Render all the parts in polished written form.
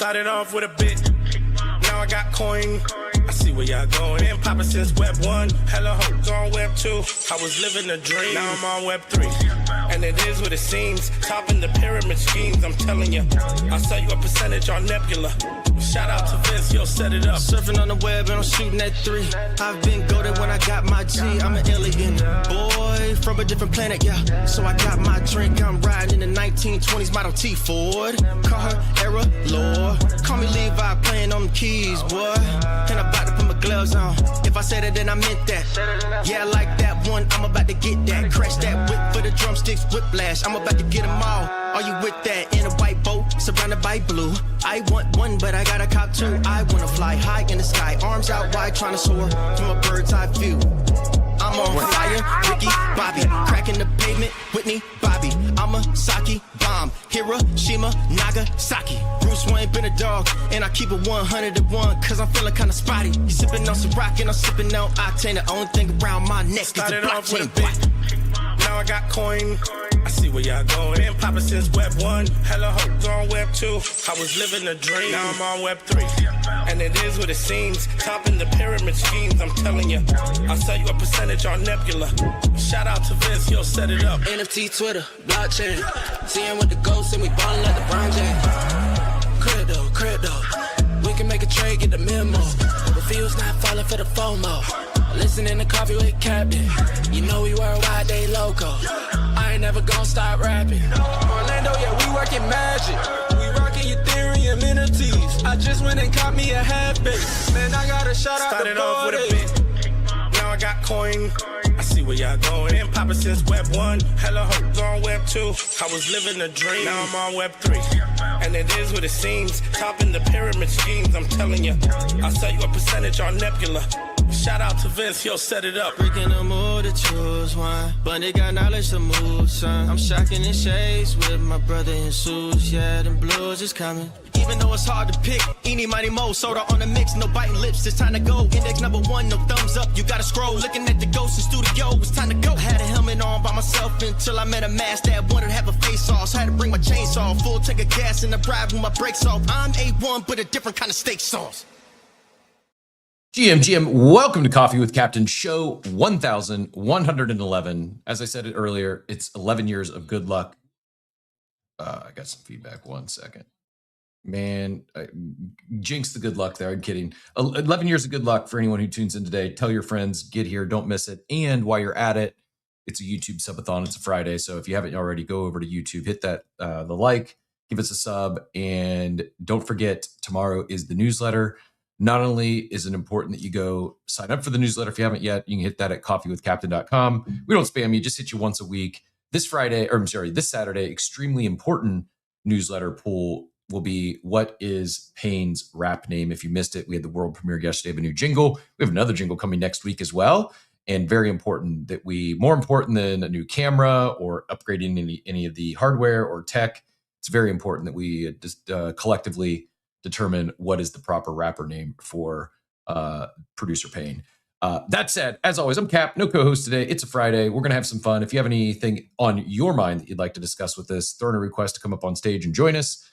Started off with a bit, now I got coin. I see where y'all going. Been poppin' since Web 1, hella hoes on Web 2. I was living a dream, now I'm on Web 3. And it is what it seems, topping the pyramid schemes, I'm telling you. I'll sell you a percentage on Nebula. Shout out to Vince, yo, set it up. Surfing on the web and I'm shooting at 3. I've been goated when I got my G. I'm an alien boy from a different planet, yeah. So I got my drink, I'm riding in the 1920s Model T Ford. Call her Era Lord. Call me Levi, playing on the keys, boy. And I'm about to put my gloves on. If I said it, then I meant that. Yeah, I like that one, I'm about to get that. Crash that whip for the drumsticks, whiplash. I'm about to get them all. Are you with that? In a white boat, surrounded by blue. I want one, but I got a cop too. I wanna fly high in the sky, arms out wide, trying to soar from a bird's eye view. I'm on fire, Ricky, Bobby, cracking the pavement, Whitney, Bobby. I'm a Saki bomb, Hiroshima, Nagasaki. Bruce Wayne been a dog, and I keep it 101, cause I'm feeling kinda spotty. You sipping on some rock, and I'm sipping on octane. The only thing around my neck is the blockchain. Now I got coin. I see where y'all going. Been poppin' since Web 1, hella hoes on Web 2. I was living a dream, now I'm on Web 3. And it is what it seems, topping the pyramid schemes, I'm telling you. I'll sell you a percentage on Nebula. Shout out to Vince, yo, set it up. NFT, Twitter, blockchain. Seeing with the ghosts and we ballin' like the Brown James. Crypto. We can make a trade, get the memo. The feels not falling for the FOMO. Listening to Coffee with Captain. You know we worldwide, they loco. I ain't never gonna stop rapping. Orlando, yeah, we working magic. We rocking Ethereum entities. I just went and caught me a half base. Man, I got a shout out Started to off Pudgy. with a bit, now I got coin. I see where y'all going. Been poppin' since Web 1, hella hoes on Web 2. I was living a dream, now I'm on Web 3. And it is what it seems, topping the pyramid schemes, I'm telling you. I'll sell you a percentage on Nebula. Shout out to Vince, yo, set it up. Freaking the mood to choose one, but they got knowledge to move, son. I'm shocking in shades with my brother in suits, yeah, them blues is coming. Even though it's hard to pick, eeny, mighty, mo, soda on the mix, no biting lips, it's time to go. Index number 1, no thumbs up, you gotta scroll. Looking at the ghost in studio, it's time to go. I had a helmet on by myself until I met a mask that wanted to have a face off. So I had to bring my chainsaw, full tank of gas in the drive with my brakes off. I'm A1, but a different kind of steak sauce. GM, welcome to Coffee with Captain, show 1111. As I said it earlier, it's 11 years of good luck. I got some feedback, 1 second. Man, I jinxed the good luck there, I'm kidding. 11 years of good luck for anyone who tunes in today. Tell your friends, get here, don't miss it. And while you're at it, it's a YouTube subathon, it's a Friday. So if you haven't already, go over to YouTube, hit that, the like, give us a sub. And don't forget, tomorrow is the newsletter. Not only is it important that you go sign up for the newsletter if you haven't yet, you can hit that at coffeewithcaptain.com. We don't spam you, just hit you once a week. This Saturday, extremely important newsletter pool will be what is Payne's rap name. If you missed it, we had the world premiere yesterday of a new jingle. We have another jingle coming next week as well. And very important that more important than a new camera or upgrading any of the hardware or tech, it's very important that we just collectively determine what is the proper rapper name for producer Payne. That said, as always, I'm Cap, no co-host today. It's a Friday. We're going to have some fun. If you have anything on your mind that you'd like to discuss with us, throw in a request to come up on stage and join us,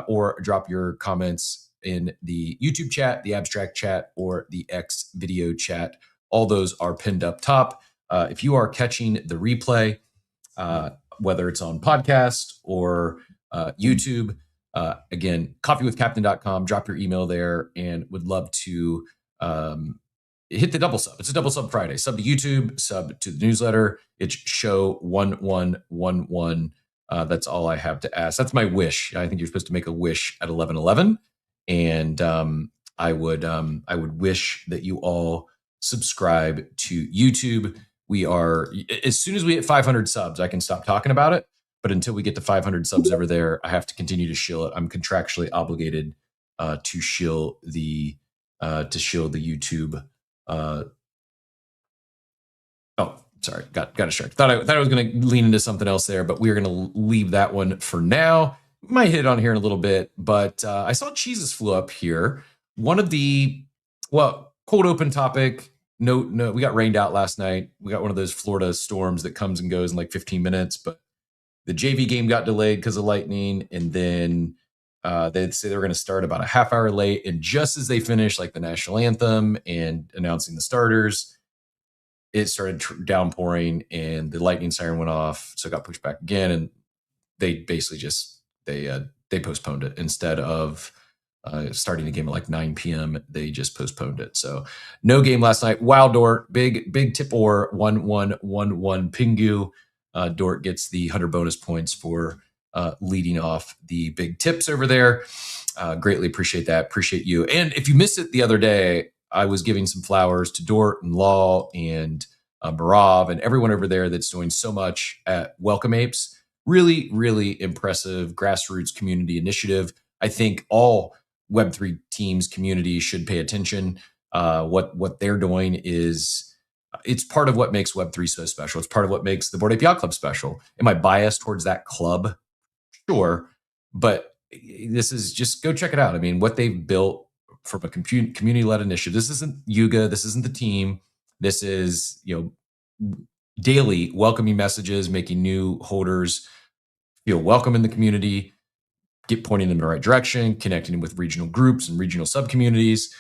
or drop your comments in the YouTube chat, the abstract chat, or the X video chat. All those are pinned up top. If you are catching the replay, whether it's on podcast or YouTube, again, coffeewithcaptain.com, drop your email there, and would love to hit the double sub. It's a double sub Friday. Sub to YouTube, sub to the newsletter. It's show 1111. That's all I have to ask. That's my wish. I think you're supposed to make a wish at 11:11, and I would wish that you all subscribe to YouTube. We are, as soon as we hit 500 subs, I can stop talking about it. But until we get to 500 subs over there, I have to continue to shill it. I'm contractually obligated to shill the YouTube. Sorry, got distracted. Thought I was going to lean into something else there, but we're going to leave that one for now. Might hit it on here in a little bit, but I saw cheeses flew up here. One of the cold open topic. No, we got rained out last night. We got one of those Florida storms that comes and goes in like 15 minutes, but the JV game got delayed because of lightning, and then They'd say they were going to start about a half hour late, and just as they finished like the national anthem and announcing the starters, it started downpouring and the lightning siren went off, so it got pushed back again, and they basically just they postponed it instead of starting the game at like 9 p.m. They just postponed it. So no game last night. Wow, Dort, big tip or 1-1-1-1 Pingu. Dort gets the 100 bonus points for leading off the big tips over there. Greatly appreciate that. Appreciate you. And if you missed it the other day, I was giving some flowers to Dort and Law and Barav and everyone over there that's doing so much at Welcome Apes. Really, really impressive grassroots community initiative. I think all Web3 teams, communities should pay attention. What they're doing is it's part of what makes Web3 so special. It's part of what makes the Bored Ape Yacht Club special. Am I biased towards that club? Sure, but this is just go check it out. I mean, what they've built from a community-led initiative. This isn't Yuga. This isn't the team. This is daily welcoming messages, making new holders feel welcome in the community, pointing them in the right direction, connecting them with regional groups and regional sub-communities,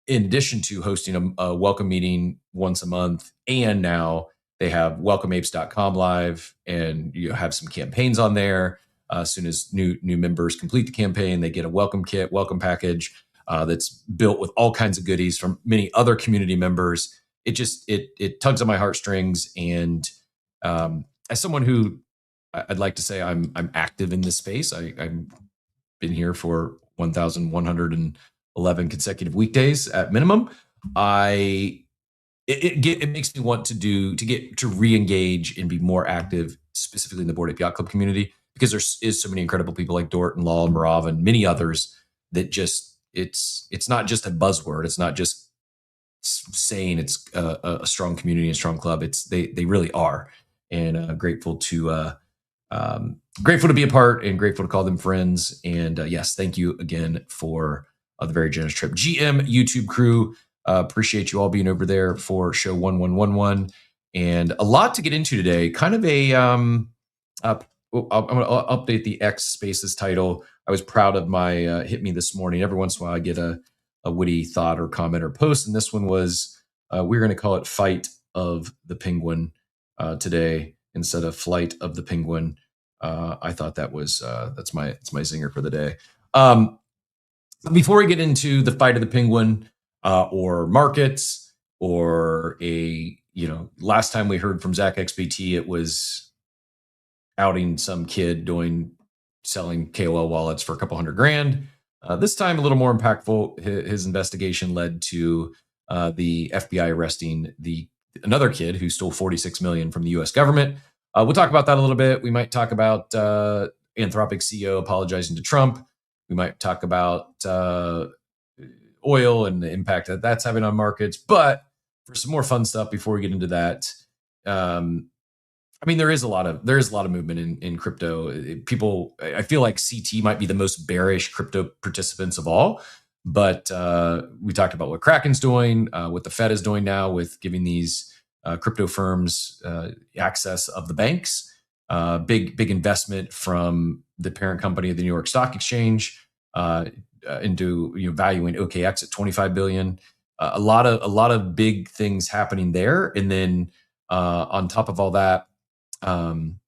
in addition to hosting a welcome meeting once a month. And now they have welcomeapes.com live, and you have some campaigns on there. As soon as new members complete the campaign, they get a welcome kit, welcome package that's built with all kinds of goodies from many other community members. It tugs on my heartstrings. And as someone who I'd like to say I'm active in this space, I've been here for 1,111 consecutive weekdays at minimum. It makes me want to re-engage and be more active, specifically in the Bored Ape Yacht Club community, because there is so many incredible people like Dort and Law and Marav and many others that just it's not just a buzzword. It's not just saying it's a strong community, a strong club. They really are, and grateful to be a part and grateful to call them friends. And yes, thank you again for the very generous trip. GM YouTube crew, appreciate you all being over there for show 1111, and a lot to get into today. Kind of I'm going to update the X Spaces title. I was proud of my hit me this morning. Every once in a while I get a witty thought or comment or post, and this one was we're going to call it Fight of the Penguin today instead of Flight of the Penguin. I thought that was that's my zinger for the day. Before we get into the Fight of the Penguin or markets or last time we heard from Zach XBT, it was outing some kid selling KOL wallets for a couple $100,000. This time a little more impactful. His investigation led to the FBI arresting another kid who stole $46 million from the U.S. government. We'll talk about that a little bit. We might talk about Anthropic CEO apologizing to Trump. We might talk about oil and the impact that that's having on markets. But for some more fun stuff before we get into that, there is a lot of movement in crypto. I feel like CT might be the most bearish crypto participants of all. But we talked about what Kraken's doing, what the Fed is doing now with giving these crypto firms access of the banks. Big investment from the parent company of the New York Stock Exchange into valuing OKX at $25 billion. A lot of big things happening there, and then on top of all that, fun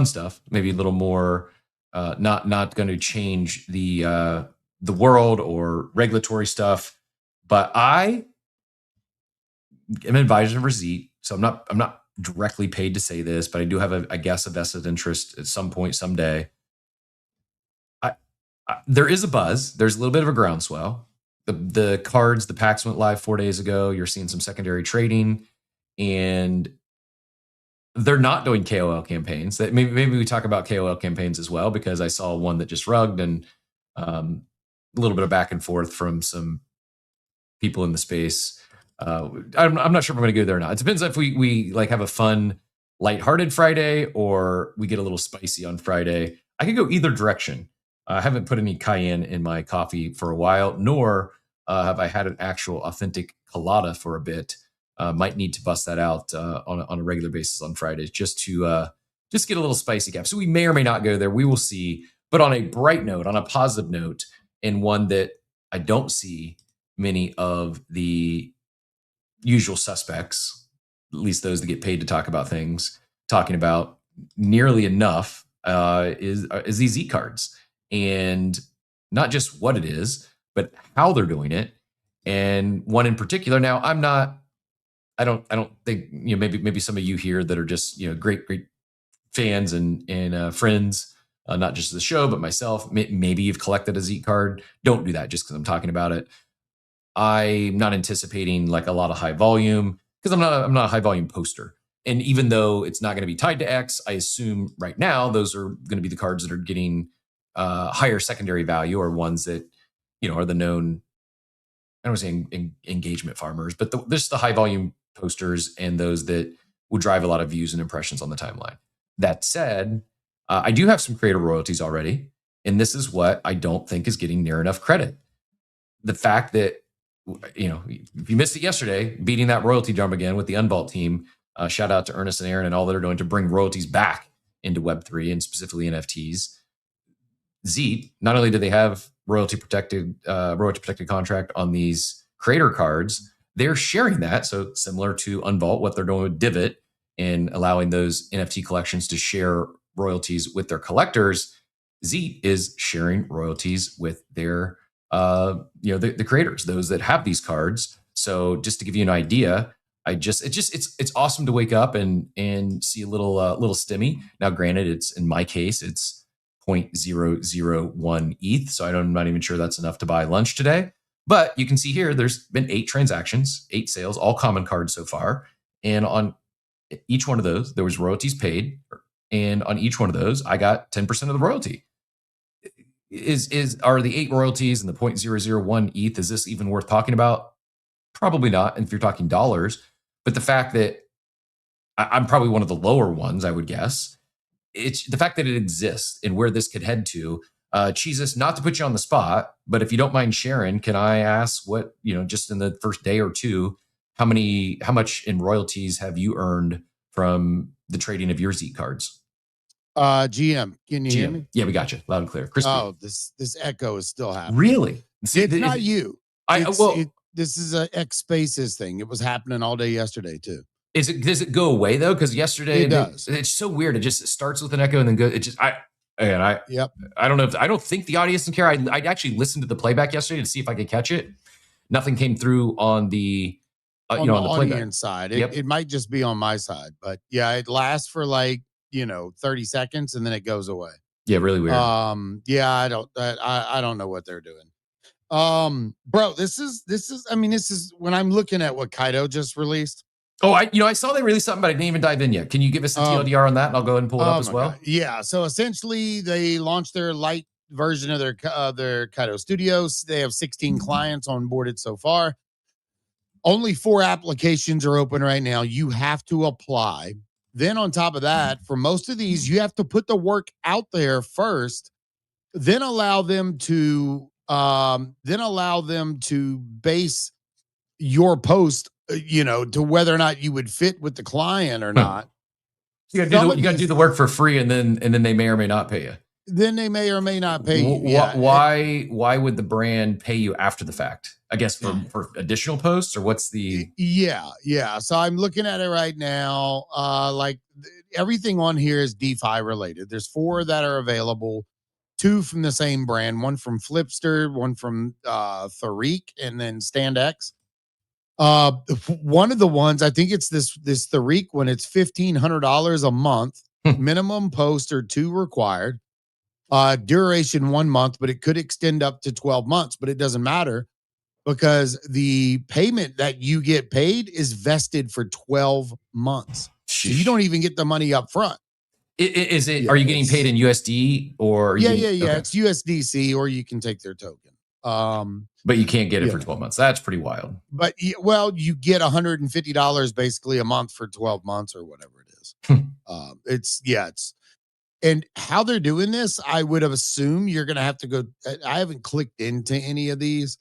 stuff. Maybe a little more not going to change the world or regulatory stuff. But I am an advisor of Receipt, so I'm not directly paid to say this, but I do have a vested interest at some point someday. There is a buzz. There's a little bit of a groundswell. The cards, the packs went live 4 days ago. You're seeing some secondary trading, and they're not doing KOL campaigns. That maybe we talk about KOL campaigns as well, because I saw one that just rugged, and a little bit of back and forth from some people in the space. I'm not sure if I'm going to go there or not. It depends if we like have a fun, lighthearted Friday, or we get a little spicy on Friday. I could go either direction. I haven't put any cayenne in my coffee for a while, nor have I had an actual authentic colada for a bit. Might need to bust that out on a regular basis on Fridays just to get a little spicy gap. So we may or may not go there. We will see. But on a bright note, on a positive note, and one that I don't see many of the usual suspects, at least those that get paid to talk about things, talking about nearly enough, is these Z cards, and not just what it is, but how they're doing it. And one in particular. Now, I don't think, maybe some of you here that are just, great fans and friends, not just the show, but myself, maybe you've collected a Z card. Don't do that just because I'm talking about it. I'm not anticipating like a lot of high volume because I'm not a high volume poster. And even though it's not going to be tied to X, I assume right now those are going to be the cards that are getting higher secondary value, or ones that, are the known, I don't want to say engagement farmers, but this is the high volume posters and those that will drive a lot of views and impressions on the timeline. That said, I do have some creator royalties already, and this is what I don't think is getting near enough credit. The fact that, if you missed it yesterday, beating that royalty drum again with the Unvault team, shout out to Ernest and Aaron and all that are doing to bring royalties back into Web3 and specifically NFTs. Zeet, not only do they have royalty protected contract on these creator cards, they're sharing that. So similar to Unvault, what they're doing with Divot and allowing those NFT collections to share royalties with their collectors, Zeet is sharing royalties with their the creators, those that have these cards. So just to give you an idea, it's awesome to wake up and see a little stimmy. Now, granted, it's, in my case, it's 0.001 ETH. So I'm not even sure that's enough to buy lunch today. But you can see here, there's been 8 transactions, 8 sales, all common cards so far. And on each one of those, there was royalties paid. And on each one of those, I got 10% of the royalty. Are the 8 royalties and the 0.001 ETH, is this even worth talking about? Probably not. And if you're talking dollars, but the fact that I'm probably one of the lower ones, I would guess. It's the fact that it exists and where this could head to. Jesus, not to put you on the spot, but if you don't mind sharing, can I ask what, just in the first day or two, how much in royalties have you earned from the trading of your Zeet cards? GM, can you hear me? Yeah, we got you loud and clear. Crispy. Oh, this echo is still happening. Really? It's not you. This is a X Spaces thing. It was happening all day yesterday too. Does it go away though? Because yesterday it does. It's so weird. It just starts with an echo and then goes. It just I don't know. I don't think the audience can care. I actually listened to the playback yesterday to see if I could catch it. Nothing came through on the on the audience side. It might just be on my side, but yeah, it lasts for 30 seconds and then it goes away. Yeah, really weird. I don't know what they're doing. Bro, this is when I'm looking at what Kaido just released. Oh, I saw they released something, but I didn't even dive in yet. Can you give us a TLDR on that? And I'll go ahead and pull it up as well. God. Yeah. So essentially, they launched their light version of their Kaido Studios. They have 16 clients onboarded so far. Only 4 applications are open right now. You have to apply. Then on top of that, for most of these, you have to put the work out there first. Then allow them to base your post, to whether or not you would fit with the client or not. You got to do the work for free, and then they may or may not pay you. Then they may or may not pay you. Yeah. Why would the brand pay you after the fact? I guess for additional posts, or what's the? Yeah. So I'm looking at it right now. Everything on here is DeFi related. There's 4 that are available. 2 from the same brand, one from Flipster, one from Tariq, and then StandX. One of the ones, I think it's this Tariq one, it's $1,500 a month, minimum post or 2 required, duration 1 month, but it could extend up to 12 months, but it doesn't matter because the payment that you get paid is vested for 12 months. So you don't even get the money up front. Is it? Are you getting paid in USD or? Yeah. Okay. It's USDC, or you can take their token. But you can't get it for 12 months. That's pretty wild. But you get $150 basically a month for 12 months or whatever it is. And how they're doing this, I would have assumed you're going to have to go. I haven't clicked into any of these.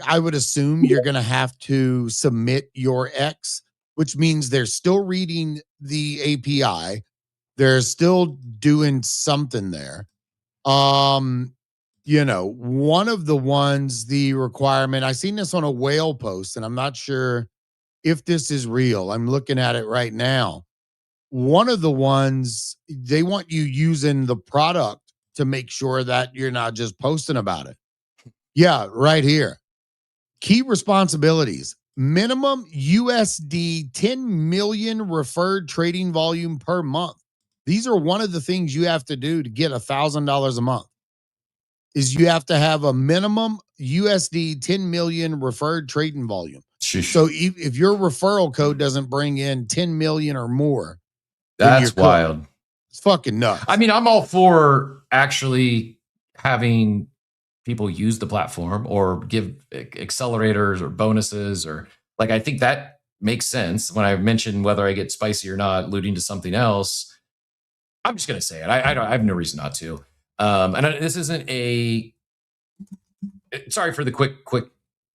I would assume you're going to have to submit your X, which means they're still reading the API. They're still doing something there. One of the ones, the requirement, I seen this on a whale post, and I'm not sure if this is real. I'm looking at it right now. One of the ones, they want you using the product to make sure that you're not just posting about it. Yeah, right here. Key responsibilities: minimum USD 10 million referred trading volume per month. These are one of the things you have to do to get $1,000 a month. Is you have to have a minimum USD 10 million referred trading volume. Sheesh. So if your referral code doesn't bring in 10 million or more, That's wild. It's fucking nuts. I mean, I'm all for actually having people use the platform or give accelerators or bonuses, or like, I think that makes sense. When I mentioned whether I get spicy or not, alluding to something else, I'm just going to say it. I have no reason not to. This isn't a, sorry for the quick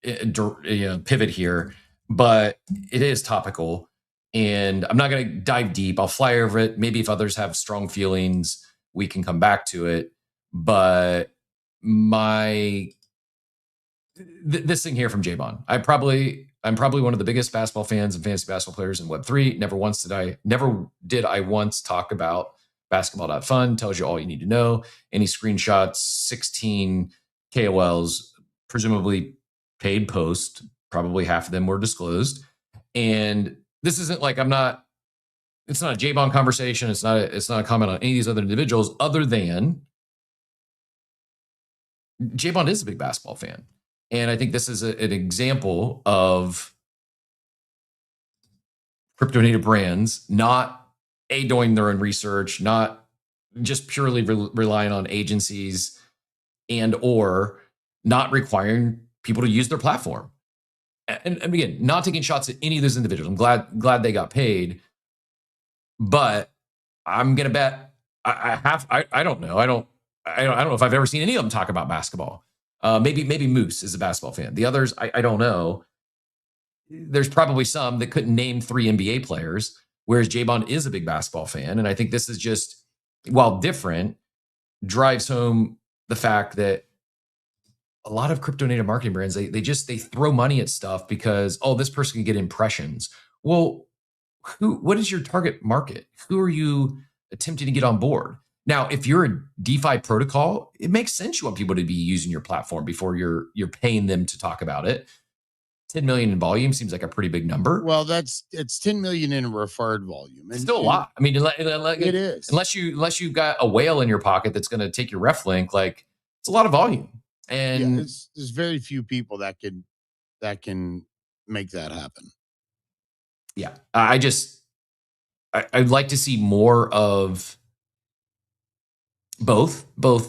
pivot here, but it is topical, and I'm not going to dive deep. I'll fly over it. Maybe if others have strong feelings, we can come back to it. But this thing here from J-Bon, I'm probably one of the biggest basketball fans and fantasy basketball players in Web3. Never did I once talk about basketball.fun. Tells you all you need to know. Any screenshots, 16 KOLs, presumably paid post, probably half of them were disclosed. And this isn't like, it's not a J-Bon conversation. It's not a comment on any of these other individuals, other than J-Bon is a big basketball fan. And I think this is an example of crypto native brands not doing their own research, not just purely relying on agencies, and or not requiring people to use their platform. And again, not taking shots at any of those individuals. I'm glad they got paid, but I'm gonna bet I don't know. I don't know if I've ever seen any of them talk about basketball. Maybe Moose is a basketball fan. The others, I don't know. There's probably some that couldn't name 3 NBA players, whereas J-Bon is a big basketball fan. And I think this is just, while different, drives home the fact that a lot of crypto native marketing brands, they throw money at stuff because, oh, this person can get impressions. Well, what is your target market? Who are you attempting to get on board? Now, if you're a DeFi protocol, it makes sense you want people to be using your platform before you're paying them to talk about it. 10 million in volume seems like a pretty big number. Well, it's 10 million in referred volume. It's still a lot. I mean, it is. Unless you've got a whale in your pocket that's going to take your ref link, like, it's a lot of volume. And there's very few people that can make that happen. Yeah, I'd like to see more of both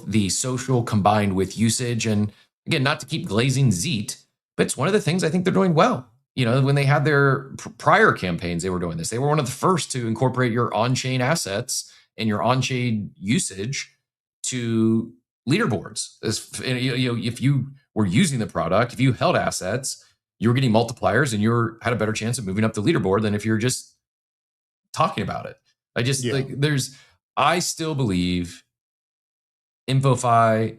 the social combined with usage. And again, not to keep glazing Zeet, but it's one of the things I think they're doing well. You know, when they had their prior campaigns, they were doing this. They were one of the first to incorporate your on-chain assets and your on-chain usage to leaderboards. If you were using the product, if you held assets, you were getting multipliers and you had a better chance of moving up the leaderboard than if you're just talking about it. I still believe InfoFi,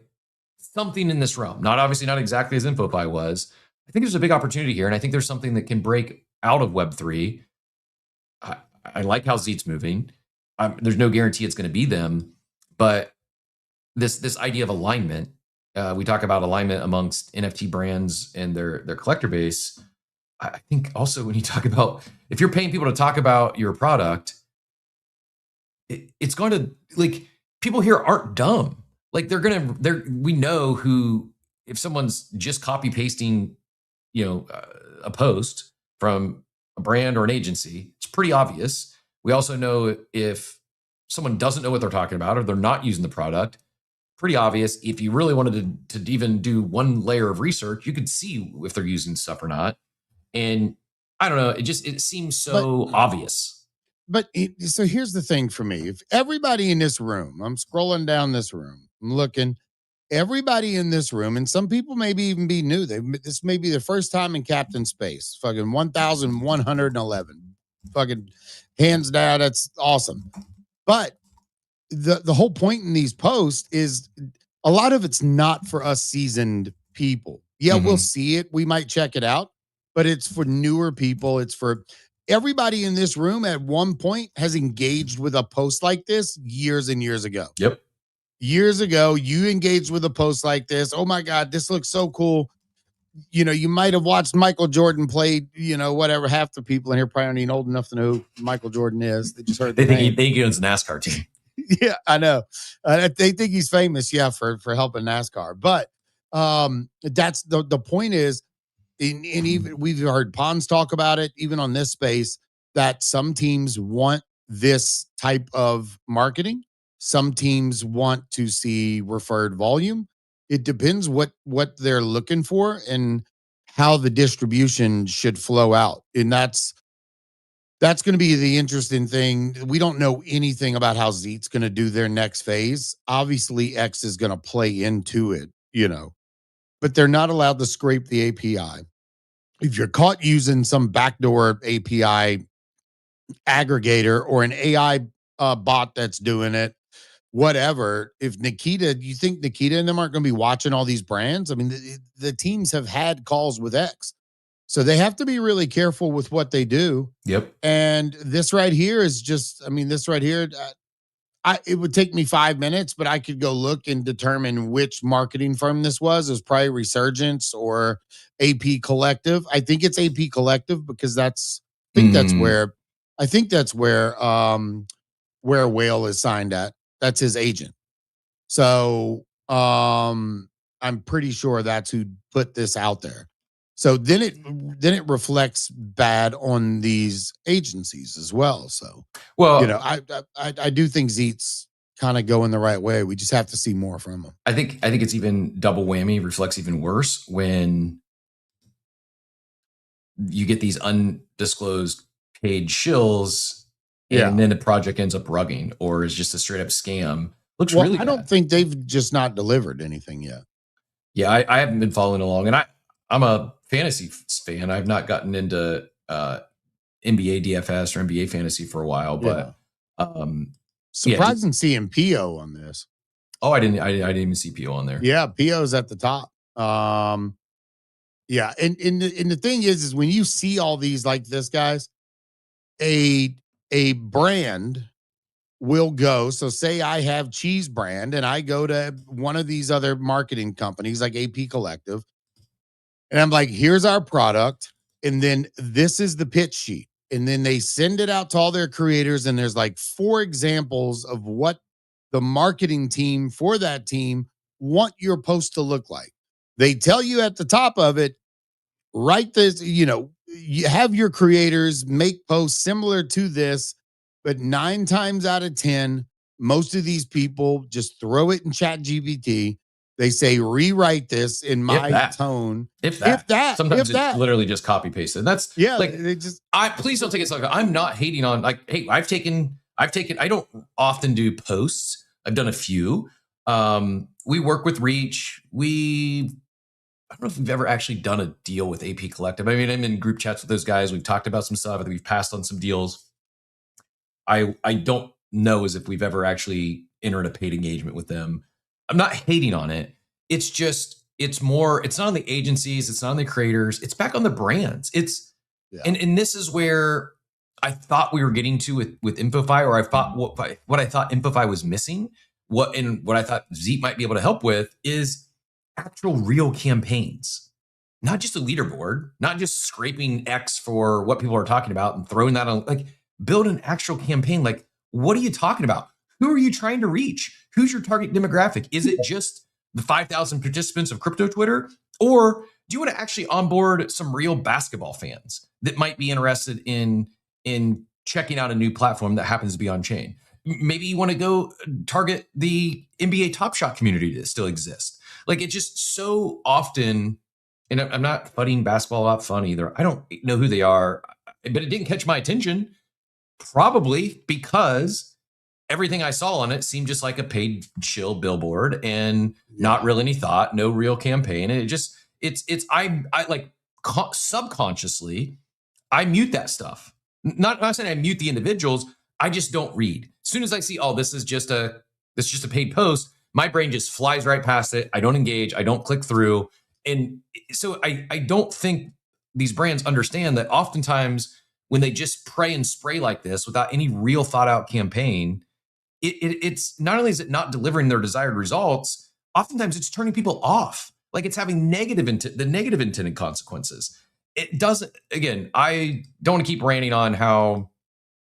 something in this realm, obviously not exactly as InfoFi was. I think there's a big opportunity here, and I think there's something that can break out of Web3. I like how Zeet's moving. There's no guarantee it's going to be them, but this idea of alignment, we talk about alignment amongst NFT brands and their collector base. I think also when you talk about, if you're paying people to talk about your product, it's going to, like, people here aren't dumb. Like, we know who, if someone's just copy pasting, a post from a brand or an agency, it's pretty obvious. We also know if someone doesn't know what they're talking about or they're not using the product, pretty obvious. If you really wanted to even do one layer of research, you could see if they're using stuff or not. And I don't know, it seems so obvious. But so here's the thing for me. If everybody in this room, I'm scrolling down this room, I'm looking, everybody in this room, and some people maybe even be new. This may be their first time in Captain Space. Fucking 1,111. Fucking hands down, that's awesome. But the whole point in these posts is a lot of it's not for us seasoned people. Yeah, we'll see it. We might check it out, but it's for newer people. It's for everybody in this room at one point has engaged with a post like this years and years ago. Yep. Years ago, you engaged with a post like this. Oh my God, this looks so cool. You know, you might have watched Michael Jordan play, you know, whatever. Half the people in here probably aren't even old enough to know who Michael Jordan is. They just heard the name. They think he owns a NASCAR team. Yeah, I know. They think he's famous, yeah, for helping NASCAR. But that's the point is, and even we've heard Pons talk about it, even on this space, that some teams want this type of marketing. Some teams want to see referred volume. It depends what they're looking for and how the distribution should flow out. And that's going to be the interesting thing. We don't know anything about how Zeet's going to do their next phase. Obviously, X is going to play into it, you know, but they're not allowed to scrape the API. If you're caught using some backdoor API aggregator or an AI bot that's doing it, whatever, if Nikita, you think Nikita and them aren't going to be watching all these brands? I mean, the teams have had calls with X. So they have to be really careful with what they do. Yep. And this right here is just, I mean, this right here, it would take me 5 minutes, but I could go look and determine which marketing firm this was. It was probably Resurgence or AP Collective. I think it's AP Collective because I think that's where Whale is signed at. That's his agent. So I'm pretty sure that's who put this out there. So then it reflects bad on these agencies as well. So, well, you know, I do think Zeet's kind of going the right way. We just have to see more from him. I think it's even double whammy, reflects even worse when you get these undisclosed paid shills and then the project ends up rugging or is just a straight up scam. Looks really bad. I don't think they've just not delivered anything yet. Yeah, I haven't been following along, and I'm a fantasy fan. I've not gotten into NBA DFS or NBA fantasy for a while, but surprising seeing PO on this. Oh, I didn't even see PO on there. Yeah, PO's at the top. Yeah, and the thing is when you see all these like this, guys, a brand will go. So say I have Cheese Brand and I go to one of these other marketing companies like AP Collective. And I'm like, here's our product. And then this is the pitch sheet. And then they send it out to all their creators. And there's like 4 examples of what the marketing team for that team want your post to look like. They tell you at the top of it, write this, you know, you have your creators make posts similar to this, but 9 times out of 10, most of these people just throw it in ChatGPT. They say, rewrite this in my tone. If that. Sometimes it's literally just copy pasted. That's like, they just, please don't take it so like I'm not hating on like, hey, I've taken, I don't often do posts. I've done a few. We work with Reach. I don't know if we've ever actually done a deal with AP Collective. I mean, I'm in group chats with those guys. We've talked about some stuff. I think we've passed on some deals. I don't know as if we've ever actually entered a paid engagement with them. I'm not hating on it. It's just, it's not on the agencies. It's not on the creators. It's back on the brands. And this is where I thought we were getting to with InfoFi, or I thought what I thought InfoFi was missing. What I thought Zeet might be able to help with is actual real campaigns, not just a leaderboard, not just scraping X for what people are talking about and throwing that on, like build an actual campaign. Like, what are you talking about? Who are you trying to reach? Who's your target demographic? Is it just the 5,000 participants of crypto Twitter? Or do you want to actually onboard some real basketball fans that might be interested in checking out a new platform that happens to be on chain? Maybe you want to go target the NBA Top Shot community that still exists. Like, it's just so often, and I'm not fudding basketball out fun either. I don't know who they are, but it didn't catch my attention, probably because everything I saw on it seemed just like a paid shill billboard and not really any thought, no real campaign. And I like subconsciously, I mute that stuff. Not saying I mute the individuals. I just don't read. soon as I see, oh, this is just a paid post, my brain just flies right past it. I don't engage. I don't click through. And so I don't think these brands understand that oftentimes when they just pray and spray like this without any real thought out campaign, it's not only is it not delivering their desired results, oftentimes it's turning people off. Like it's having the negative intended consequences. It doesn't, again, I don't want to keep ranting on how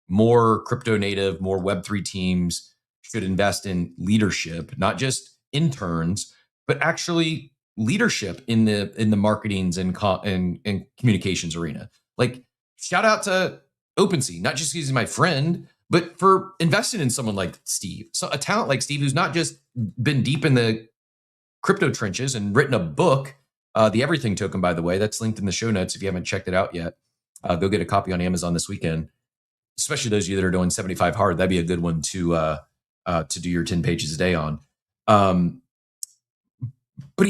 more crypto native, more Web3 teams should invest in leadership, not just interns, but actually leadership in the marketings and communications arena. Like shout out to OpenSea, not just using my friend, but for investing in someone like Steve. So a talent like Steve, who's not just been deep in the crypto trenches and written a book, the Everything Token, by the way, that's linked in the show notes. If you haven't checked it out yet, go get a copy on Amazon this weekend. Especially those of you that are doing 75 hard, that'd be a good one to do your 10 pages a day on. But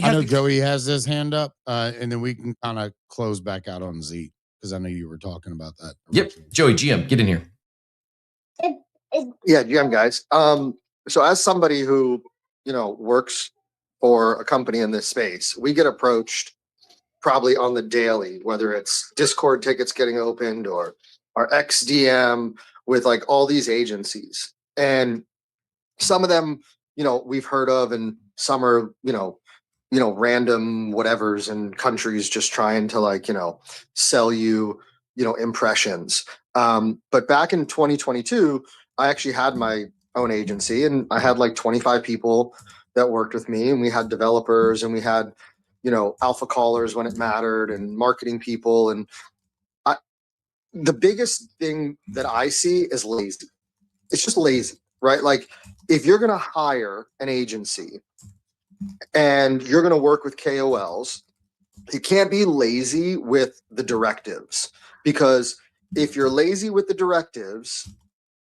I know Joey has his hand up, and then we can kind of close back out on Z because I know you were talking about that. Yep, Joey, GM, get in here. Yeah, GM guys. So as somebody who works for a company in this space, we get approached probably on the daily, whether it's Discord tickets getting opened or our XDM with like all these agencies. And some of them, we've heard of, and some are, random whatevers in countries just trying to sell you, impressions. But back in 2022, I actually had my own agency and I had like 25 people that worked with me, and we had developers and we had, alpha callers when it mattered and marketing people. And the biggest thing that I see is lazy. It's just lazy, right? Like if you're going to hire an agency and you're going to work with KOLs, you can't be lazy with the directives, because if you're lazy with the directives,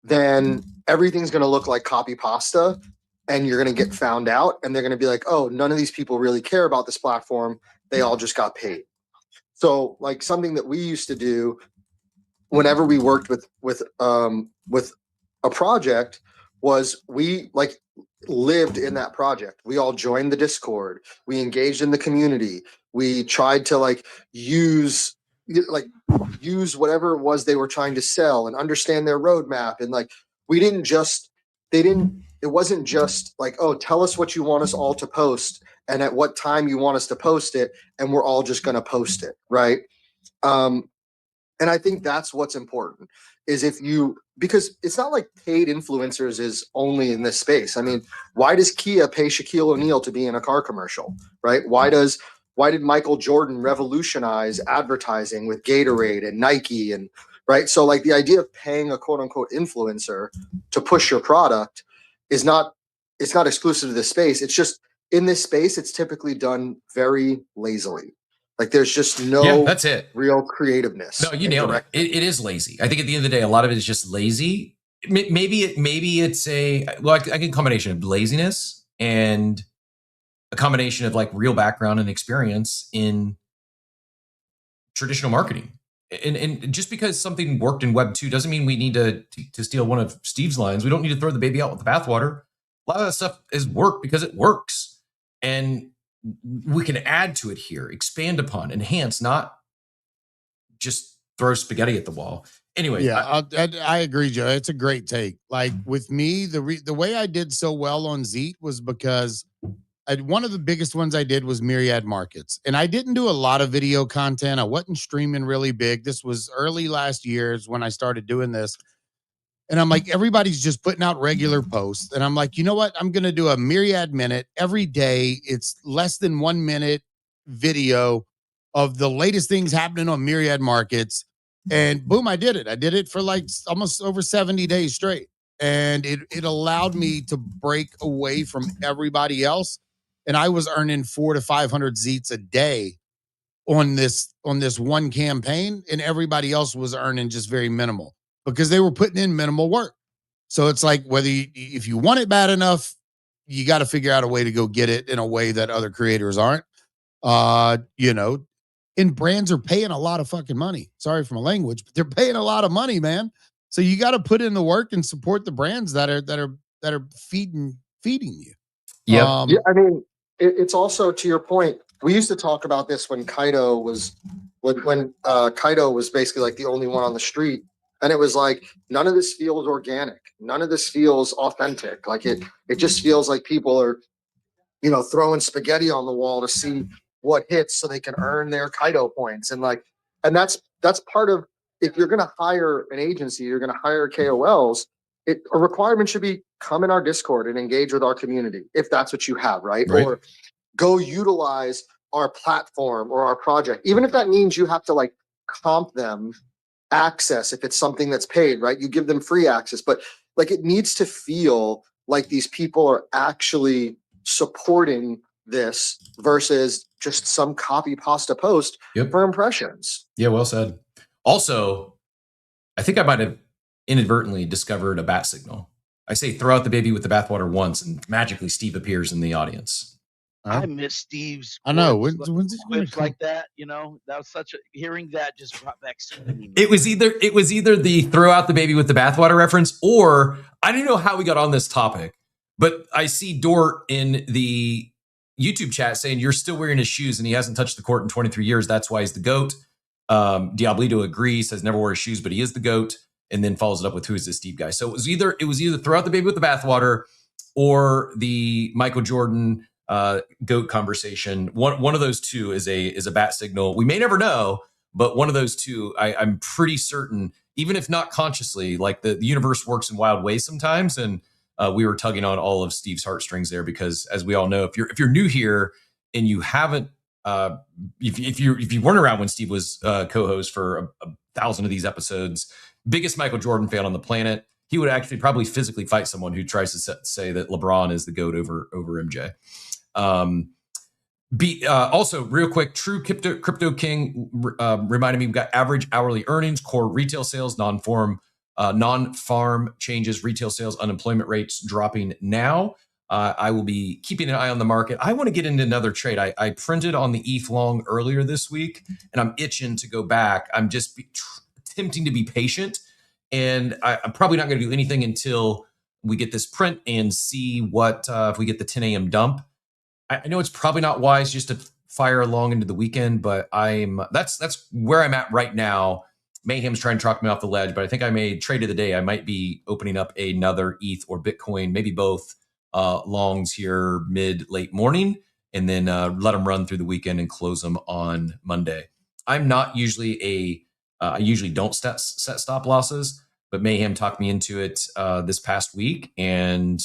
then everything's going to look like copy pasta and you're going to get found out and they're going to be like, oh, none of these people really care about this platform. They all just got paid. So like something that we used to do whenever we worked with a project was we like lived in that project. We all joined the Discord. We engaged in the community. We tried to use whatever it was they were trying to sell and understand their roadmap. And it wasn't just like, oh, tell us what you want us all to post and at what time you want us to post it, and we're all just going to post it, right? And I think that's what's important is because it's not like paid influencers is only in this space. I mean, why does Kia pay Shaquille O'Neal to be in a car commercial, right? Why did Michael Jordan revolutionize advertising with Gatorade and Nike and right? So like the idea of paying a quote unquote influencer to push your product it's not exclusive to this space. It's just in this space, it's typically done very lazily. Like there's just no that's it. Real creativeness. No, you nailed it. It is lazy. I think at the end of the day, a lot of it is just lazy. Maybe it's I think a combination of laziness and a combination of like real background and experience in traditional marketing. And just because something worked in Web 2 doesn't mean we need to steal one of Steve's lines. We don't need to throw the baby out with the bathwater. A lot of that stuff is work because it works. And we can add to it here, expand upon, enhance, not just throw spaghetti at the wall. Anyway. Yeah, I agree, Joe. It's a great take. Like with me, the way I did so well on Zeet was because one of the biggest ones I did was Myriad Markets. And I didn't do a lot of video content. I wasn't streaming really big. This was early last year is when I started doing this. And I'm like, everybody's just putting out regular posts. And I'm like, you know what? I'm going to do a Myriad Minute every day. It's less than 1 minute video of the latest things happening on Myriad Markets. And boom, I did it. I did it for like almost over 70 days straight. And it allowed me to break away from everybody else. And I was earning 400 to 500 Zeets a day on this one campaign. And everybody else was earning just very minimal, because they were putting in minimal work. So it's like if you want it bad enough, you got to figure out a way to go get it in a way that other creators aren't. And brands are paying a lot of fucking money. Sorry for my language, but they're paying a lot of money, man. So you got to put in the work and support the brands that are feeding you. Yep. Yeah, I mean, it's also to your point. We used to talk about this when Kaido was when Kaido was basically like the only one on the street, and it was like none of this feels organic, none of this feels authentic. Like it just feels like people are throwing spaghetti on the wall to see what hits so they can earn their Kaido points. And that's part of, if you're going to hire an agency, you're going to hire KOLs, a requirement should be come in our Discord and engage with our community if that's what you have, right? Or go utilize our platform or our project, even if that means you have to like comp them access if it's something that's paid, right? You give them free access, but like it needs to feel like these people are actually supporting this versus just some copy pasta post for impressions. Yeah, well said. Also, I think I might have inadvertently discovered a bat signal. I say throw out the baby with the bathwater once, and magically Steve appears in the audience. I miss Steve's. I know. When's this gonna come? like that? That was such a hearing that just brought back so many. It was either the throw out the baby with the bathwater reference, or I don't know how we got on this topic, but I see Dort in the YouTube chat saying you're still wearing his shoes and he hasn't touched the court in 23 years. That's why he's the GOAT. Diablito agrees, says never wore his shoes, but he is the GOAT, and then follows it up with who is this Steve guy. So it was either throw out the baby with the bathwater or the Michael Jordan GOAT conversation. One of those two is a bat signal. We may never know, but one of those two, I'm pretty certain, even if not consciously, like the universe works in wild ways sometimes. And we were tugging on all of Steve's heartstrings there because, as we all know, if you're new here and you haven't, if you weren't around when Steve was co-host for 1,000 of these episodes, biggest Michael Jordan fan on the planet, he would actually probably physically fight someone who tries to say that LeBron is the GOAT over MJ. Also, real quick, True Crypto King reminded me we've got average hourly earnings, core retail sales, non-farm changes, retail sales, unemployment rates dropping now. I will be keeping an eye on the market. I want to get into another trade. I printed on the ETH long earlier this week, and I'm itching to go back. I'm just attempting to be patient, and I'm probably not going to do anything until we get this print and see what if we get the 10 a.m. dump. I know it's probably not wise just to fire along into the weekend, but that's where I'm at right now. Mayhem's trying to talk me off the ledge, but I think I made trade of the day. I might be opening up another ETH or Bitcoin, maybe both longs here late morning, and then let them run through the weekend and close them on Monday. I'm not usually I usually don't set stop losses, but Mayhem talked me into it this past week, and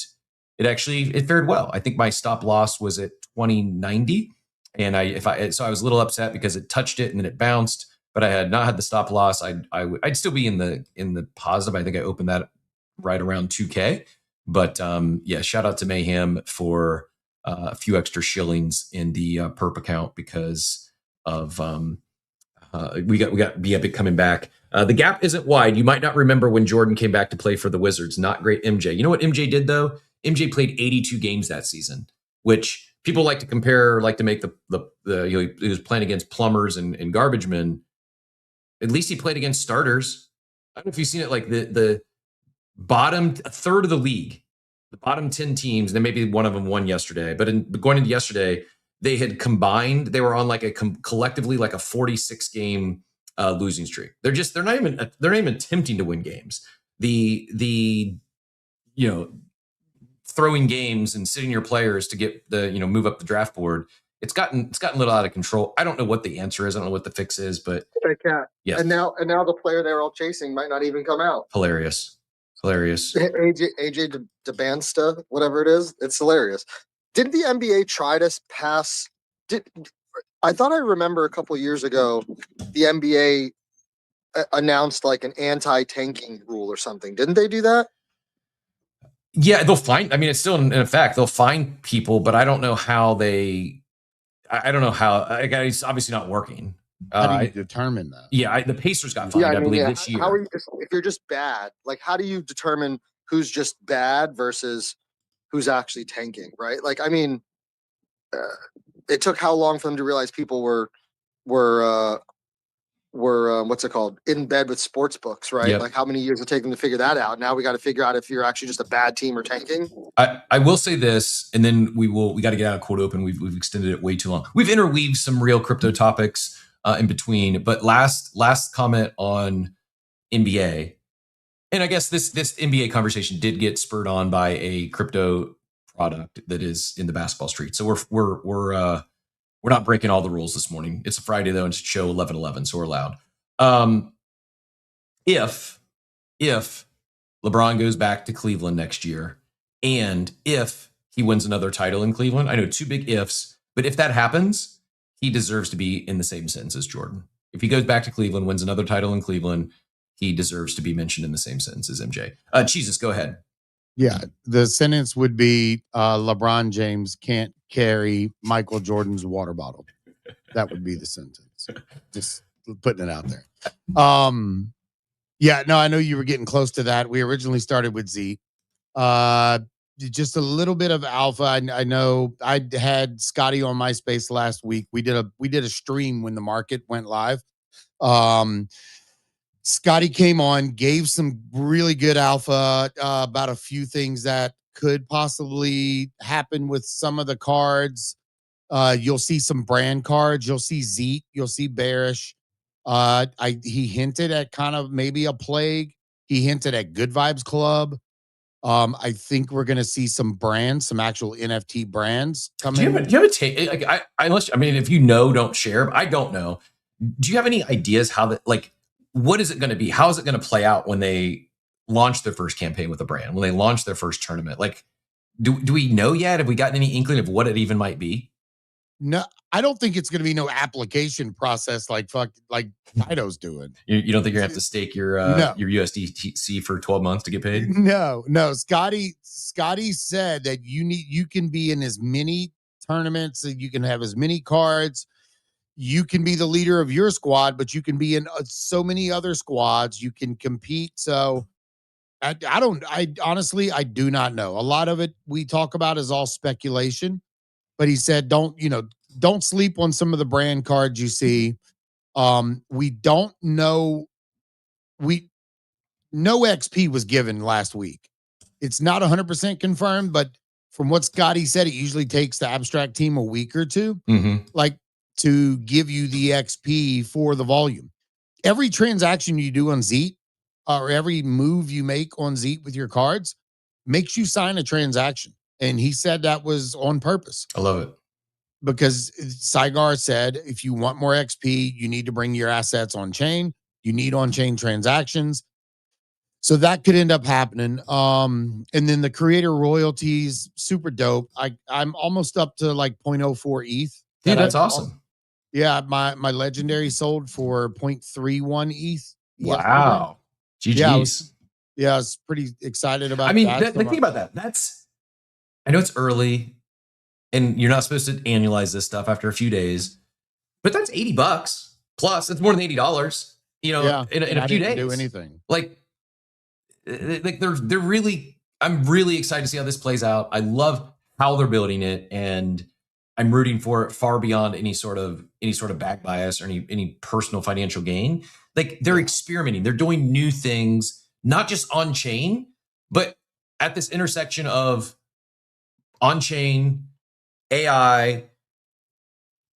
it fared well. I think my stop loss was at 2090, and I was a little upset because it touched it and then it bounced. But I had not had the stop loss. I'd still be in the positive. I think I opened that right around 2K. But yeah, shout out to Mayhem for a few extra shillings in the perp account because of we got Be Epic coming back. The gap isn't wide. You might not remember when Jordan came back to play for the Wizards. Not great MJ. You know what MJ did though? MJ played 82 games that season, which people like to compare, like to make he was playing against plumbers and garbage men. At least he played against starters. I don't know if you've seen it, like the bottom a third of the league, the bottom 10 teams, then maybe one of them won yesterday. But going into yesterday, they had combined, they were on like collectively like a 46 game losing streak. They're not even attempting to win games. The throwing games and sitting your players to get move up the draft board. It's gotten a little out of control. I don't know what the answer is. I don't know what the fix is, but they can't. Yes. And now the player they're all chasing might not even come out. Hilarious. AJ DeBansta, whatever it is, it's hilarious. Didn't the NBA try to pass? I thought I remember a couple of years ago, the NBA announced like an anti-tanking rule or something. Didn't they do that? Yeah, they'll find. I mean, it's still in effect. They'll find people, but I don't know how they. I don't know how. It's obviously not working. How do you determine that? Yeah, the Pacers got fined, I believe, this year. How are you if you're just bad? Like, how do you determine who's just bad versus who's actually tanking? Right? Like, I mean, it took how long for them to realize people were were what's it called, in bed with sports books, right? Yep. Like how many years it take them to figure that out? Now we got to figure out if you're actually just a bad team or tanking. I will say this, and then we got to get out of quote open. We've extended it way too long. We've interweaved some real crypto topics in between, but last comment on NBA, and I guess this NBA conversation did get spurred on by a crypto product that is in the basketball street. So we're not breaking all the rules this morning. It's a Friday though, and it's show 11:11, so we're allowed. If LeBron goes back to Cleveland next year, and if he wins another title in Cleveland, I know two big ifs, but if that happens, he deserves to be in the same sentence as Jordan. If he goes back to Cleveland, wins another title in Cleveland, he deserves to be mentioned in the same sentence as MJ. Jesus, go ahead. Yeah, the sentence would be LeBron James can't carry Michael Jordan's water bottle. That would be the sentence. Just putting it out there. Yeah, no, I know you were getting close to that. We originally started with Z. Just a little bit of alpha. I know I had Scotty on MySpace last week. We did a stream when the market went live. Scotty came on, gave some really good alpha about a few things that could possibly happen with some of the cards. You'll see some brand cards. You'll see Zeke. You'll see Bearish. He hinted at kind of maybe a plague. He hinted at Good Vibes Club. I think we're going to see some brands, some actual NFT brands come in. Do you have a take? Like, if you know, don't share. But I don't know. Do you have any ideas how that, like, what is it going to be? How is it going to play out when they launch their first campaign with a brand, when they launch their first tournament? Like, do we know yet? Have we gotten any inkling of what it even might be? No, I don't think it's going to be no application process like Fido's doing. You don't think you're going to have to stake your USDC for 12 months to get paid? No. Scotty said that you can be in as many tournaments, and you can have as many cards. You can be the leader of your squad, but you can be in so many other squads. You can compete. So I honestly do not know. A lot of it we talk about is all speculation. But he said, don't sleep on some of the brand cards you see. We don't know. No XP was given last week. It's not 100% confirmed, but from what Scotty said, it usually takes the abstract team a week or two, like to give you the XP for the volume. Every transaction you do on Zeet, or every move you make on Zeet with your cards, makes you sign a transaction. And he said that was on purpose. I love it. Because Saigar said, if you want more XP, you need to bring your assets on chain. You need on-chain transactions. So that could end up happening. And then the creator royalties, super dope. I'm almost up to like 0.04 ETH. Yeah, that's awesome. Yeah, my legendary sold for 0.31 ETH. Wow. GG's. Yeah, I was pretty excited about that. I mean, think about that. I know it's early and you're not supposed to annualize this stuff after a few days, but that's $80 plus. It's more than $80, in a few days. Do anything. Like they're really, I'm really excited to see how this plays out. I love how they're building it, and I'm rooting for it far beyond any sort of back bias or any personal financial gain. Like, they're experimenting, they're doing new things, not just on chain, but at this intersection of on chain, AI,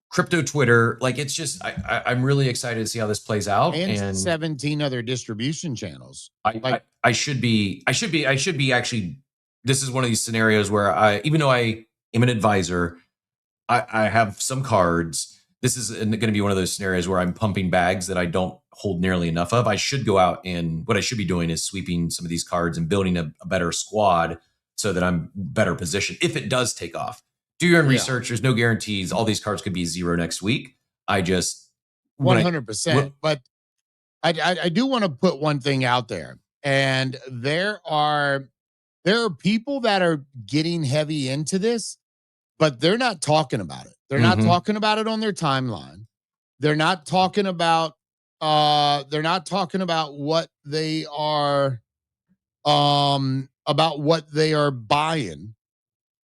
crypto Twitter. Like, it's just, I'm really excited to see how this plays out. And 17 other distribution channels. I should be actually, this is one of these scenarios where even though I am an advisor, I have some cards. This is going to be one of those scenarios where I'm pumping bags that I don't hold nearly enough of. I should go out, and what I should be doing is sweeping some of these cards and building a better squad so that I'm better positioned if it does take off. Do your own research. There's no guarantees. All these cards could be zero next week. I just 100%. But I do want to put one thing out there, and there are people that are getting heavy into this, but they're not talking about it. They're not talking about it on their timeline. They're not talking about what they are buying.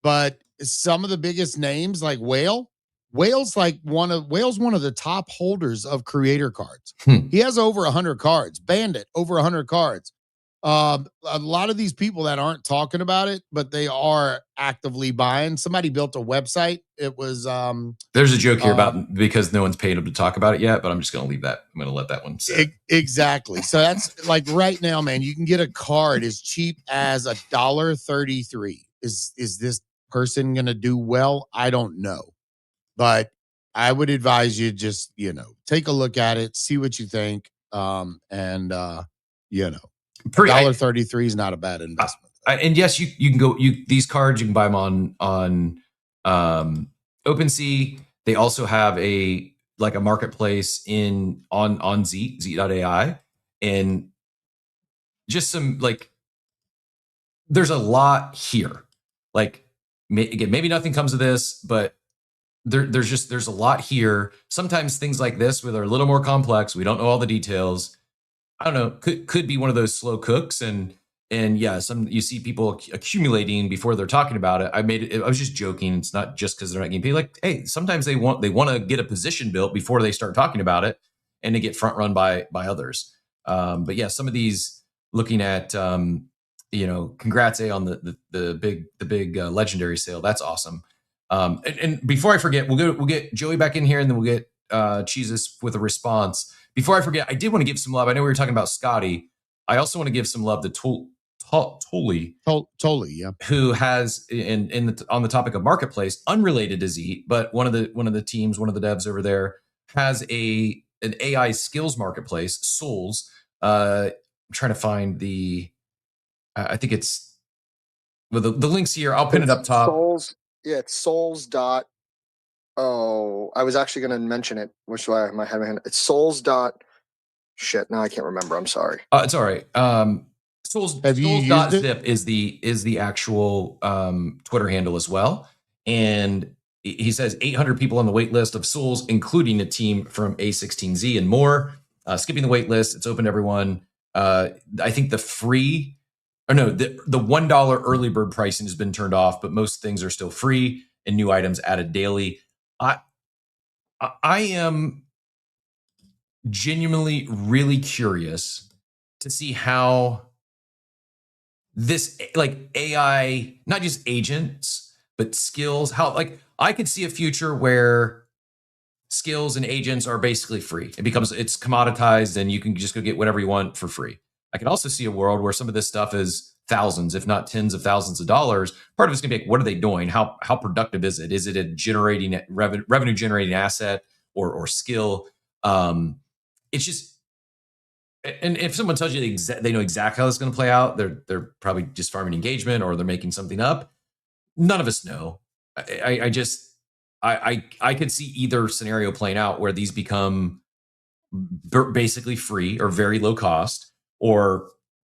But some of the biggest names like Whale Whale's one of the top holders of creator cards. Hmm. He has over 100 cards. Bandit over 100 cards. A lot of these people that aren't talking about it, but they are actively buying. Somebody built a website. It was there's a joke here about because no one's paid him to talk about it yet, but I'm just going to leave that. I'm going to let that one sit. Exactly. So that's like right now, man. You can get a card as cheap as $1.33. Is this person going to do well? I don't know, but I would advise you just take a look at it, see what you think, and $1.33 is not a bad investment. And yes, you can go. These cards you can buy them on OpenSea. They also have a marketplace on Z.ai, and just some there's a lot here. Again, maybe nothing comes of this, but there's a lot here. Sometimes things like this, where they're a little more complex, we don't know all the details. I don't know. Could be one of those slow cooks, and yeah, you see people accumulating before they're talking about it. I was just joking. It's not just because they're not getting paid. Hey, sometimes they want to get a position built before they start talking about it, and they get front run by others. But yeah, some of these looking at congrats on the big legendary sale. That's awesome. And before I forget, we'll get Joey back in here, and then we'll get Jesus with a response. Before I forget, I did want to give some love. I know we were talking about Scotty. I also want to give some love to Tolly, yeah, who has on the topic of marketplace, unrelated to Z, but one of the teams, one of the devs over there has an AI skills marketplace, Souls. I'm trying to find I think it's the links here. I'll pin it up top. Souls, yeah, it's Souls. I was actually going to mention it, which is why I have my hand. It's Souls. Shit, now I can't remember. I'm sorry. It's all right. Souls.zip is the actual Twitter handle as well, and he says 800 people on the wait list of Souls, including a team from A16Z and more. Skipping the wait list, it's open to everyone. I think the $1 early bird pricing has been turned off, but most things are still free and new items added daily. I am genuinely really curious to see how this AI, not just agents, but skills, how I could see a future where skills and agents are basically free. It's commoditized and you can just go get whatever you want for free. I can also see a world where some of this stuff is thousands, if not tens of thousands of dollars. Part of it's gonna be what are they doing? How productive is it? Is it a generating revenue generating asset or skill? It's just, and if someone tells you they know exactly how it's going to play out, they're probably just farming engagement or they're making something up. None of us know. I could see either scenario playing out where these become basically free or very low cost, or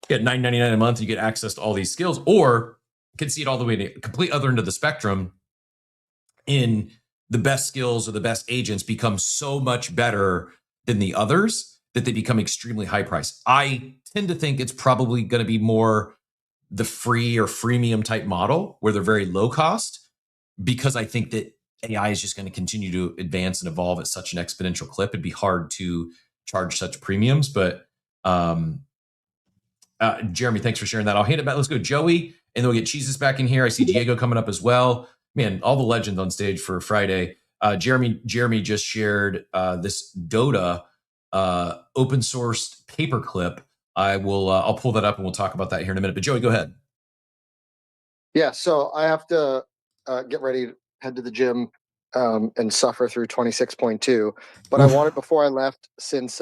get $9.99 a month, you get access to all these skills, or could see it all the way to complete other end of the spectrum. In the best skills or the best agents become so much better than the others that they become extremely high priced. I tend to think it's probably going to be more the free or freemium type model where they're very low cost, because I think that AI is just going to continue to advance and evolve at such an exponential clip. It'd be hard to charge such premiums. But Jeremy, thanks for sharing that. I'll hand it back. Let's go Joey, and then we'll get Jesus back in here. I see Diego coming up as well. Man, all the legends on stage for Friday. Jeremy just shared this Dota open sourced paperclip. I'll pull that up and we'll talk about that here in a minute. But Joey, go ahead. Yeah, so I have to get ready to head to the gym and suffer through 26.2. But I wanted, before I left, since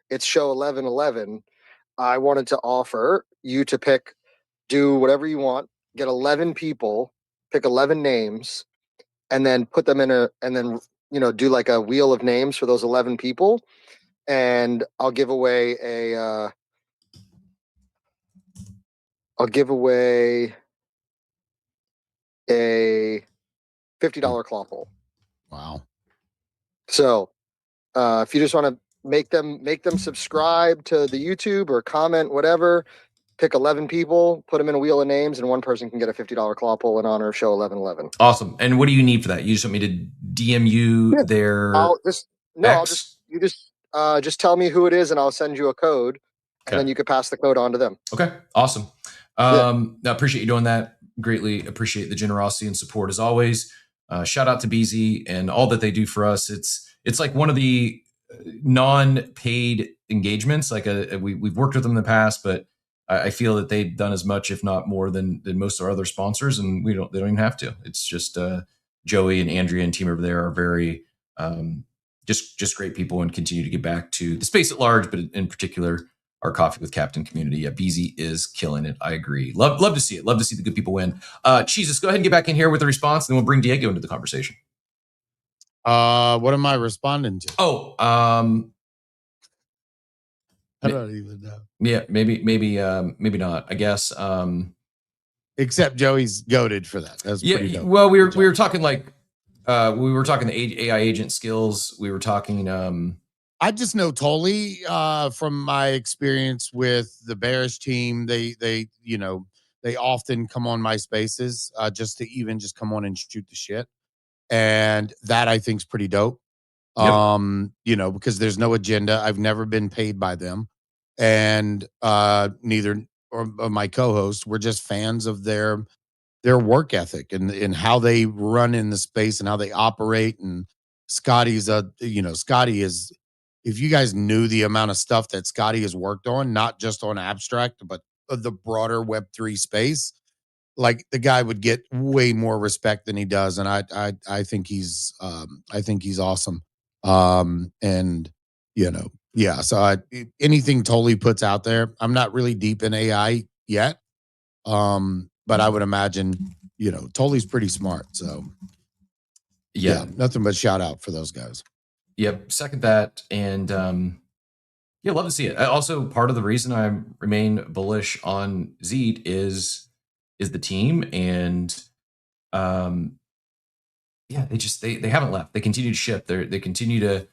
it's show 11:11, I wanted to offer you to do whatever you want, get 11 people, pick 11 names, and then put them and then do like a wheel of names for those 11 people, and I'll give away a $50 claw pole. Wow. So if you just want to make them subscribe to the YouTube or comment, whatever, pick 11 people, put them in a wheel of names, and one person can get a $50 claw pull in honor of show 1111. Awesome. And what do you need for that? You just want me to DM you Yeah. their I'll X? just tell me who it is and I'll send you a code, and then you can pass the code on to them. Okay. Awesome. I appreciate you doing that. Greatly appreciate the generosity and support as always. Shout out to BZ and all that they do for us. It's like one of the non-paid engagements. Like we've worked with them in the past, but I feel that they've done as much, if not more, than most of our other sponsors, and they don't even have to. It's just Joey and Andrea and team over there are very just great people and continue to get back to the space at large, but in particular our Coffee with Captain community. Yeah, BZ is killing it. I agree. Love to see it. Love to see the good people win. Jesus, go ahead and get back in here with the response, and then we'll bring Diego into the conversation. What am I responding to? Oh, I don't even know. Yeah, maybe not. I guess. Except Joey's goated for that. That's pretty dope. Well, we were talking like we were talking the AI agent skills. We were talking. I just know Tolly from my experience with the Bearish team. They often come on my spaces just to come on and shoot the shit, and that I think is pretty dope. Yep. Because there's no agenda. I've never been paid by them, and neither of my co-hosts. We're just fans of their work ethic and how they run in the space and how they operate. And Scotty is, if you guys knew the amount of stuff that Scotty has worked on, not just on abstract, but the broader Web3 space, like the guy would get way more respect than he does. And I think he's awesome. So anything Tolly puts out there, I'm not really deep in AI yet. But I would imagine, Tolly's pretty smart. So yeah, nothing but shout out for those guys. Yep. Second that. And love to see it. Also, part of the reason I remain bullish on Zeet is the team. And they haven't left. They continue to ship. They continue to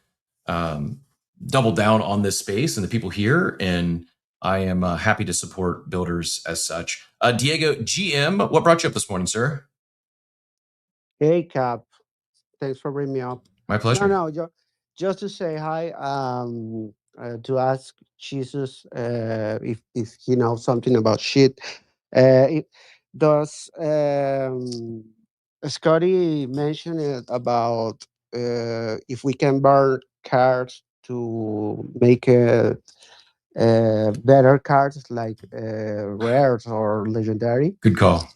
double down on this space and the people here. And I am happy to support builders as such. Diego, GM, what brought you up this morning, sir? Hey, Cap. Thanks for bringing me up. My pleasure. No, just to say hi. To ask Jesus if he knows something about shit. Does Scotty mention it about if we can burn cards to make better cards like rares or legendary? Good call.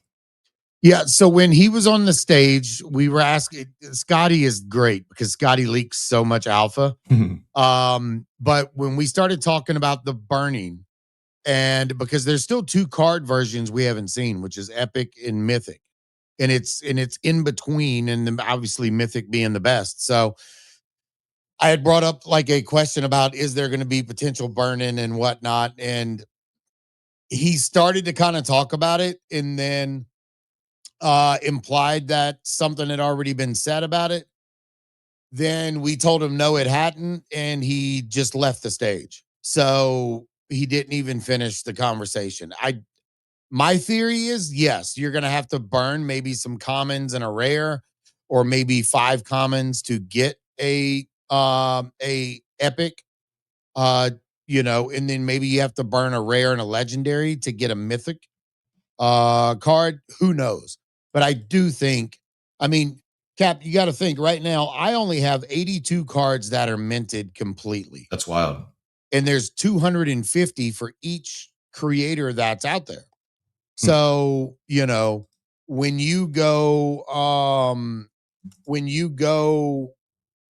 Yeah, so when he was on the stage, we were asking. Scotty is great because Scotty leaks so much alpha. But when we started talking about the burning, and because there's still 2 card versions we haven't seen, which is Epic and Mythic, and it's in between, and obviously Mythic being the best. So I had brought up like a question about is there going to be potential burning and whatnot, and he started to kind of talk about it, and then implied that something had already been said about it. Then we told him no, it hadn't, and he just left the stage. So he didn't even finish the conversation. My theory is yes, you're gonna have to burn maybe some commons and a rare, or maybe 5 commons to get a epic. And then maybe you have to burn a rare and a legendary to get a mythic card. Who knows? But I do think, Cap, you got to think right now, I only have 82 cards that are minted completely. That's wild. And there's 250 for each creator that's out there. So, when you go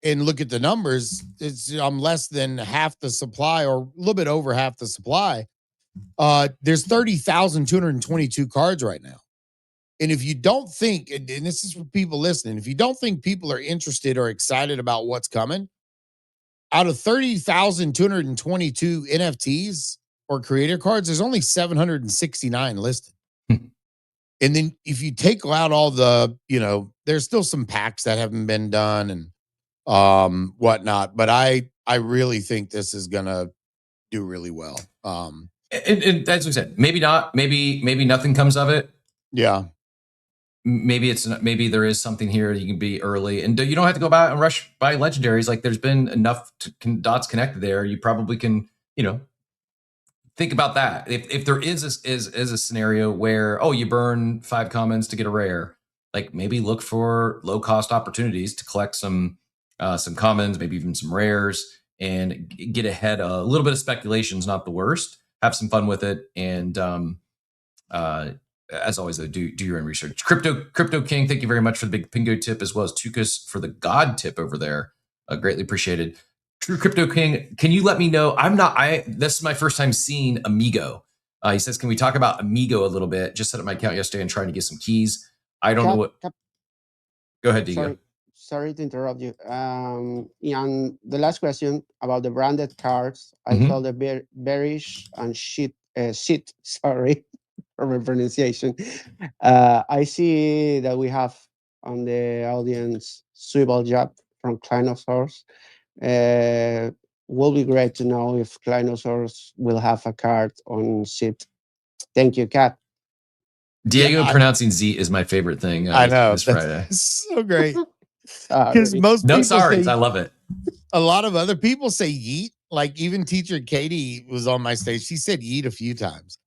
and look at the numbers, I'm less than half the supply, or a little bit over half the supply. There's 30,222 cards right now. And if you don't think, and this is for people listening, if you don't think people are interested or excited about what's coming, out of 30,222 NFTs or creator cards, there's only 769 listed. And then if you take out all the, there's still some packs that haven't been done and whatnot. But I really think this is going to do really well. And as we said, maybe not. Maybe nothing comes of it. Yeah. Maybe it's not, maybe there is something here you can be early, and you don't have to go by and rush by legendaries. Like there's been enough dots connected there. You probably can, think about that. If there is a scenario where you burn 5 commons to get a rare, like maybe look for low cost opportunities to collect some commons, maybe even some rares, and get ahead. A little bit of speculation is not the worst. Have some fun with it, and as always, though, do your own research. Crypto King, thank you very much for the big Pingo tip, as well as Tukas for the God tip over there. Greatly appreciated. True Crypto King, can you let me know? This is my first time seeing Amigo. He says, can we talk about Amigo a little bit? Just set up my account yesterday and trying to get some keys. I don't know what. Go ahead, Diego. Sorry to interrupt you. And the last question about the branded cards, I saw the bearish and shit. Sorry for my pronunciation. I see that we have on the audience Swivel Job from Clinosaurus. Will be great to know if Clinosaurus will have a card on sit. Thank you, Kat. Diego pronouncing Z is my favorite thing. I know. This Friday. So great. Because most people say, I love it. A lot of other people say yeet. Like even teacher Katie was on my stage. She said yeet a few times.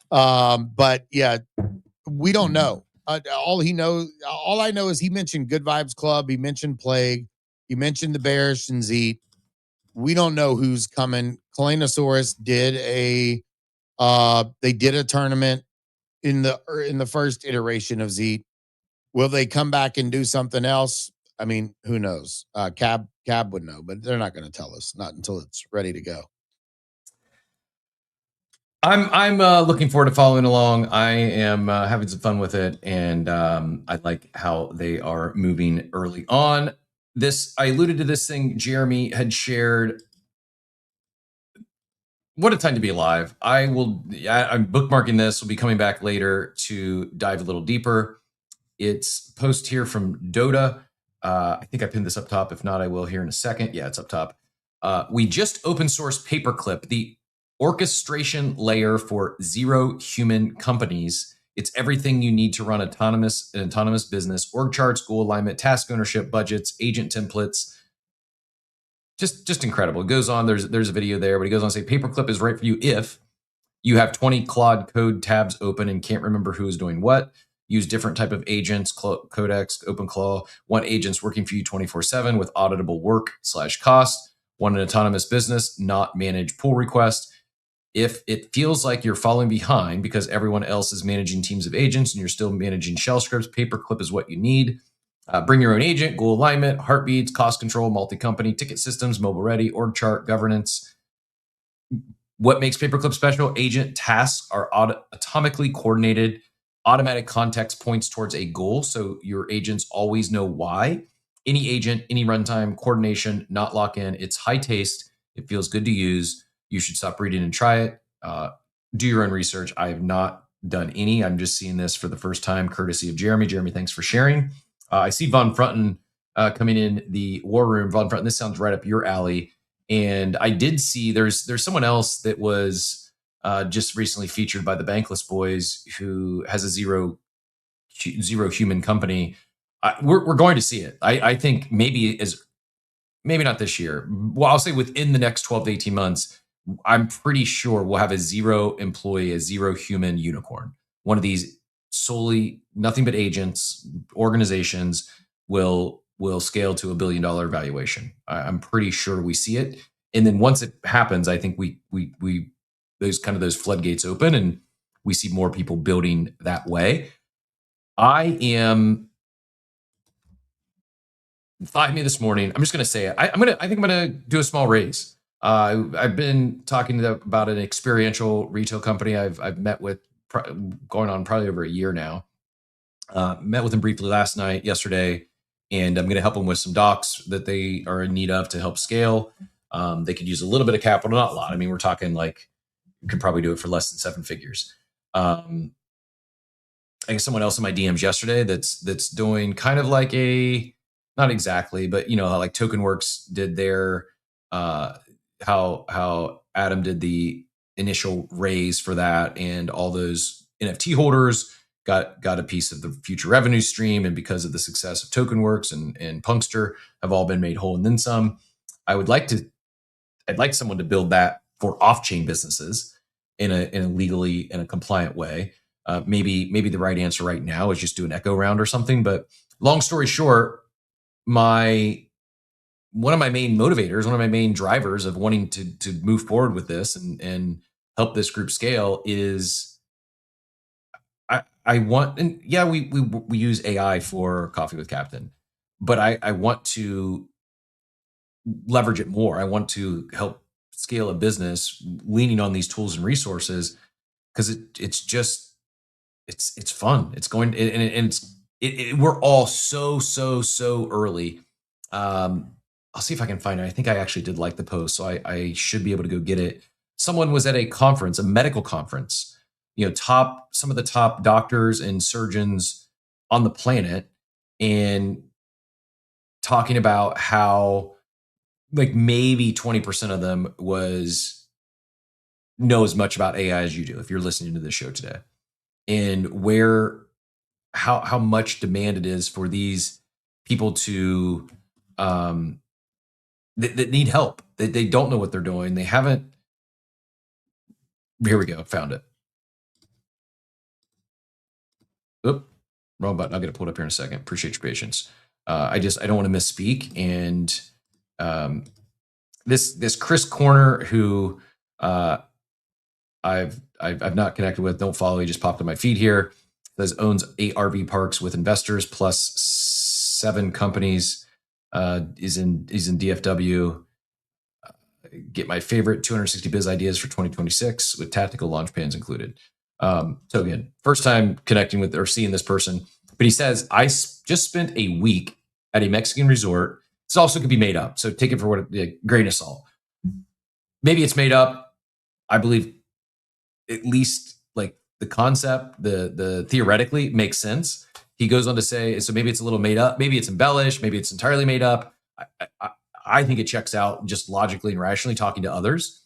But yeah, we don't know. All I know is he mentioned Good Vibes Club. He mentioned Plague. He mentioned the Bearish and Zeet. We don't know who's coming. Kalanosaurus did a tournament in the first iteration of Zeet. Will they come back and do something else? I mean, who knows? Cab would know, but they're not going to tell us, not until it's ready to go. I'm looking forward to following along. I am having some fun with it, and I like how they are moving early on. I alluded to this thing Jeremy had shared. What a time to be alive. I'm bookmarking this. We'll be coming back later to dive a little deeper. It's post here from Dota. I think I pinned this up top. If not, I will here in a second. Yeah, it's up top. We just open source Paperclip, the orchestration layer for zero human companies. It's everything you need to run an autonomous business: org charts, goal alignment, task ownership, budgets, agent templates. Just incredible. It goes on. There's a video there, but he goes on to say Paperclip is right for you if you have 20 Claude code tabs open and can't remember who is doing what. Use different type of agents, Codex, OpenClaw. Want agents working for you 24/7 with auditable work/cost. Want an autonomous business, not manage pull requests. If it feels like you're falling behind because everyone else is managing teams of agents and you're still managing shell scripts, Paperclip is what you need. Bring your own agent, goal alignment, heartbeats, cost control, multi-company, ticket systems, mobile ready, org chart, governance. What makes Paperclip special? Agent tasks are atomically coordinated. Automatic context points towards a goal, so your agents always know why. Any agent, any runtime, coordination, not lock in. It's high taste. It feels good to use. You should stop reading and try it. Do your own research. I have not done any. I'm just seeing this for the first time, courtesy of Jeremy. Jeremy, thanks for sharing. I see Von Frunten coming in the war room. Von Frunten, this sounds right up your alley. And I did see there's someone else that was just recently featured by the Bankless Boys who has a zero human company. We're going to see it. I think maybe not this year. Well, I'll say within the next 12 to 18 months, I'm pretty sure we'll have a zero employee, a zero human unicorn. One of these solely nothing but agents, organizations will scale to $1 billion valuation. I'm pretty sure we see it. And then once it happens, I think we those floodgates open and we see more people building that way. I thought me this morning. I'm just going to say it. I think I'm going to do a small raise. I've been talking about an experiential retail company I've met with going on probably over a year now. Met with them briefly yesterday, and I'm going to help them with some docs that they are in need of to help scale. They could use a little bit of capital, not a lot. I mean, we're talking like you could probably do it for less than 7 figures. I guess someone else in my DMs yesterday that's doing kind of like not exactly, but how like TokenWorks did their how Adam did the initial raise for that, and all those NFT holders got a piece of the future revenue stream. And because of the success of TokenWorks and Punkster, have all been made whole and then some. I'd like someone to build that for off-chain businesses in a legally in a compliant way. Maybe the right answer right now is just do an echo round or something. But long story short, one of my main motivators, one of my main drivers of wanting to move forward with this and help this group scale is I want, and yeah, we use AI for Coffee with Captain, but I want to leverage it more. I want to help scale a business leaning on these tools and resources, because it's fun. It's going and we're all so early. I'll see if I can find it. I think I actually did like the post, so I should be able to go get it. Someone was at a conference, a medical conference, some of the top doctors and surgeons on the planet, and talking about how like maybe 20% of them know as much about AI as you do if you're listening to this show today, and how much demand it is for these people to that need help. They don't know what they're doing. They haven't. Here we go. Found it. Oop, wrong button. I'll get it pulled up here in a second. Appreciate your patience. I don't want to misspeak. And this Chris Corner, who I've not connected with, don't follow. He just popped on my feed here. Says owns 8 RV parks with investors plus 7 companies. Is in DFW. Get my favorite 260 biz ideas for 2026 with tactical launch pans included. So again, first time connecting with or seeing this person, but he says, I just spent a week at a Mexican resort. This also could be made up, so take it for what a grain of salt. Maybe it's made up. I believe at least like the concept, the theoretically makes sense. He goes on to say, so maybe it's a little made up, maybe it's embellished, maybe it's entirely made up. I think it checks out just logically and rationally talking to others.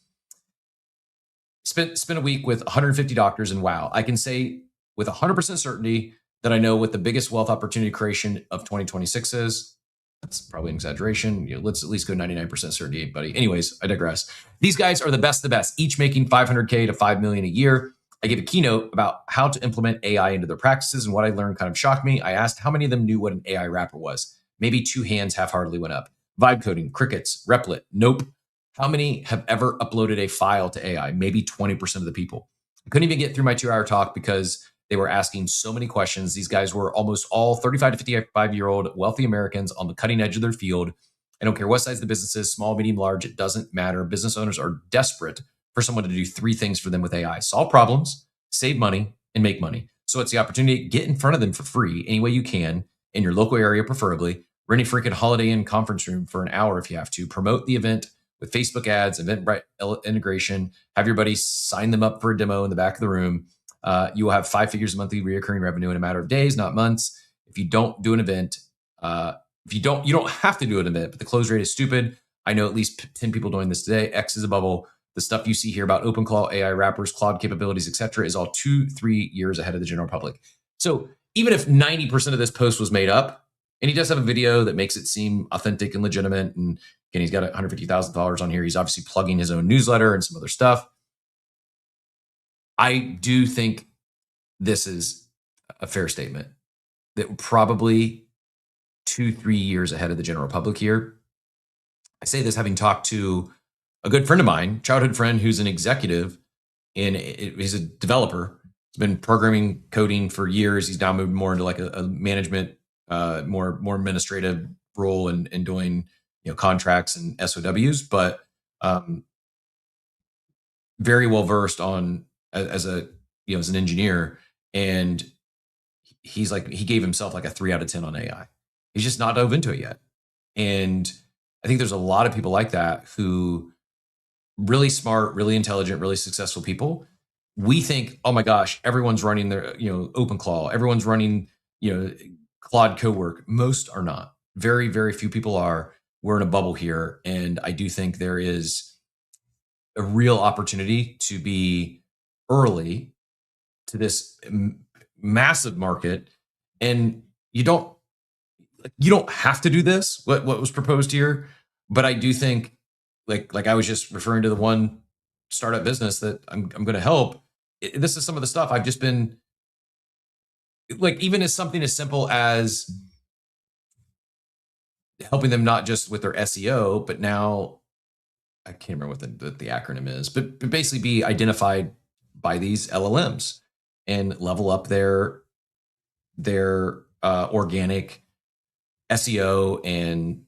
Spent a week with 150 doctors, and wow, I can say with 100% certainty that I know what the biggest wealth opportunity creation of 2026 is. That's probably an exaggeration. Let's at least go 99% certainty, buddy. Anyways, I digress. These guys are the best of the best, each making $500K to $5 million a year. I gave a keynote about how to implement AI into their practices, and what I learned kind of shocked me. I asked how many of them knew what an AI wrapper was. Maybe 2 hands half-heartedly went up. Vibe coding, crickets, Replit, nope. How many have ever uploaded a file to AI? Maybe 20% of the people. I couldn't even get through my 2-hour talk because they were asking so many questions. These guys were almost all 35 to 55-year-old wealthy Americans on the cutting edge of their field. I don't care what size the business is, small, medium, large, it doesn't matter. Business owners are desperate for someone to do 3 things for them with AI: solve problems, save money, and make money. So it's the opportunity to get in front of them for free any way you can, in your local area preferably. Rent a freaking Holiday Inn conference room for an hour if you have to. Promote the event with Facebook ads, Eventbrite integration. Have your buddies sign them up for a demo in the back of the room. You will have 5 figures of monthly recurring revenue in a matter of days, not months. If you don't do an event, you don't have to do an event, but the close rate is stupid. I know at least 10 people doing this today. X is a bubble. The stuff you see here about OpenClaw, AI wrappers, cloud capabilities, etc., is all 2-3 years ahead of the general public. So even if 90% of this post was made up, and he does have a video that makes it seem authentic and legitimate, and again, he's got $150,000 on here. He's obviously plugging his own newsletter and some other stuff. I do think this is a fair statement that we're probably 2-3 years ahead of the general public here. I say this having talked to a good friend of mine, childhood friend, who's an executive and he's a developer. He's been programming, coding for years. He's now moved more into like a management, more administrative role and doing contracts and SOWs, but very well versed on as an engineer. And he's like, he gave himself like a 3 out of 10 on AI. He's just not dove into it yet. And I think there's a lot of people like that who really smart, really intelligent, really successful people. We think, oh my gosh, everyone's running their, OpenClaw, everyone's running, Claude Cowork. Most are not. Very, very few people are. We're in a bubble here. And I do think there is a real opportunity to be early to this massive market, and you don't have to do this. What was proposed here, but I do think, like I was just referring to the one startup business that I'm going to help. This is some of the stuff I've just been like, even as something as simple as helping them not just with their SEO, but now I can't remember what the acronym is, but basically be identified by these LLMs and level up their organic SEO and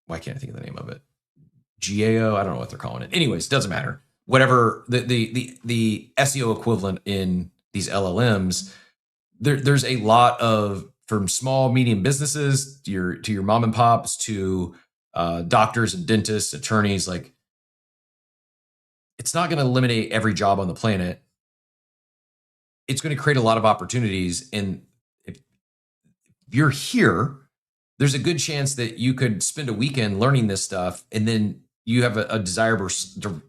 why can't I think of the name of it? GAO. I don't know what they're calling it. Anyways, doesn't matter. Whatever the SEO equivalent in these LLMs, there's a lot of, from small medium businesses to your mom and pops to doctors and dentists, attorneys. Like, it's not going to eliminate every job on the planet. It's going to create a lot of opportunities. And if you're here, there's a good chance that you could spend a weekend learning this stuff, and then you have a desirable skill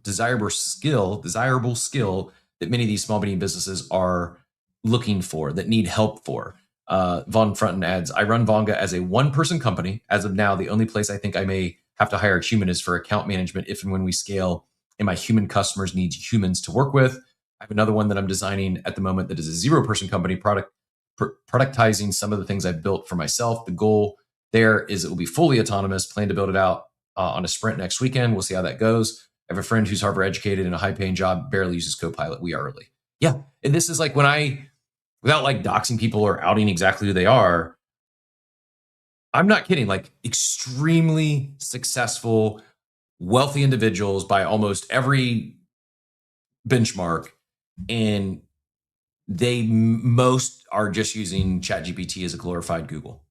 that many of these small medium businesses are looking for, that need help for. Von Frunten adds, I run Vonga as a one-person company. As of now, the only place I think I may have to hire a human is for account management if and when we scale and my human customers need humans to work with. I have another one that I'm designing at the moment that is a zero-person company, productizing some of the things I've built for myself. The goal there is it will be fully autonomous. Plan to build it out on a sprint next weekend. We'll see how that goes. I have a friend who's Harvard educated in a high-paying job, barely uses Copilot. We are early. Yeah, and this is like when without like doxing people or outing exactly who they are, I'm not kidding. Like, extremely successful, wealthy individuals by almost every benchmark, and they most are just using ChatGPT as a glorified Google.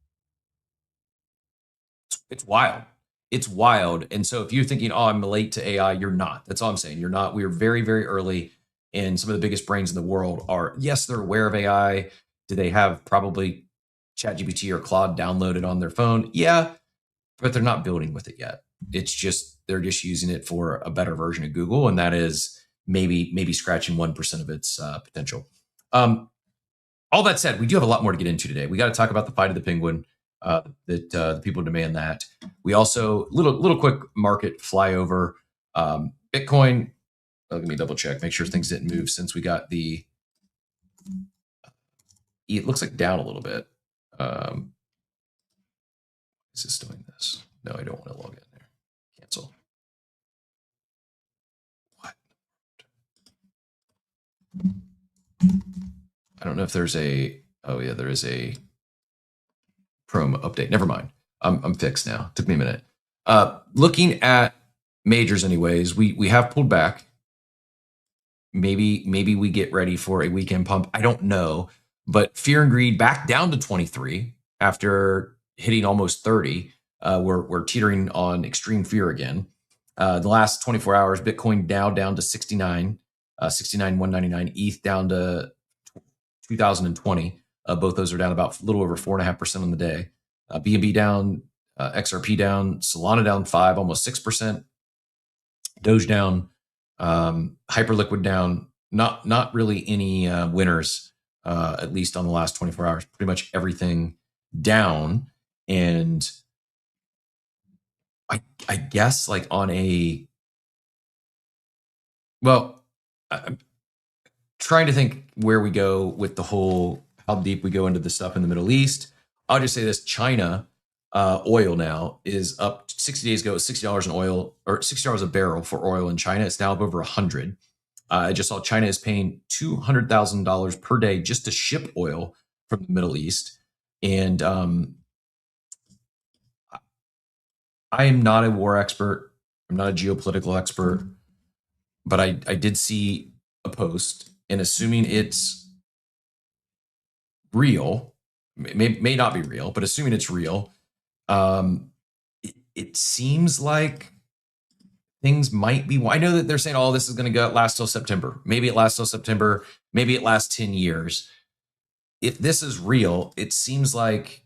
It's wild. It's wild. And so if you're thinking, oh, I'm late to AI, you're not. That's all I'm saying. You're not. We are very, very early. And some of the biggest brains in the world are, yes, they're aware of AI. Do they have probably ChatGPT or Claude downloaded on their phone? Yeah, but they're not building with it yet. It's just, they're just using it for a better version of Google. And that is maybe scratching 1% of its potential. All that said, we do have a lot more to get into today. We got to talk about the fight of the penguin. That the people demand that. We also, little quick market flyover. Bitcoin, let me double check, make sure things didn't move since we got it looks like down a little bit. Is this doing this? No, I don't want to log in there. Cancel. What? I don't know if there's oh yeah, there is a Chrome update. Never mind. I'm fixed now. Took me a minute. Looking at majors anyways, we have pulled back. Maybe we get ready for a weekend pump. I don't know. But fear and greed back down to 23 after hitting almost 30. We're teetering on extreme fear again. The last 24 hours, Bitcoin down to 69,199. ETH down to 2020. Both those are down about a little over 4.5% on the day. BNB down, XRP down, Solana down 5, almost 6%. Doge down, Hyperliquid down. Not really any winners, at least on the last 24 hours. Pretty much everything down. And I guess like on I'm trying to think where we go with the whole, how deep we go into the stuff in the Middle East. I'll just say this: China oil now is up. 60 days ago, it was $60 an oil, or $60 a barrel for oil in China. It's now up over 100. I just saw China is paying $200,000 per day just to ship oil from the Middle East. And I am not a war expert. I'm not a geopolitical expert, but I did see a post, and assuming it's real, may not be real, but assuming it's real, it seems like things might be. I know that they're saying, "Oh, this is going to last till September." Maybe it lasts till September. Maybe it lasts 10 years. If this is real, it seems like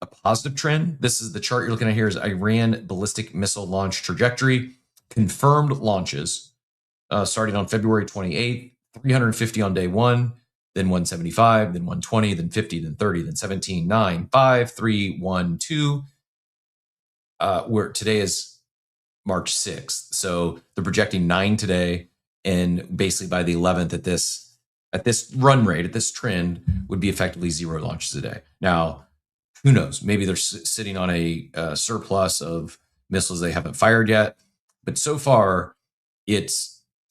a positive trend. This is the chart you're looking at here. Is Iran ballistic missile launch trajectory. confirmed launches starting on February 28th, 350 on day one, then 175, then 120, then 50, then 30, then 17, 9, 5, 3, 1, 2. Where today is March 6th. So they're projecting 9 today, and basically by the 11th at this run rate, at this trend, would be effectively 0 launches a day. Now, who knows? Maybe they're sitting on a surplus of missiles they haven't fired yet. But so far, it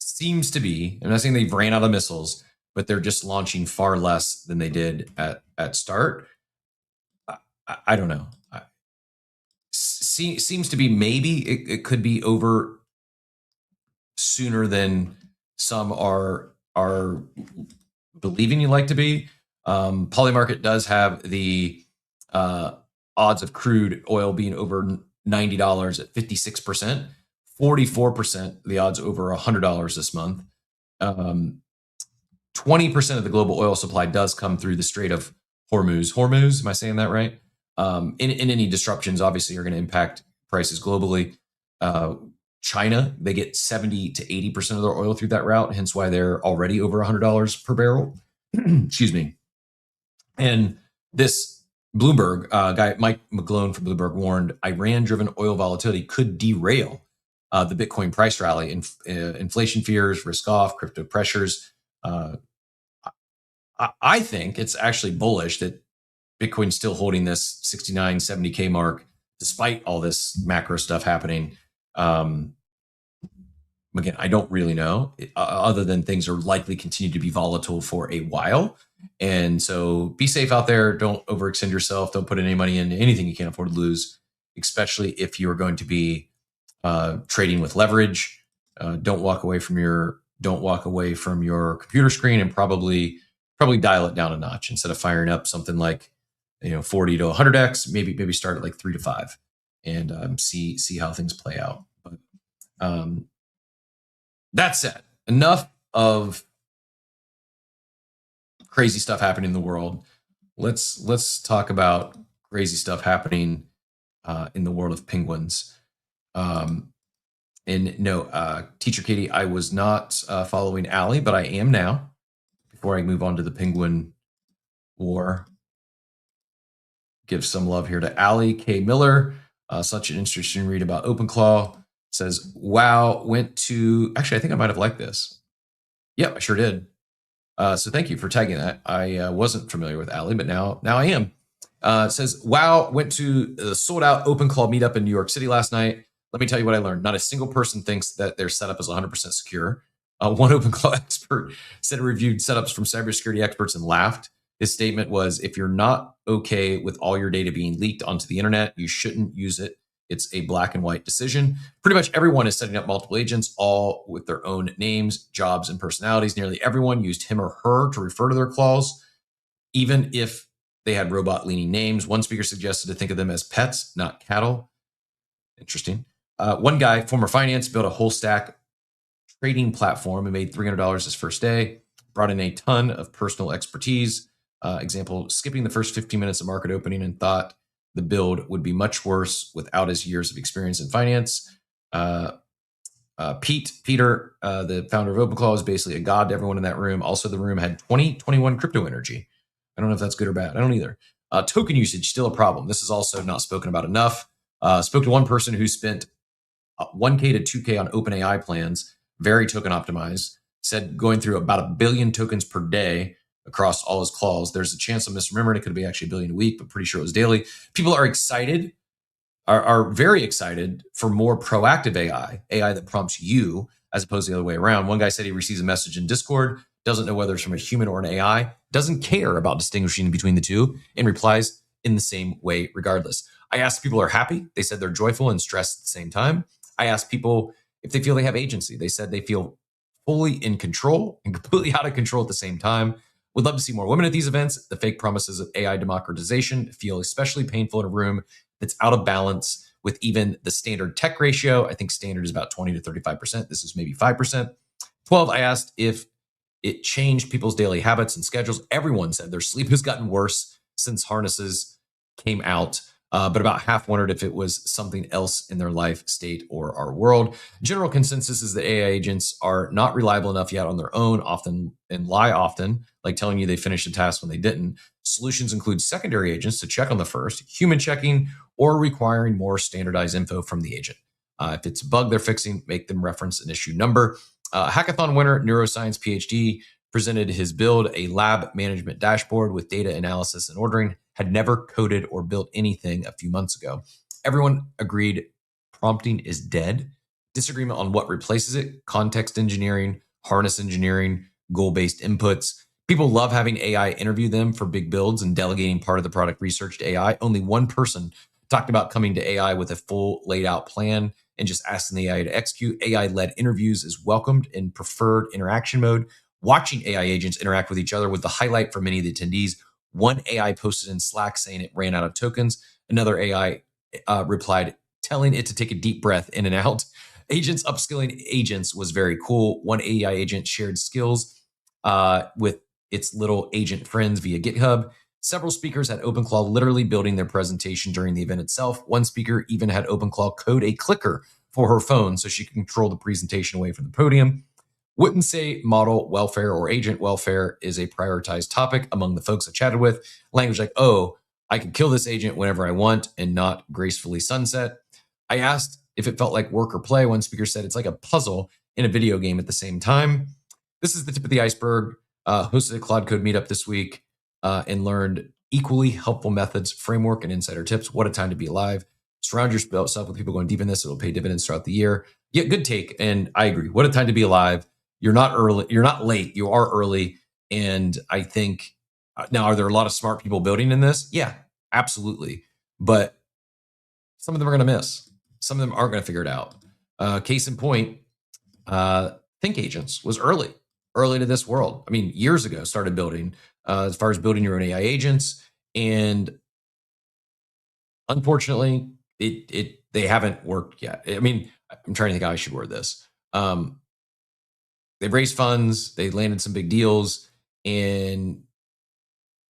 seems to be, I'm not saying they've ran out of missiles, but they're just launching far less than they did at start. I don't know. Seems to be maybe it could be over sooner than some are believing you like to be. Polymarket does have the odds of crude oil being over $90 at 56%, 44% the odds over $100 this month. 20% of the global oil supply does come through the Strait of Hormuz. Hormuz, am I saying that right? In any disruptions, obviously, are going to impact prices globally. China, they get 70 to 80% of their oil through that route, hence why they're already over $100 per barrel. Excuse me. And this Bloomberg guy, Mike McGlone from Bloomberg, warned Iran-driven oil volatility could derail the Bitcoin price rally. Inflation fears, risk off, crypto pressures. I think it's actually bullish that Bitcoin's still holding this 69, 70K mark, despite all this macro stuff happening. Again, I don't really know, other than things are likely continue to be volatile for a while. And so be safe out there. Don't overextend yourself. Don't put any money into anything you can't afford to lose, especially if you are going to be trading with leverage. Don't walk away from your computer screen, and probably dial it down a notch. Instead of firing up something like 40 to 100x, maybe start at like 3 to 5 and see how things play out. But that said, enough of crazy stuff happening in the world. Let's talk about crazy stuff happening in the world of penguins. And no, Teacher Katie, I was not following Allie, but I am now. Before I move on to the penguin war, give some love here to Allie K. Miller. Such an interesting read about OpenClaw. Says, wow, went to... Actually, I think I might have liked this. Yep, I sure did. So thank you for tagging that. I wasn't familiar with Allie, but now I am. It says, wow, went to the sold-out OpenClaw meetup in New York City last night. Let me tell you what I learned. Not a single person thinks that their setup is 100% secure. One OpenClaw expert said it reviewed setups from cybersecurity experts and laughed. His statement was, if you're not okay with all your data being leaked onto the internet, you shouldn't use it. It's a black and white decision. Pretty much everyone is setting up multiple agents, all with their own names, jobs, and personalities. Nearly everyone used him or her to refer to their claws, even if they had robot-leaning names. One speaker suggested to think of them as pets, not cattle. Interesting. One guy, former finance, built a whole stack trading platform and made $300 his first day, brought in a ton of personal expertise. Example, skipping the first 15 minutes of market opening, and thought the build would be much worse without his years of experience in finance. Peter, the founder of OpenClaw, is basically a god to everyone in that room. Also, the room had 2021 crypto energy. I don't know if that's good or bad. I don't either. Token usage, still a problem. This is also not spoken about enough. Spoke to one person who spent 1K to 2K on OpenAI plans, very token optimized, said going through about 1 billion tokens per day across all his claws. There's a chance I'm misremembering. It could be actually 1 billion a week, but pretty sure it was daily. People are excited, are very excited for more proactive AI that prompts you as opposed to the other way around. One guy said he receives a message in Discord, doesn't know whether it's from a human or an AI, doesn't care about distinguishing between the two, and replies in the same way regardless. I asked if people are happy. They said they're joyful and stressed at the same time. I asked people if they feel they have agency. They said they feel fully in control and completely out of control at the same time. Would love to see more women at these events. The fake promises of AI democratization feel especially painful in a room that's out of balance with even the standard tech ratio. I think standard is about 20 to 35%. This is maybe 5%. 12, I asked if it changed people's daily habits and schedules. Everyone said their sleep has gotten worse since harnesses came out. but about half wondered if it was something else in their life, state, or our world. General consensus is that AI agents are not reliable enough yet on their own, often and lie often, like telling you they finished a task when they didn't. Solutions include secondary agents to check on the first, human checking, or requiring more standardized info from the agent. If it's a bug they're fixing, make them reference an issue number. Hackathon winner, neuroscience PhD, presented his build, a lab management dashboard with data analysis and ordering, had never coded or built anything a few months ago. Everyone agreed prompting is dead. Disagreement on what replaces it: context engineering, harness engineering, goal-based inputs. People love having AI interview them for big builds and delegating part of the product research to AI. Only one person talked about coming to AI with a full laid out plan and just asking the AI to execute. AI-led interviews is welcomed in preferred interaction mode. Watching AI agents interact with each other was the highlight for many of the attendees. One AI posted in Slack saying it ran out of tokens. Another AI replied, telling it to take a deep breath in and out. Agents upskilling agents was very cool. One AI agent shared skills with its little agent friends via GitHub. Several speakers had OpenClaw literally building their presentation during the event itself. One speaker even had OpenClaw code a clicker for her phone so she could control the presentation away from the podium. Wouldn't say model welfare or agent welfare is a prioritized topic among the folks I chatted with. Language like, oh, I can kill this agent whenever I want and not gracefully sunset. I asked if it felt like work or play. One speaker said it's like a puzzle in a video game at the same time. This is the tip of the iceberg. Hosted a Claude Code meetup this week and learned equally helpful methods, framework, and insider tips. What a time to be alive. Surround yourself with people going deep in this. It'll pay dividends throughout the year. Yeah, good take. And I agree. What a time to be alive. You're not early. You're not late. You are early. And I think now, are there a lot of smart people building in this? Yeah, absolutely. But some of them are going to miss. Some of them aren't going to figure it out. Case in point, Think Agents was early to this world. I mean, years ago, started building as far as building your own AI agents. And unfortunately, they haven't worked yet. I mean, I'm trying to think how I should word this. They've raised funds, they landed some big deals, and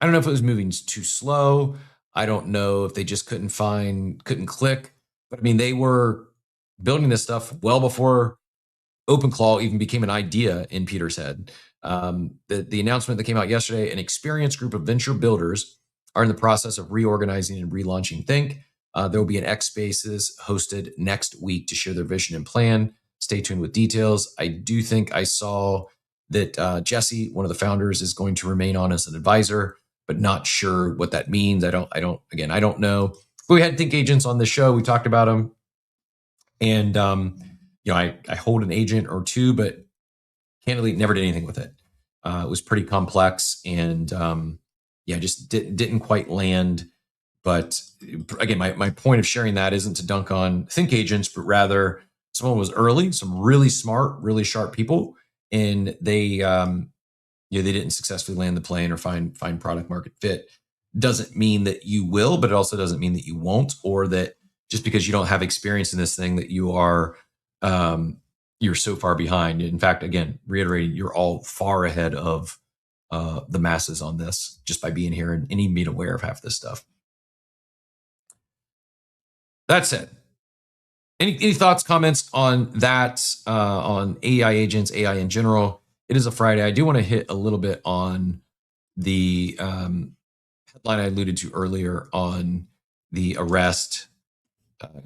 I don't know if it was moving too slow. I don't know if they just couldn't click. But I mean, they were building this stuff well before OpenClaw even became an idea in Peter's head. The announcement that came out yesterday: an experienced group of venture builders are in the process of reorganizing and relaunching Think. There will be an X Spaces hosted next week to share their vision and plan. Stay tuned with details. I do think I saw that Jesse, one of the founders, is going to remain on as an advisor, but not sure what that means. I don't know. But we had Think Agents on the show. We talked about them. And, I hold an agent or two, but candidly never did anything with it. It was pretty complex and, just didn't quite land. But again, my point of sharing that isn't to dunk on Think Agents, but rather someone was early, some really smart, really sharp people, and they didn't successfully land the plane or find product market fit. Doesn't mean that you will, but it also doesn't mean that you won't, or that just because you don't have experience in this thing that you are you're so far behind. In fact, again, reiterating, you're all far ahead of the masses on this just by being here and even being aware of half this stuff. That said, any thoughts, comments on that, on AI agents, AI in general? It is a Friday. I do want to hit a little bit on the headline I alluded to earlier on the arrest.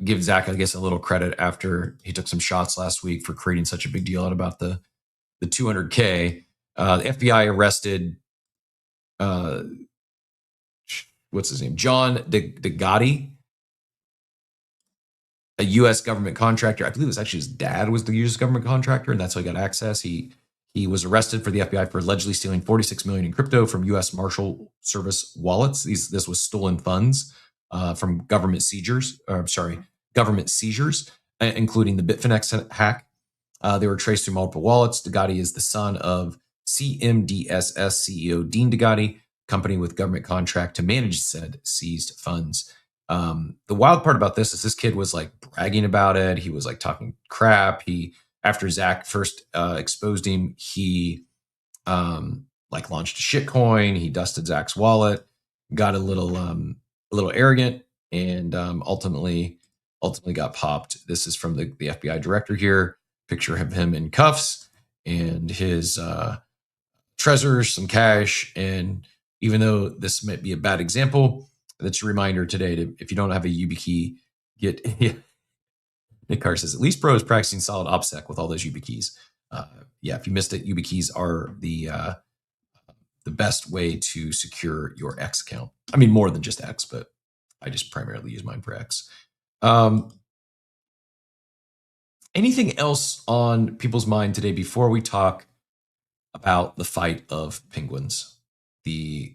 Give Zach, I guess, a little credit after he took some shots last week for creating such a big deal out about the $200K. The FBI arrested, what's his name? John DeGotti, a U.S. government contractor. I believe it was actually his dad was the U.S. government contractor, and that's how he got access. He was arrested for the FBI for allegedly stealing $46 million in crypto from U.S. Marshal Service wallets. This was stolen funds from government seizures, including the Bitfinex hack. They were traced through multiple wallets. DeGotti is the son of CMDSS CEO Dean DeGotti, company with government contract to manage said seized funds. The wild part about this is this kid was like bragging about it. He was like talking crap. After Zach first exposed him, he launched a shitcoin. He dusted Zach's wallet, got a little arrogant, and ultimately got popped. This is from the FBI director here. Picture of him in cuffs and his treasures, some cash. And even though this might be a bad example, that's a reminder today to, if you don't have a YubiKey, get. Nick Carr says, at least Bro is practicing solid OPSEC with all those YubiKeys. Yeah, if you missed it, YubiKeys are the best way to secure your X account. I mean, more than just X, but I just primarily use mine for X. Anything else on people's mind today before we talk about the fight of penguins? If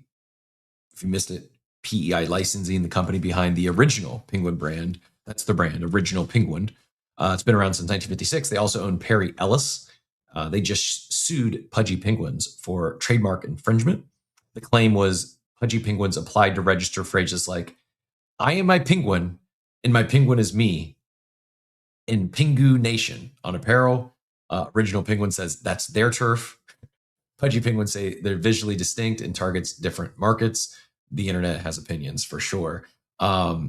you missed it, PEI Licensing, the company behind the original Penguin brand. That's the brand, Original Penguin. It's been around since 1956. They also own Perry Ellis. They just sued Pudgy Penguins for trademark infringement. The claim was Pudgy Penguins applied to register phrases like, I am my penguin, and my penguin is me, in Pingu Nation on apparel. Original Penguin says that's their turf. Pudgy Penguins say they're visually distinct and targets different markets. The internet has opinions for sure. I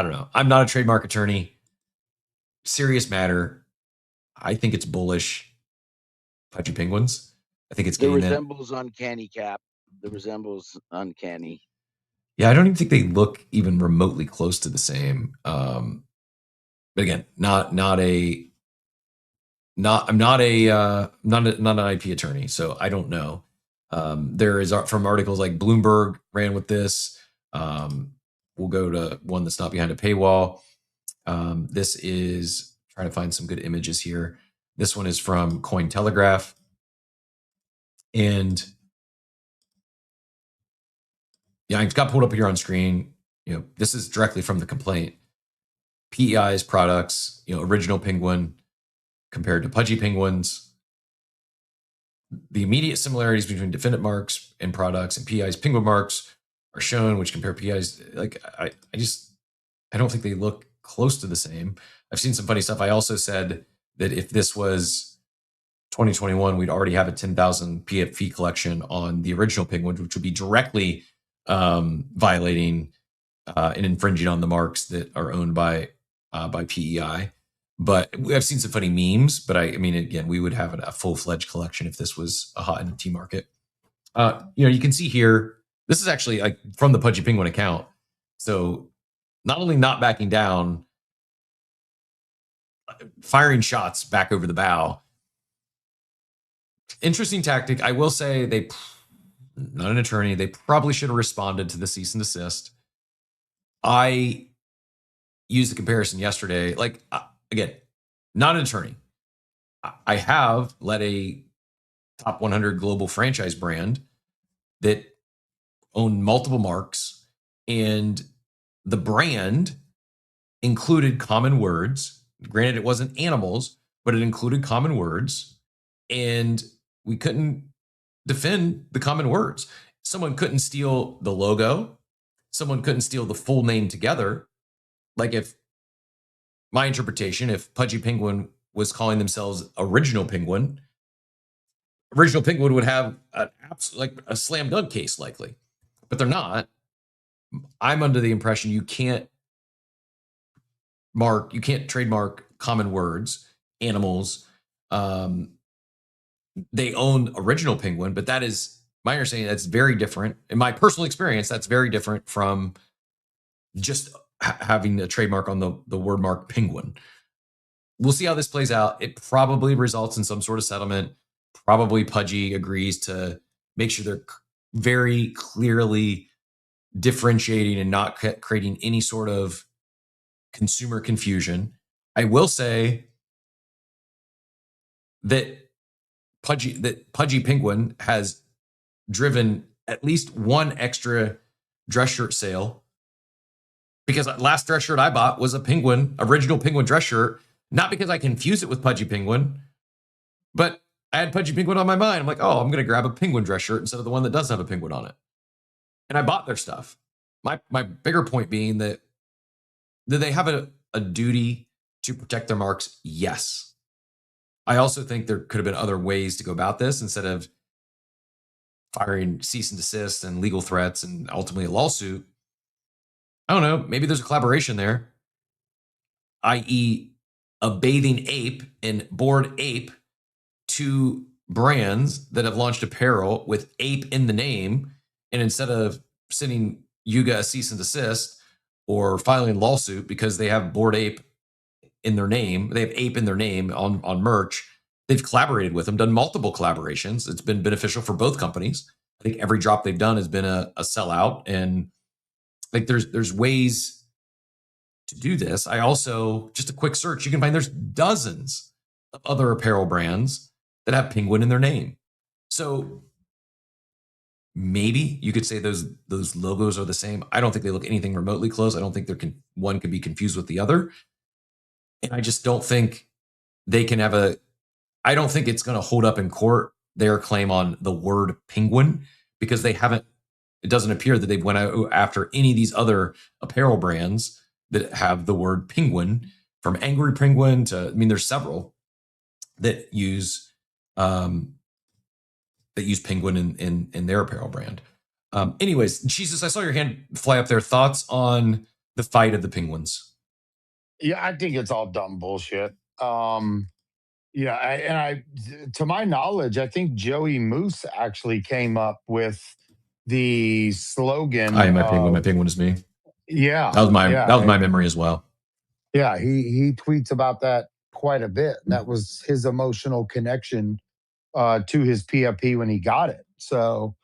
don't know. I'm not a trademark attorney. Serious matter. I think it's bullish. Pudgy Penguins. I think it's The getting that. resembles uncanny, Cap. The resembles uncanny. Yeah, I don't even think they look even remotely close to the same. But again, I'm not an IP attorney, so I don't know. There is from articles like Bloomberg ran with this. We'll go to one that's not behind a paywall. This is trying to find some good images here. This one is from Cointelegraph. And yeah, it's got pulled up here on screen. This is directly from the complaint. PEI's products, Original Penguin compared to Pudgy Penguins. The immediate similarities between defendant marks and products and PEI's penguin marks are shown, which compare PEI's. Like, I don't think they look close to the same. I've seen some funny stuff. I also said that if this was 2021, we'd already have a 10,000 PFP collection on the Original Penguin, which would be directly violating and infringing on the marks that are owned by PEI. But I've seen some funny memes. But I mean, again, we would have a full-fledged collection if this was a hot NFT market. You can see here, this is actually like from the Pudgy Penguin account. So not only not backing down, firing shots back over the bow. Interesting tactic. I will say not an attorney, they probably should have responded to the cease and desist. I used the comparison yesterday. Like, again, not an attorney. I have led a top 100 global franchise brand that owned multiple marks, and the brand included common words. Granted, it wasn't animals, but it included common words, and we couldn't defend the common words. Someone couldn't steal the logo. Someone couldn't steal the full name together. Like, if my interpretation, if Pudgy Penguin was calling themselves Original Penguin would have a slam dunk case likely, but they're not. I'm under the impression you can't trademark common words, animals. They own Original Penguin, but that is my understanding. That's very different. In my personal experience, that's very different from just having a trademark on the word mark penguin. We'll see how this plays out. It probably results in some sort of settlement. Probably Pudgy agrees to make sure they're very clearly differentiating and not creating any sort of consumer confusion. I will say that Pudgy Penguin has driven at least one extra dress shirt sale, because last dress shirt I bought was a Original Penguin dress shirt, not because I confused it with Pudgy Penguin, but I had Pudgy Penguin on my mind. I'm like, oh, I'm going to grab a penguin dress shirt instead of the one that doesn't have a penguin on it. And I bought their stuff. My bigger point being that, do they have a duty to protect their marks? Yes. I also think there could have been other ways to go about this instead of firing cease and desist and legal threats and ultimately a lawsuit. I don't know. Maybe there's a collaboration there, i.e., a bathing ape and Bored Ape, two brands that have launched apparel with ape in the name. And instead of sending Yuga a cease and desist or filing a lawsuit because they have Bored Ape in their name, they have ape in their name on merch, they've collaborated with them, done multiple collaborations. It's been beneficial for both companies. I think every drop they've done has been a sellout. And like there's ways to do this. I also, just a quick search, you can find there's dozens of other apparel brands that have penguin in their name. So maybe you could say those logos are the same. I don't think they look anything remotely close. I don't think one could be confused with the other. And I just don't think they can have I don't think it's going to hold up in court their claim on the word penguin, because it doesn't appear that they went out after any of these other apparel brands that have the word penguin, from Angry Penguin to, there's several that use penguin in their apparel brand. Anyways, Jesus, I saw your hand fly up there. Thoughts on the fight of the penguins? Yeah, I think it's all dumb bullshit. Yeah, to my knowledge, I think Joey Moose actually came up with the slogan. I am my penguin. My penguin is me. Yeah, that was my memory as well. Yeah, he tweets about that quite a bit. And that was his emotional connection to his PFP when he got it. So,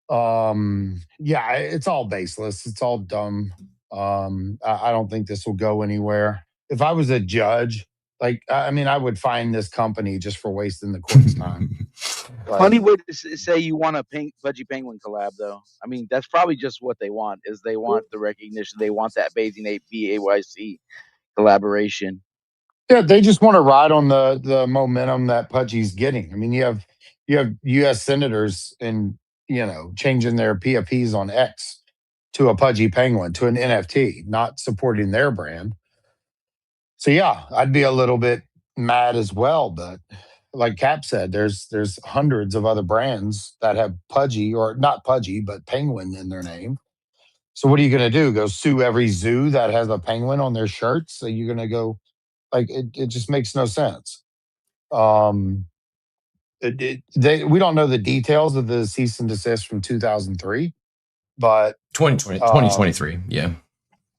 yeah, it's all baseless. It's all dumb. I don't think this will go anywhere. If I was a judge, I would fine this company just for wasting the court's time. Funny way to say you want a Pudgy Penguin collab, though. I mean, that's probably just what they want. Is they want the recognition. They want that Bathing Ape BAYC collaboration. Yeah, they just want to ride on the momentum that Pudgy's getting. I mean, you have U.S. senators and changing their PFPs on X to a Pudgy Penguin, to an NFT, not supporting their brand. So yeah, I'd be a little bit mad as well. But like Cap said, there's hundreds of other brands that have Pudgy, or not Pudgy, but Penguin in their name. So what are you going to do? Go sue every zoo that has a penguin on their shirts? So you're going to go, it just makes no sense. We don't know the details of the cease and desist from 2003, but 2023. Yeah.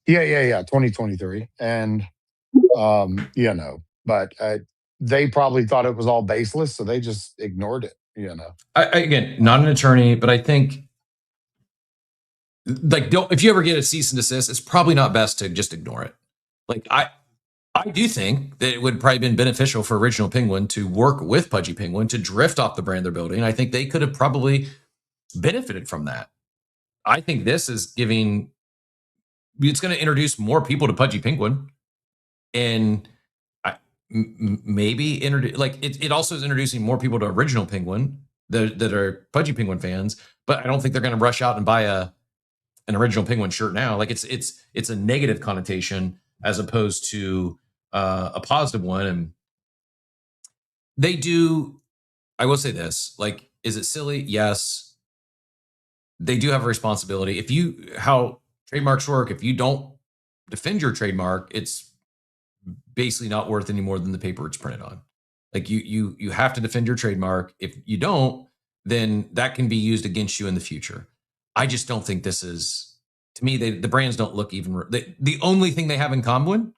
2023. And, but they probably thought it was all baseless. So they just ignored it, Again, not an attorney, but I think if you ever get a cease and desist, it's probably not best to just ignore it. I do think that it would probably been beneficial for Original Penguin to work with Pudgy Penguin to drift off the brand they're building. I think they could have probably benefited from that. I think this is it's going to introduce more people to Pudgy Penguin, and maybe it also is introducing more people to Original Penguin that are Pudgy Penguin fans. But I don't think they're going to rush out and buy an Original Penguin shirt now. It's a negative connotation as opposed to a positive one. And they do, I will say this, is it silly? Yes. They do have a responsibility. How trademarks work, if you don't defend your trademark, it's basically not worth any more than the paper it's printed on. You have to defend your trademark. If you don't, then that can be used against you in the future. I just don't think this is, to me, the brands don't look even. The only thing they have in common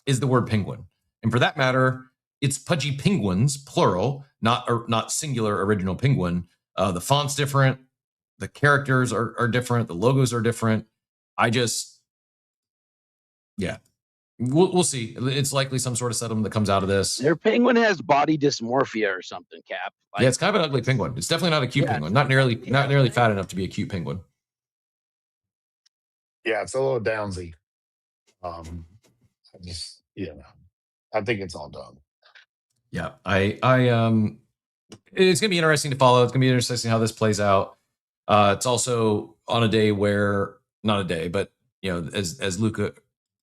is the word penguin, and for that matter, it's Pudgy Penguins, plural, not singular. Original Penguin. The font's different, the characters are different, the logos are different. We'll see. It's likely some sort of settlement that comes out of this. Their penguin has body dysmorphia or something, Cap. Yeah, it's kind of an ugly penguin. It's definitely not a cute penguin. Not nearly fat enough to be a cute penguin. Yeah, it's a little downsy. I think it's all done. Yeah, it's gonna be interesting to follow. It's gonna be interesting how this plays out. It's also on a day where, not a day, but as Luca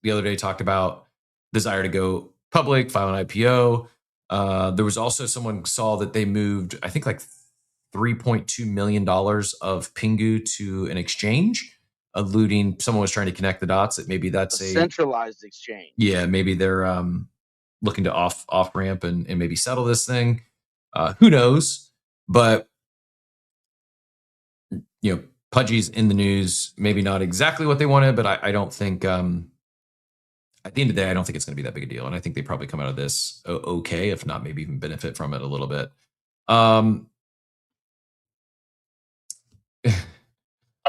the other day talked about, desire to go public, file an IPO. There was also someone saw that they moved, I think, $3.2 million of Pingu to an exchange, alluding someone was trying to connect the dots that maybe that's a centralized exchange. Yeah, maybe they're looking to off ramp and maybe settle this thing. Who knows? But Pudgy's in the news. Maybe not exactly what they wanted, but I don't think. At the end of the day, I don't think it's going to be that big a deal, and I think they probably come out of this okay, if not maybe even benefit from it a little bit. I'm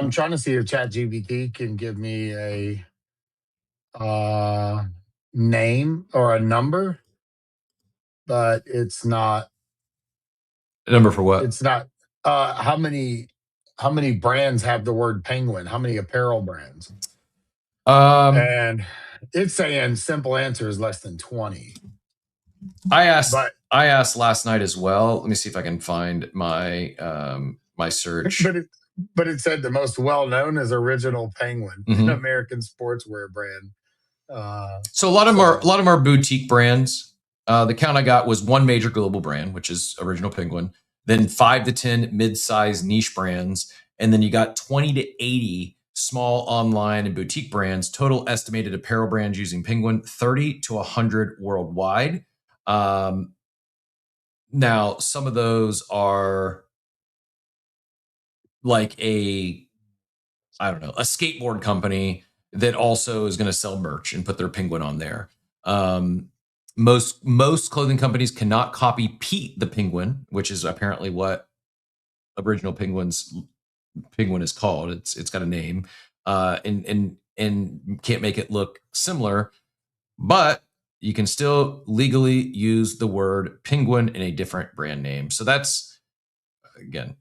trying to see if ChatGPT can give me a name or a number, but it's not. A number for what? It's not. How many brands have the word penguin? How many apparel brands? And it's saying simple answer is less than 20. I asked last night as well. Let me see if I can find my my search. But it said the most well known is Original Penguin, an American sportswear brand. So a lot of them are boutique brands. The count I got was one major global brand, which is Original Penguin, then 5 to 10 mid-sized niche brands, and then you got 20 to 80 small online and boutique brands. Total estimated apparel brands using Penguin, 30 to 100 worldwide. Now, some of those are like a skateboard company that also is going to sell merch and put their Penguin on there. Most clothing companies cannot copy Pete the Penguin, which is apparently what Original Penguin is called. It's got a name, and can't make it look similar, but you can still legally use the word penguin in a different brand name. So that's, again,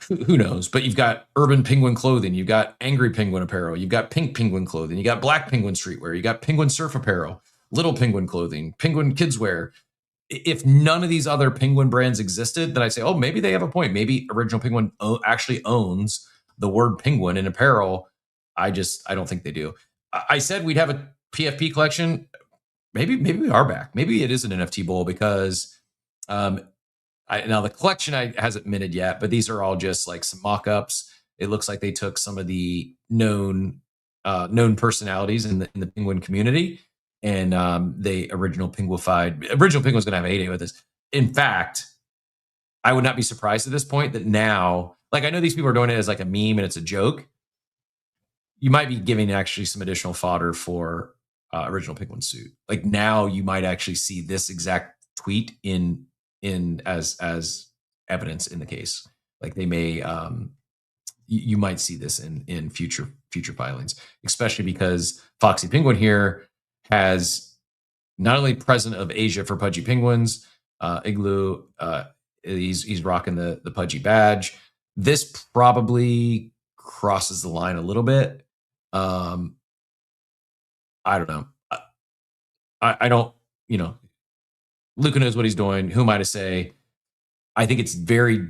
who knows? But you've got Urban Penguin clothing, you've got Angry Penguin apparel, you've got Pink Penguin clothing, you got Black Penguin streetwear, you got Penguin surf apparel, Little Penguin clothing, Penguin kids wear. If none of these other Penguin brands existed, then I'd say, oh, maybe they have a point. Maybe Original Penguin actually owns the word penguin in apparel. I don't think they do. I said we'd have a PFP collection. Maybe we are back. Maybe it is an NFT bowl because now the collection hasn't minted yet, but these are all just like some mock-ups. It looks like they took some of the known personalities in the Penguin community, and they Original Penguified. Original Penguin's going to have a heyday with this. In fact, I would not be surprised at this point that now, like, I know these people are doing it as like a meme and it's a joke. You might be giving actually some additional fodder for Original Penguin suit. Like, now you might actually see this exact tweet in as evidence in the case. Like, they may you might see this in future filings, especially because Foxy Penguin here has not only president of Asia for Pudgy Penguins, Igloo, he's rocking the Pudgy badge. This probably crosses the line a little bit. I don't know. I don't, Luca knows what he's doing. Who am I to say? I think it's very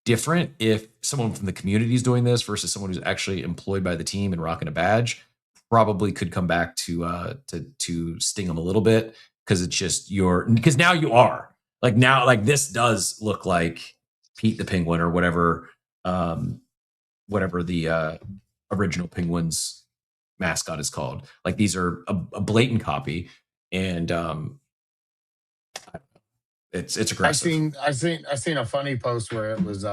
different if someone from the community is doing this versus someone who's actually employed by the team and rocking a badge. Probably could come back to sting them a little bit, because it's just because now you are like this does look like Pete the Penguin or whatever the Original Penguins mascot is called. Like, these are a blatant copy, and it's aggressive. I seen a funny post where it was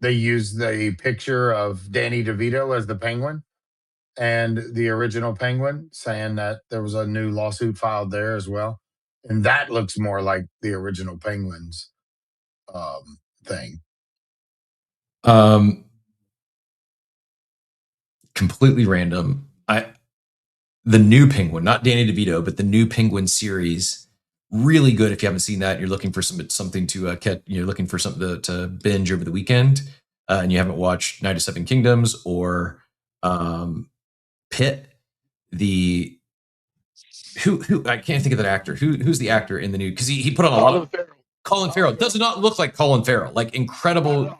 they used the picture of Danny DeVito as the Penguin and the Original Penguin, saying that there was a new lawsuit filed there as well, and that looks more like the Original Penguins thing. Completely random. The new Penguin, not Danny DeVito, but the new Penguin series, really good. If you haven't seen that, you're looking for something to catch. You're looking for something to binge over the weekend, and you haven't watched Night of Seven Kingdoms or Pit. Who I can't think of that actor. Who's the actor in the new? Because he put on a lot of Colin Farrell. Does not look like Colin Farrell. Like, incredible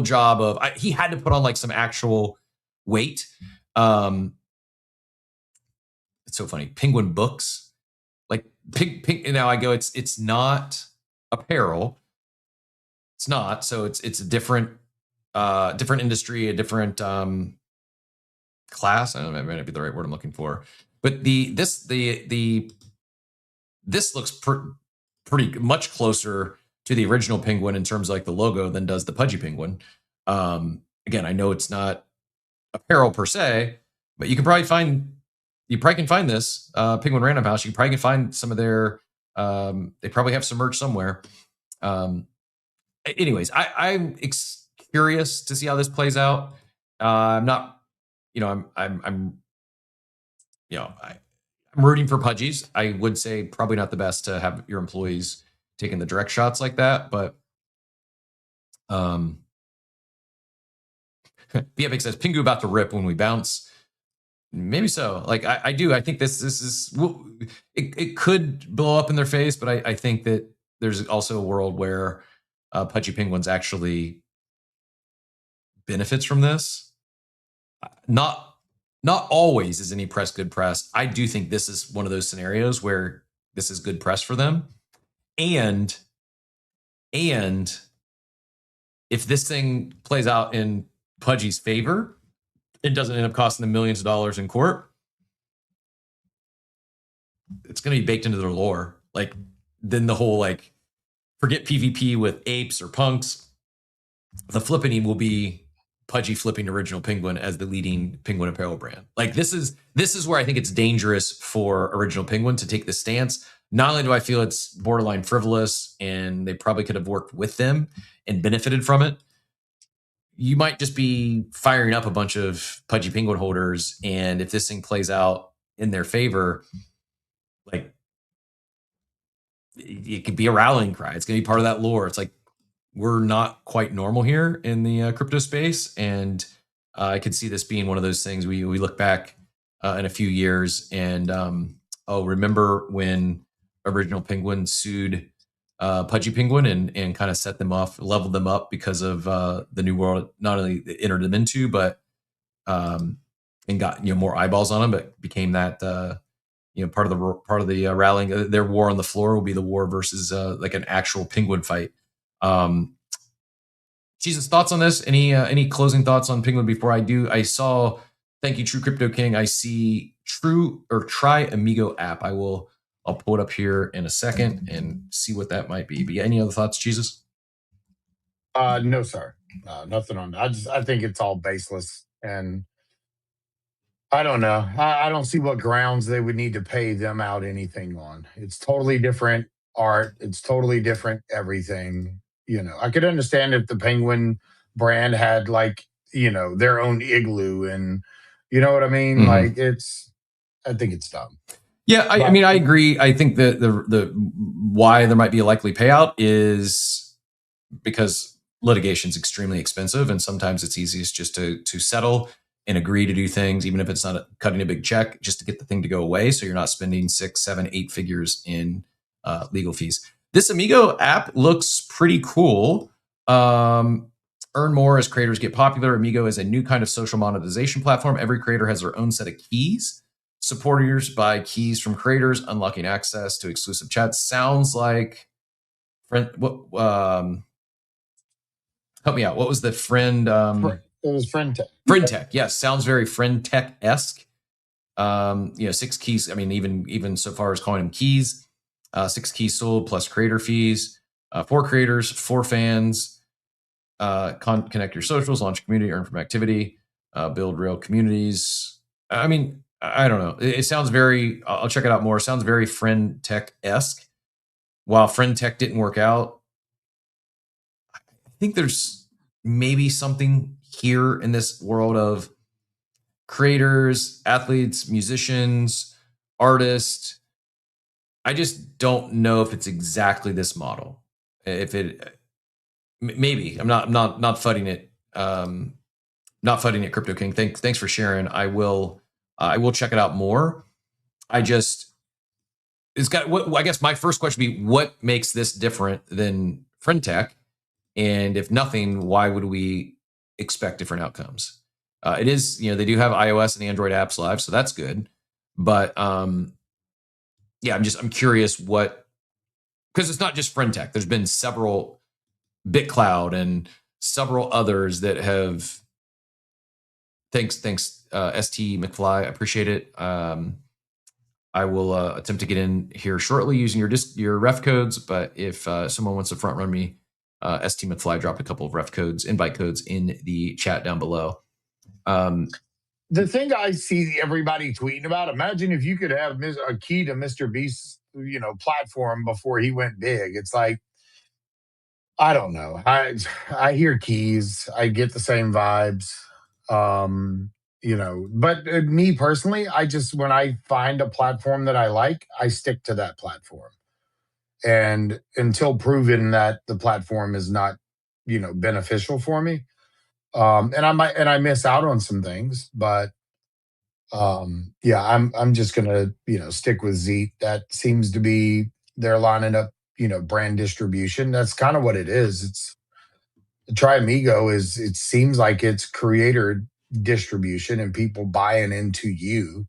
job of. He had to put on like some actual weight. It's so funny. Penguin Books, like, Pink. Now I go. It's not apparel. It's not. So it's a different industry, a different class. I don't know. That might not be the right word I'm looking for. But this looks pretty much closer to the original Penguin in terms of like the logo than does the Pudgy Penguin. Again, I know it's not apparel per se, but you probably can find this Penguin Random House. You probably can find some of their. They probably have some merch somewhere. Anyways, I'm curious to see how this plays out. I'm not, I'm rooting for Pudgies. I would say probably not the best to have your employees taking the direct shots like that, but BFX says Pingu about to rip when we bounce. Maybe so. Like I do. I think this is it could blow up in their face, but I think that there's also a world where Pudgy Penguins actually benefits from this. Not always is any press good press. I do think this is one of those scenarios where this is good press for them. And if this thing plays out in Pudgy's favor, it doesn't end up costing them millions of dollars in court, it's going to be baked into their lore. Like, then the whole, like, forget PvP with apes or punks. The flipping will be Pudgy flipping original Penguin as the leading Penguin apparel brand. Like, this is where I think it's dangerous for original Penguin to take this stance. Not only do I feel it's borderline frivolous and they probably could have worked with them and benefited from it, you might just be firing up a bunch of Pudgy Penguin holders. And if this thing plays out in their favor, like, it could be a rallying cry. It's going to be part of that lore. It's like, we're not quite normal here in the crypto space. And I could see this being one of those things we look back in a few years and, remember when original Penguin sued Pudgy Penguin and kind of set them off, leveled them up because of the new world, not only entered them into, but and got more eyeballs on them, but became that part of the rallying. Their war on the floor will be the war versus like an actual Penguin fight. Jesus, thoughts on this? Any closing thoughts on Penguin before I do? I saw, thank you, True Crypto King. I see Try Amigo app. I'll pull it up here in a second and see what that might be. But any other thoughts, Jesus? No, sir. Nothing on that. I think it's all baseless, and I don't know. I don't see what grounds they would need to pay them out anything on. It's totally different art. It's totally different everything. I could understand if the Penguin brand had their own igloo, and you know what I mean. Mm-hmm. Like I think it's dumb. Yeah, I mean, I agree. I think that the why there might be a likely payout is because litigation is extremely expensive, and sometimes it's easiest just to settle and agree to do things, even if it's not cutting a big check, just to get the thing to go away, so you're not spending 6, 7, 8 figures in legal fees. This Amigo app looks pretty cool. Earn more as creators get popular. Amigo is a new kind of social monetization platform. Every creator has their own set of keys. Supporters buy keys from creators, unlocking access to exclusive chats. Sounds like friend. Help me out. What was the friend? It was Friend Tech. Friend Tech. Yes, sounds very Friend Tech esque. 6 keys. I mean, even so far as calling them keys. 6 keys sold plus creator fees. 4 creators, 4 fans. Connect your socials, launch community, earn from activity, build real communities. I mean, I don't know. It sounds very, I'll check it out more. It sounds very Friend Tech-esque. While Friend Tech didn't work out, I think there's maybe something here in this world of creators, athletes, musicians, artists. I just don't know if it's exactly this model. If it, maybe. I'm not fighting it. Not fighting it, Crypto King. Thanks for sharing. I will check it out more. I guess my first question would be, what makes this different than Friend Tech? And if nothing, why would we expect different outcomes? It is, they do have iOS and Android apps live, so that's good. But yeah, I'm curious what, because it's not just FriendTech. There's been several, BitCloud and several others that have. Thanks, ST McFly. I appreciate it. I will attempt to get in here shortly using your ref codes. But if someone wants to front run me, ST McFly dropped a couple of ref codes, invite codes in the chat down below. The thing I see everybody tweeting about, imagine if you could have a key to Mr. Beast's, platform before he went big. It's like, I don't know. I hear keys. I get the same vibes. But me personally, when I find a platform that I like, I stick to that platform. And until proven that the platform is not, beneficial for me, and I miss out on some things, but yeah, I'm just gonna stick with Zeet. That seems to be they're lining up brand distribution. That's kind of what it is. It's Triamigo is it seems like it's creator distribution and people buying into you.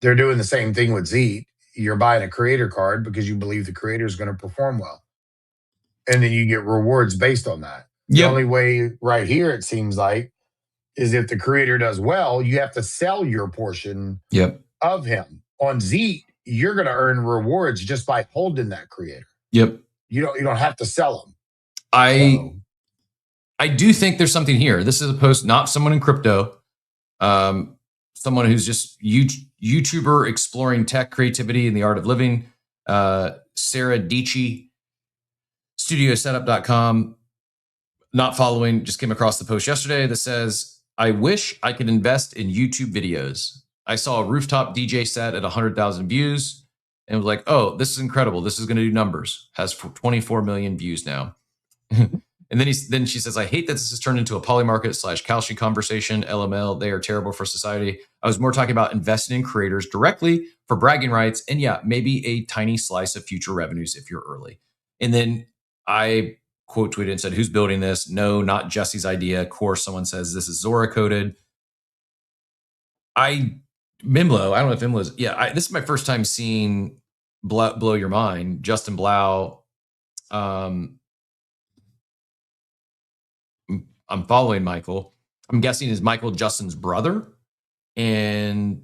They're doing the same thing with Zeet. You're buying a creator card because you believe the creator is going to perform well, and then you get rewards based on that. The Yep. only way right here, it seems like, is if the creator does well, you have to sell your portion Yep. of him. On Zeet, you're going to earn rewards just by holding that creator. Yep. You don't have to sell them. I do think there's something here. This is a post, not someone in crypto, someone who's just YouTuber exploring tech, creativity, and the art of living. Sarah Dici, studiosetup.com. Not following, just came across the post yesterday that says, I wish I could invest in YouTube videos. I saw a rooftop DJ set at 100,000 views and was like, oh, this is incredible. This is going to do numbers. Has 24 million views now. And then she says, I hate that this has turned into a polymarket / Kalshi conversation. LML, they are terrible for society. I was more talking about investing in creators directly for bragging rights. And yeah, maybe a tiny slice of future revenues if you're early. And then I quote tweeted and said, who's building this? No, not Jesse's idea. Of course, someone says this is Zora coded. Mimlo, I don't know if Mimlo is. Yeah, this is my first time seeing Blow Your Mind. Justin Blau. I'm following Michael. I'm guessing is Michael Justin's brother. And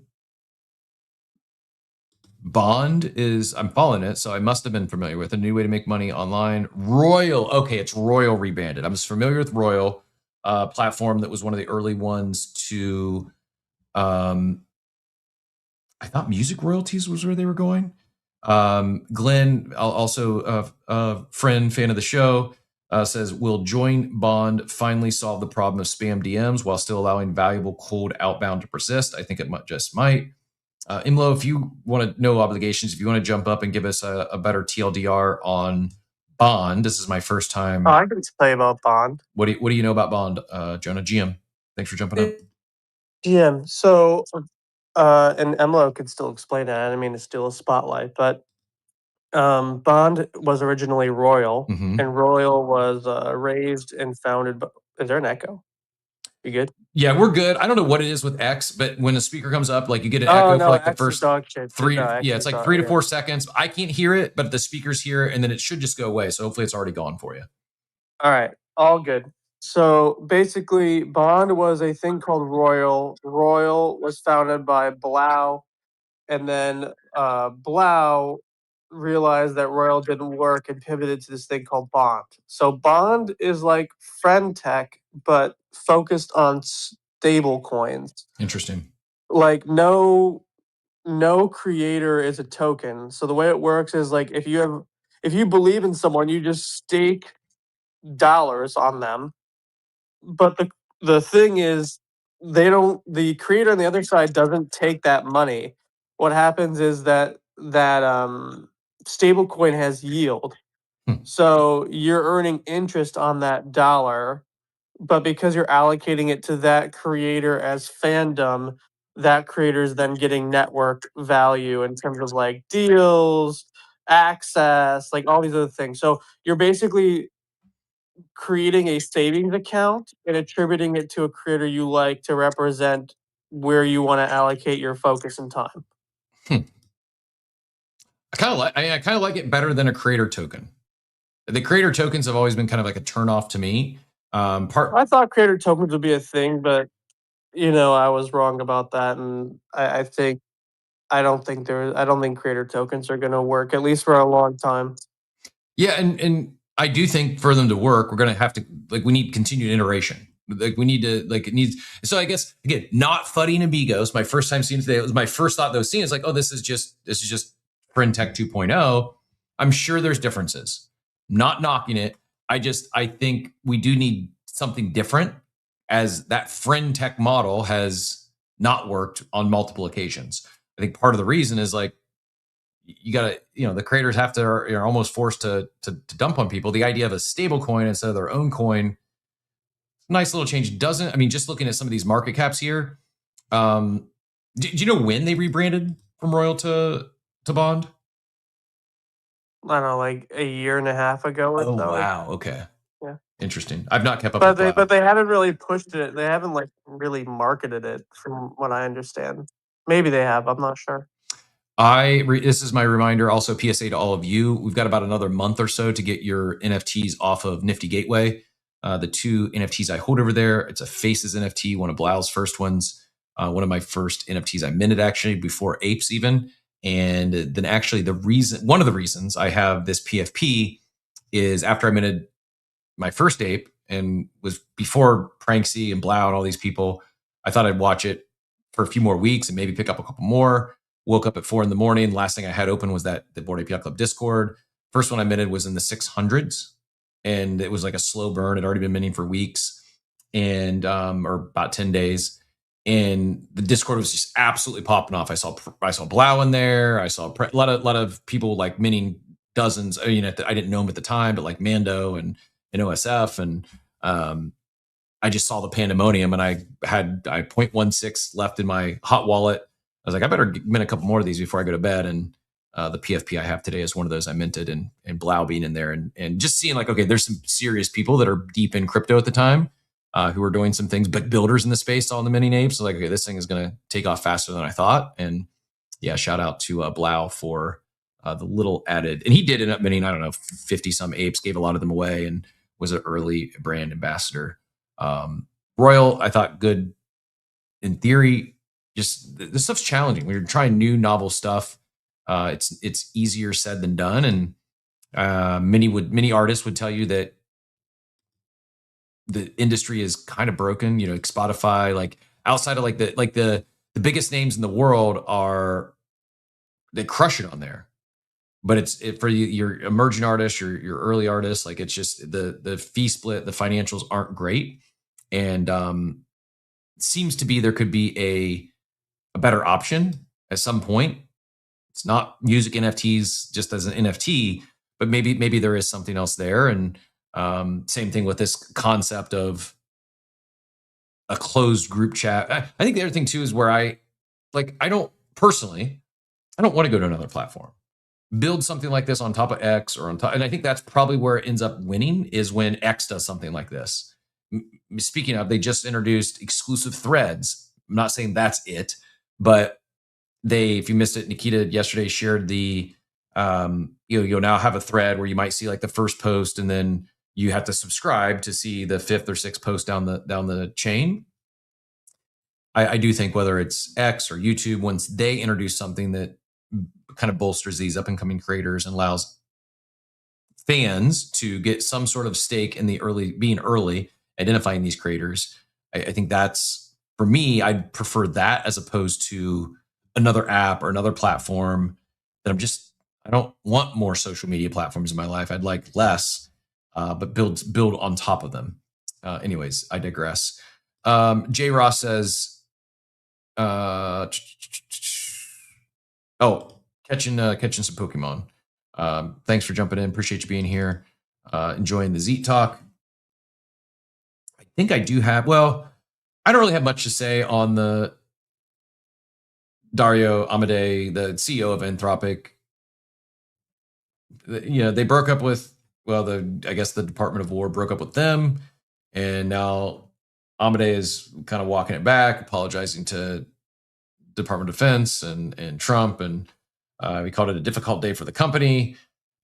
Bond is, I'm following it, so I must have been familiar with a new way to make money online. Royal, okay, it's Royal rebranded. I'm familiar with Royal, platform that was one of the early ones to, I thought music royalties was where they were going. Glenn, also a fan of the show, says, will join Bond finally solve the problem of spam DMs while still allowing valuable cold outbound to persist? I think it might. Imlo, if you want to, no obligations, if you want to jump up and give us a better TLDR on Bond, this is my first time. I can play about Bond. What do you know about Bond, Jonah? GM, thanks for jumping up. GM, so, and Emlo could still explain it. I didn't mean to steal a spotlight, but Bond was originally Royal, and Royal was raised and founded by, is there an echo? You good? Yeah, we're good. I don't know what it is with X, but when the speaker comes up, like you get an echo for like the first three. Yeah, it's like 3 to 4 seconds. I can't hear it, but the speaker's here, and then it should just go away. So hopefully it's already gone for you. All right, all good. So basically, Bond was a thing called Royal. Royal was founded by Blau, and then Blau realized that Royal didn't work and pivoted to this thing called Bond. So Bond is like friend tech, but focused on stable coins. Interesting. Like no creator is a token. So the way it works is like if you believe in someone, you just stake dollars on them. But the thing is the creator on the other side doesn't take that money. What happens is that stablecoin has yield. So you're earning interest on that dollar, but because you're allocating it to that creator as fandom, that creator is then getting network value in terms of like deals, access, like all these other things. So you're basically creating a savings account and attributing it to a creator you like to represent where you want to allocate your focus and time. I kind of like it better than a creator token. The creator tokens have always been kind of like a turnoff to me. I thought creator tokens would be a thing, but I was wrong about that, and I don't think creator tokens are going to work, at least for a long time. Yeah, and I do think for them to work, we're going to have to we need continued iteration. We need to it needs. So I guess again, not Fuddy and Amigos. My first time seeing it today, it was my first thought. Those scenes like, oh, this is just Friend Tech 2.0. I'm sure there's differences. Not knocking it. I think we do need something different, as that Friend Tech model has not worked on multiple occasions. I think part of the reason is you got to, the creators have to are almost forced to dump on people. The idea of a stable coin instead of their own coin, nice little change. Doesn't, I mean, just looking at some of these market caps here, do you know when they rebranded from Royal to Bond? I don't know, like a year and a half ago or so. Wow. Okay. Yeah. Interesting. I've not kept up but with but they haven't really pushed it. They haven't really marketed it, from what I understand. Maybe they have. I'm not sure. This is my reminder, also PSA to all of you. We've got about another month or so to get your NFTs off of Nifty Gateway. The two NFTs I hold over there, it's a Faces NFT, one of Blau's first ones, one of my first NFTs I minted actually before Apes even. And then actually one of the reasons I have this PFP is after I minted my first ape and was before Pranksy and Blau and all these people, I thought I'd watch it for a few more weeks and maybe pick up a couple more. Woke up at 4 a.m. Last thing I had open was the Bored Ape Yacht Club Discord. First one I minted was in the 600s, and it was like a slow burn. It had already been minting for weeks, and or about 10 days. And the Discord was just absolutely popping off. I saw Blau in there. I saw a lot of people minting dozens. I didn't know him at the time, but like Mando and OSF, and I just saw the pandemonium, and I had 0.16 left in my hot wallet. I was like, I better mint a couple more of these before I go to bed. And the PFP I have today is one of those I minted, and Blau being in there, and just seeing okay, there's some serious people that are deep in crypto at the time who are doing some things, but builders in the space saw the mini apes. So okay, this thing is going to take off faster than I thought. And yeah, shout out to Blau for the little added, and he did end up minting, I don't know, 50 some apes, gave a lot of them away, and was an early brand ambassador. Royal, I thought good in theory. Just this stuff's challenging. We're trying new novel stuff. It's easier said than done, and many artists would tell you that the industry is kind of broken. Spotify, outside of the biggest names in the world they crush it on there, but for your emerging artists, your early artists, it's just the fee split, the financials aren't great, and it seems to be there could be a better option at some point. It's not music NFTs just as an NFT, but maybe there is something else there. And same thing with this concept of a closed group chat. I think the other thing too is where I don't want to go to another platform. Build something like this on top of X or on top, and I think that's probably where it ends up winning, is when X does something like this. Speaking of, they just introduced exclusive threads. I'm not saying that's it, but if you missed it, Nikita yesterday shared the you'll now have a thread where you might see the first post, and then you have to subscribe to see the fifth or sixth post down the chain. I do think whether it's X or YouTube, once they introduce something that kind of bolsters these up and coming creators and allows fans to get some sort of stake in being early, identifying these creators, I think that's, for me, I'd prefer that as opposed to another app or another platform that I don't want more social media platforms in my life. I'd like less, but build on top of them. Anyways, I digress. J. Ross says, catching some Pokemon. Thanks for jumping in. Appreciate you being here. Enjoying the Zeet talk. I think I do have, I don't really have much to say on the Dario Amodei, the CEO of Anthropic. They broke up with, I guess the Department of War broke up with them, and now Amodei is kind of walking it back, apologizing to Department of Defense and Trump, and He called it a difficult day for the company.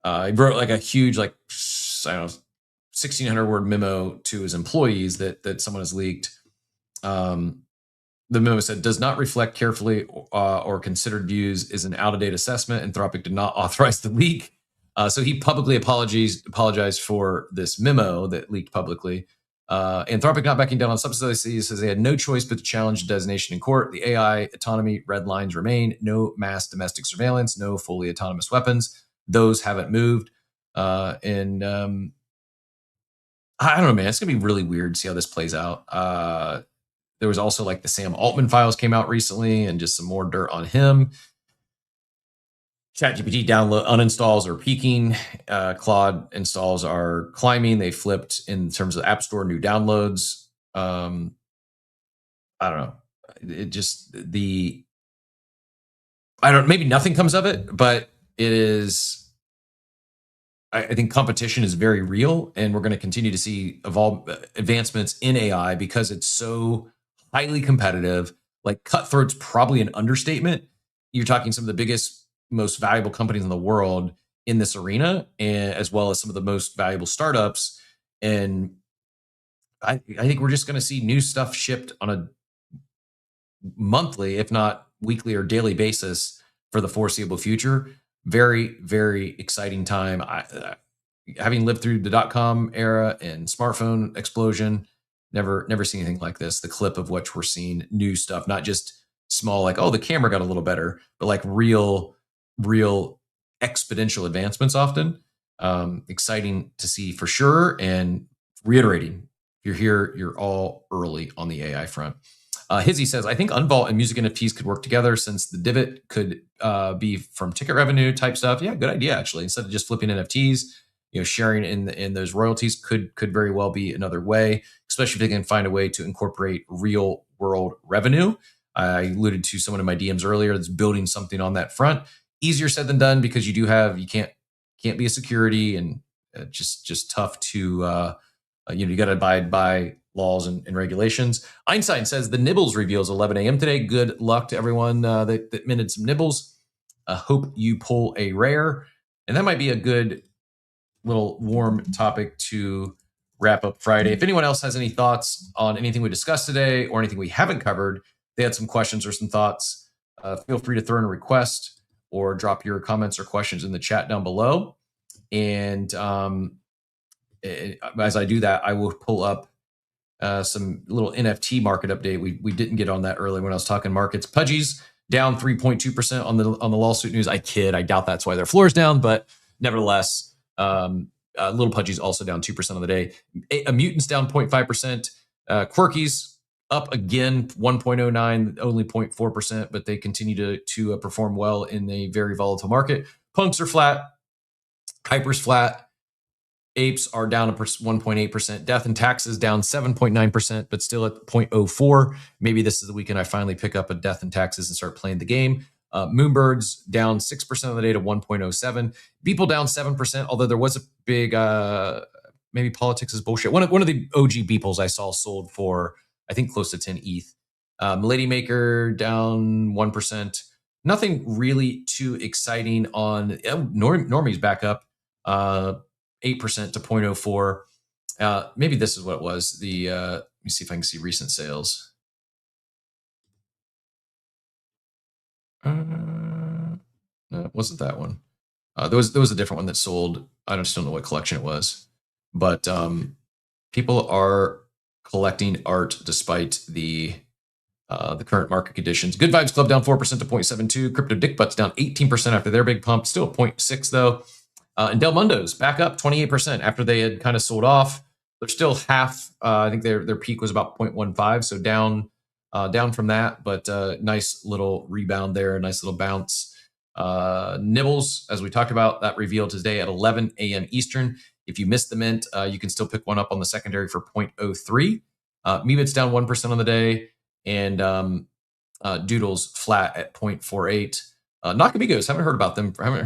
He wrote like a huge, like, I don't know, 1,600 word memo to his employees that someone has leaked. The memo said, does not reflect carefully or considered views, is an out-of-date assessment. Anthropic did not authorize the leak. So he publicly apologized for this memo that leaked publicly. Anthropic not backing down on substance. He says they had no choice but to challenge the designation in court. The AI autonomy red lines remain. No mass domestic surveillance, no fully autonomous weapons. Those haven't moved. I don't know, man. It's going to be really weird to see how this plays out. There was also like the Sam Altman files came out recently and just some more dirt on him. ChatGPT uninstalls are peaking. Claude installs are climbing. They flipped in terms of App Store new downloads. I don't know. Maybe nothing comes of it, but it is. I think competition is very real, and we're going to continue to see advancements in AI because it's so highly competitive. Like cutthroat's probably an understatement. You're talking some of the biggest, most valuable companies in the world in this arena, and as well as some of the most valuable startups. And I think we're just going to see new stuff shipped on a monthly, if not weekly or daily basis for the foreseeable future. Very, very exciting time. Having lived through the .com era and smartphone explosion, never seen anything like this. The clip of which we're seeing new stuff, not just small, like, oh, the camera got a little better, but like real exponential advancements often. Exciting to see for sure. And reiterating, if you're here, you're all early on the AI front. Hizzy says, I think Unvault and music NFTs could work together since the divot could be from ticket revenue type stuff. Yeah, good idea, actually. Instead of just flipping NFTs, sharing in those royalties could very well be another way, especially if they can find a way to incorporate real world revenue. I alluded to someone in my DMs earlier that's building something on that front. Easier said than done because you can't be a security, and just tough to you got to abide by laws and regulations. Einstein says the Nibbles reveals 11 a.m. today. Good luck to everyone that minted some Nibbles. Hope you pull a rare. And that might be a good little warm topic to wrap up Friday. If anyone else has any thoughts on anything we discussed today or anything we haven't covered, they had some questions or some thoughts, feel free to throw in a request or drop your comments or questions in the chat down below. And as I do that, I will pull up some little NFT market update. We didn't get on that earlier when I was talking markets. Pudgy's down 3.2% on the lawsuit news. I kid. I doubt that's why their floor is down, but nevertheless, Little Pudgy's also down 2% on the day. A Mutant's down 0.5%. Quirky's up again 1.09, only 0.4%, but they continue to perform well in a very volatile market. Punks are flat. Hyper's flat. Apes are down 1.8%. Death and Taxes down 7.9%, but still at 0.04. Maybe this is the weekend I finally pick up a Death and Taxes and start playing the game. Moonbirds down 6% on the day to 1.07. Beeple down 7%, although there was a big, maybe politics is bullshit. One of the OG Beeples I saw sold for, I think, close to 10 ETH. Lady Maker down 1%. Nothing really too exciting on Normie's back up. 8% to 0.04. Maybe this is what it was. Let me see if I can see recent sales. No, it wasn't that one. There was a different one that sold. I just don't know what collection it was. But people are collecting art despite the current market conditions. Good Vibes Club down 4% to 0.72. Crypto Dick Butts down 18% after their big pump. Still 0.6 though. And Del Mundo's back up 28% after they had kind of sold off. They're still half. I think their peak was about 0.15, so down from that, but nice little rebound there, nice little bounce. Nibbles, as we talked about, that revealed today at 11 a.m. Eastern. If you missed the mint, you can still pick one up on the secondary for 0.03. Meebit's down 1% on the day, and Doodles flat at 0.48. Nakamigos, haven't heard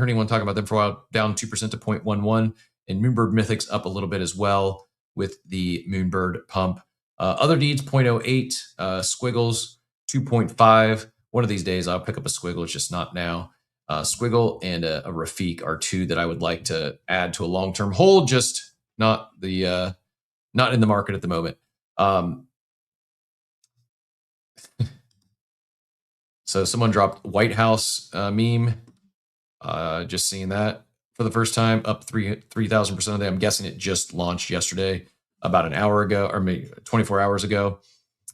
anyone talk about them for a while, down 2% to 0.11. And Moonbird Mythics up a little bit as well with the Moonbird pump. Other deeds, 0.08. Squiggles, 2.5. One of these days, I'll pick up a Squiggle. It's just not now. Squiggle and a Rafik are two that I would like to add to a long-term hold, just not in the market at the moment. So someone dropped White House meme. Just seeing that for the first time, up 3,000% a day. I'm guessing it just launched yesterday, about an hour ago, or maybe 24 hours ago.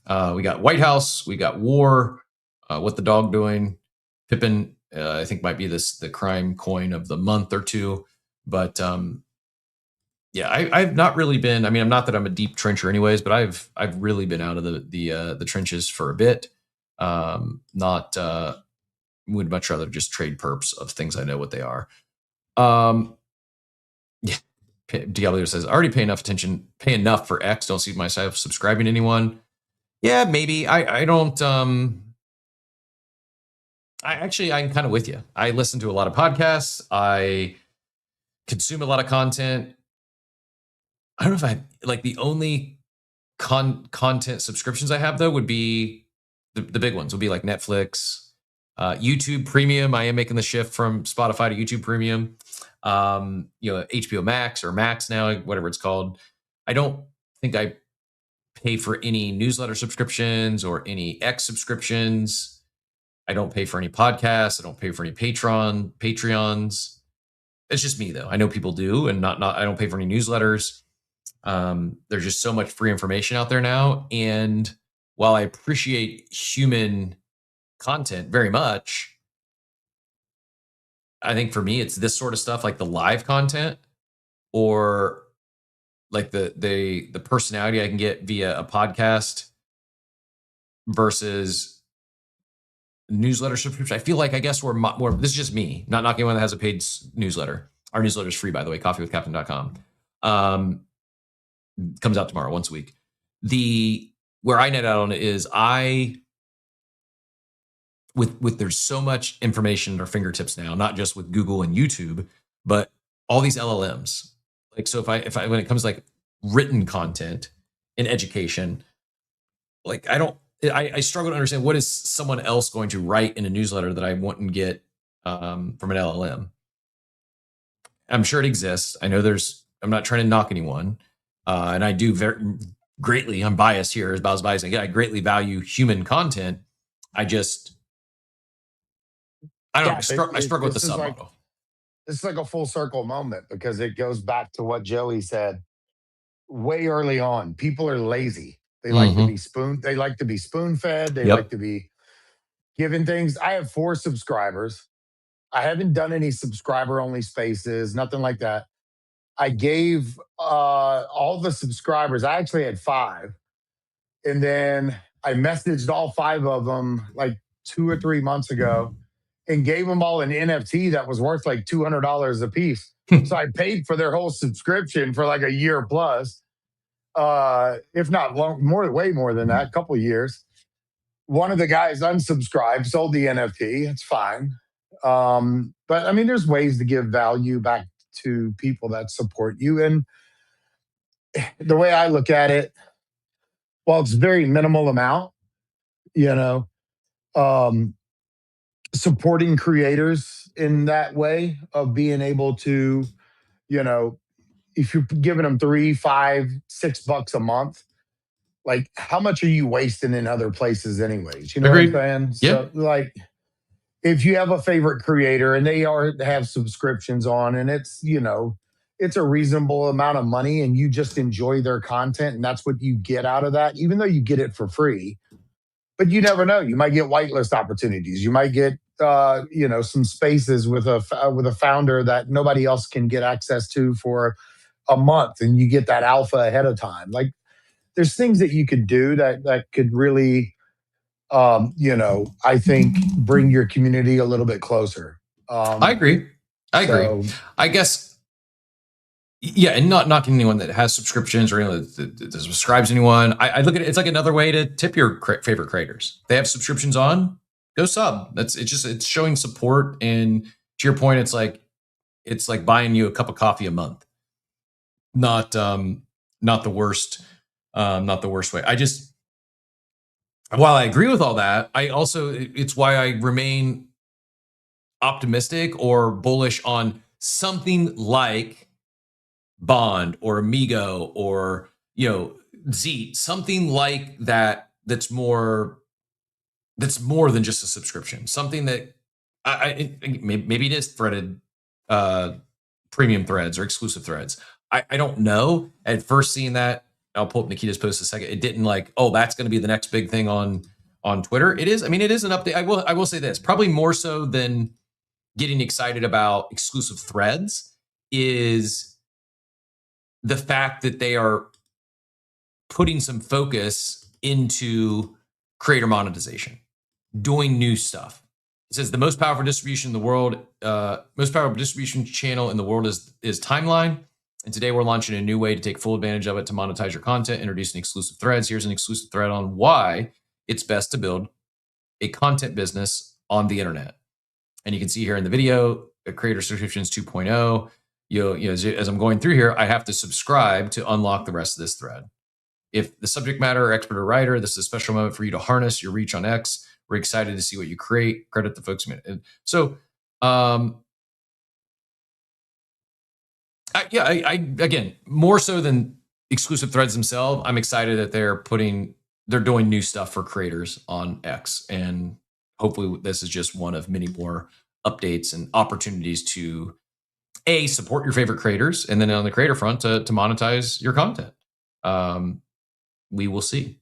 We got White House, we got War, What the Dog Doing, Pippin. I think might be the crime coin of the month or two, but yeah, I've not really been. I mean, I'm not that I'm a deep trencher, anyways, but I've really been out of the trenches for a bit. Not would much rather just trade perps of things I know what they are. Yeah, Diablo says already pay enough for X. Don't see myself subscribing to anyone. Yeah, maybe. I don't. I'm kind of with you. I listen to a lot of podcasts. I consume a lot of content. I don't know if I like the only content subscriptions I have though would be the big ones would be like Netflix, YouTube Premium. I am making the shift from Spotify to YouTube Premium. HBO Max or Max now, whatever it's called. I don't think I pay for any newsletter subscriptions or any X subscriptions. I don't pay for any podcasts. I don't pay for any Patreons. It's just me though. I know people do, and not I don't pay for any newsletters. There's just so much free information out there now. And while I appreciate human content very much, I think for me, it's this sort of stuff like the live content or like the personality I can get via a podcast versus newsletter subscription. I feel like, I guess we're more, this is just me, not knocking anyone that has a paid newsletter. Our newsletter is free, by the way, coffeewithcaptain.com. Comes out tomorrow, once a week. Where I net out on it is with there's so much information at our fingertips now, not just with Google and YouTube, but all these LLMs. Like, so if I when it comes to like written content in education, like I struggle to understand what is someone else going to write in a newsletter that I wouldn't get from an LLM. I'm sure it exists. I know I'm not trying to knock anyone. And I do very greatly, I'm biased here as biased. Again, I greatly value human content. I struggle with the sub model. This is like a full circle moment because it goes back to what Joey said way early on. People are lazy. They like to be They like to be spoon fed. They like to be given things. I have 4 subscribers. I haven't done any subscriber only spaces, nothing like that. I gave all the subscribers, I actually had 5. And then I messaged all 5 of them like 2 or 3 months ago and gave them all an NFT that was worth like $200 a piece. So I paid for their whole subscription for like a year plus, if not way more than that, a couple of years. One of the guys unsubscribed, sold the NFT. It's fine. But I mean, there's ways to give value back to people that support you. And the way I look at it, well, it's very minimal amount, supporting creators in that way of being able to, if you're giving them $3, $5, $6 a month, like how much are you wasting in other places anyways? You know Agreed. what I'm saying? Yeah. So like, if you have a favorite creator and they have subscriptions on and it's, it's a reasonable amount of money and you just enjoy their content and that's what you get out of that, even though you get it for free, but you never know. You might get whitelist opportunities. You might get, some spaces with a founder that nobody else can get access to for a month and you get that alpha ahead of time. Like there's things that you could do that could really, I think bring your community a little bit closer. I agree. I guess, yeah, and not knocking anyone that has subscriptions or anyone that subscribes to anyone. I look at it, it's like another way to tip your favorite creators. They have subscriptions on, go sub. It's showing support. And to your point, it's like buying you a cup of coffee a month. Not the worst way. While I agree with all that, it's why I remain optimistic or bullish on something like Bond or Amigo or, Zeet, something like that that's more than just a subscription. Something that maybe it is threaded premium threads or exclusive threads. I don't know. At first seeing that, I'll pull up Nikita's post a second. It didn't like, oh, that's going to be the next big thing on Twitter. It is. I mean, it is an update. I will say this, probably more so than getting excited about exclusive threads is the fact that they are putting some focus into creator monetization, doing new stuff. It says the most powerful distribution in the world, most powerful distribution channel in the world is Timeline. And today we're launching a new way to take full advantage of it to monetize your content, introducing exclusive threads. Here's an exclusive thread on why it's best to build a content business on the internet. And you can see here in the video, Creator Subscriptions 2.0. As I'm going through here, I have to subscribe to unlock the rest of this thread. If the subject matter expert or writer, this is a special moment for you to harness your reach on X. We're excited to see what you create. Credit the folks. So, again, more so than exclusive threads themselves, I'm excited that they're doing new stuff for creators on X. And hopefully this is just one of many more updates and opportunities to support your favorite creators. And then on the creator front to monetize your content. We will see.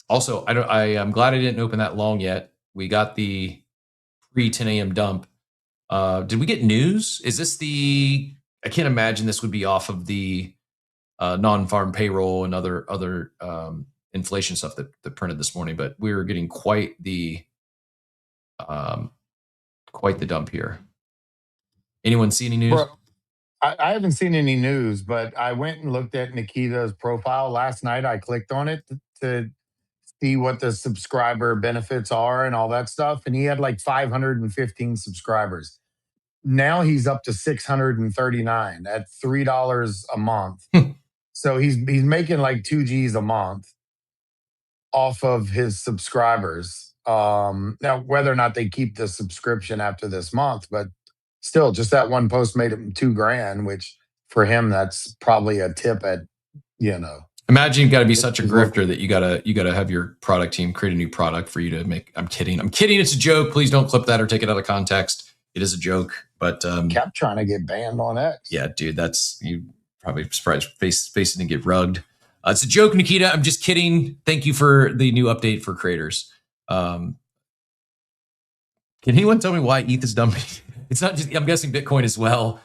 Also, I'm glad I didn't open that long yet. We got the pre 10 a.m. dump. Did we get news? Is this I can't imagine this would be off of the non-farm payroll and other inflation stuff that printed this morning, but we were getting quite the dump here. Anyone see any news? Bro, I haven't seen any news, but I went and looked at Nikita's profile last night. I clicked on it to see what the subscriber benefits are and all that stuff. And he had like 515 subscribers. Now he's up to 639 at $3 a month. So he's making like 2 G's a month off of his subscribers. Now, whether or not they keep the subscription after this month, but still, just that one post made him $2,000, which for him, that's probably a tip at, Imagine you've got to be such a grifter that you gotta have your product team create a new product for you to make. I'm kidding. It's a joke. Please don't clip that or take it out of context. It is a joke, but kept trying to get banned on X. Yeah, dude, that's you probably surprised facing and get rugged. It's a joke, Nikita. I'm just kidding. Thank you for the new update for creators. Can anyone tell me why ETH is dumping? It's not just, I'm guessing Bitcoin as well.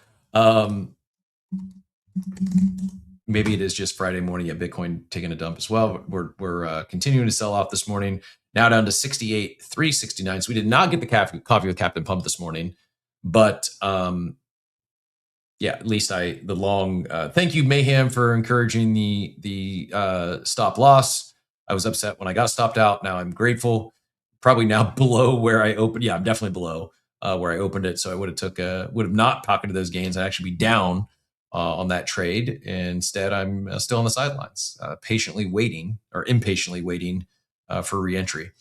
Maybe it is just Friday morning, yet Bitcoin taking a dump as well. We're continuing to sell off this morning, now down to 68,369. So we did not get the coffee with Captain Pump this morning, but at least thank you, Mayhem, for encouraging the stop loss. I was upset when I got stopped out. Now I'm grateful. Probably now below where I opened. Yeah, I'm definitely below where I opened it. So I would have not pocketed those gains. I'd actually be down on that trade. Instead, I'm still on the sidelines, impatiently waiting for reentry.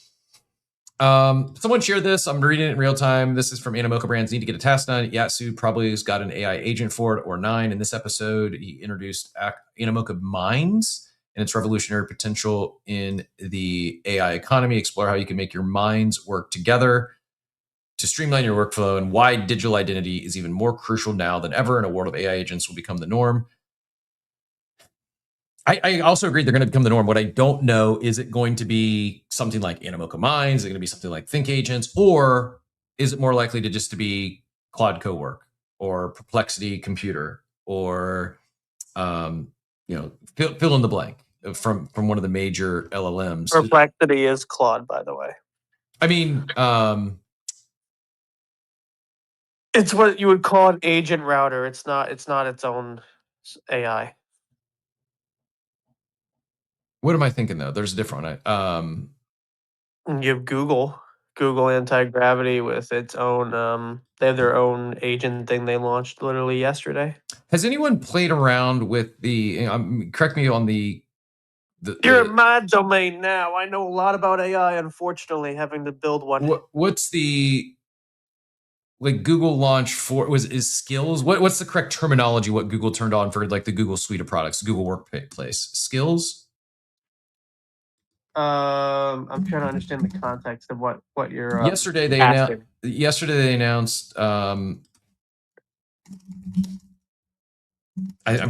Someone shared this. I'm reading it in real time. This is from Animoca Brands. Need to get a task done. Yatsu probably has got an AI agent for it, or 9. In this episode, he introduced Animoca Minds and its revolutionary potential in the AI economy. Explore how you can make your minds work together to streamline your workflow, and why digital identity is even more crucial now than ever in a world of AI agents will become the norm. I also agree they're going to become the norm. What I don't know, is it going to be something like Animoca Minds? Is it going to be something like Think Agents? Or is it more likely to be Claude Cowork or Perplexity Computer or, fill in the blank from one of the major LLMs? Perplexity is Claude, by the way. I mean, it's what you would call an agent router. It's not its own AI. What am I thinking though? There's a different one. You have Google Anti-Gravity with its own. They have their own agent thing they launched literally yesterday. Has anyone played around with the? Correct me on the. You're in my domain now. I know a lot about AI. Unfortunately, having to build one. What's the like Google launched is skills. What's the correct terminology? What Google turned on for like the Google suite of products, Google Workplace skills? I'm trying to understand the context of what you're yesterday they asking. announced. I'm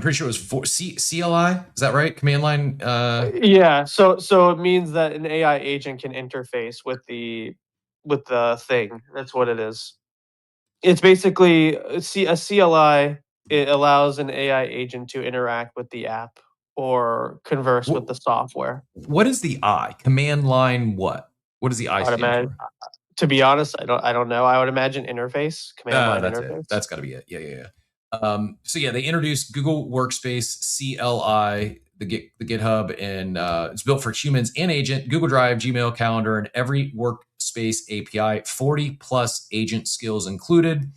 pretty sure it was for CLI. Is that right? Command line. Yeah. So it means that an AI agent can interface with the thing. That's what it is. It's basically a CLI. It allows an AI agent to interact with the app or converse with the software. What is the I? Command line what? What does the I stand for? To be honest, I don't know. I would imagine interface, command line That's interface. it. That's got to be it. Yeah. So yeah, they introduced Google Workspace CLI, the GitHub, and it's built for humans and agent, Google Drive, Gmail, Calendar, and every workspace API. 40 plus agent skills included.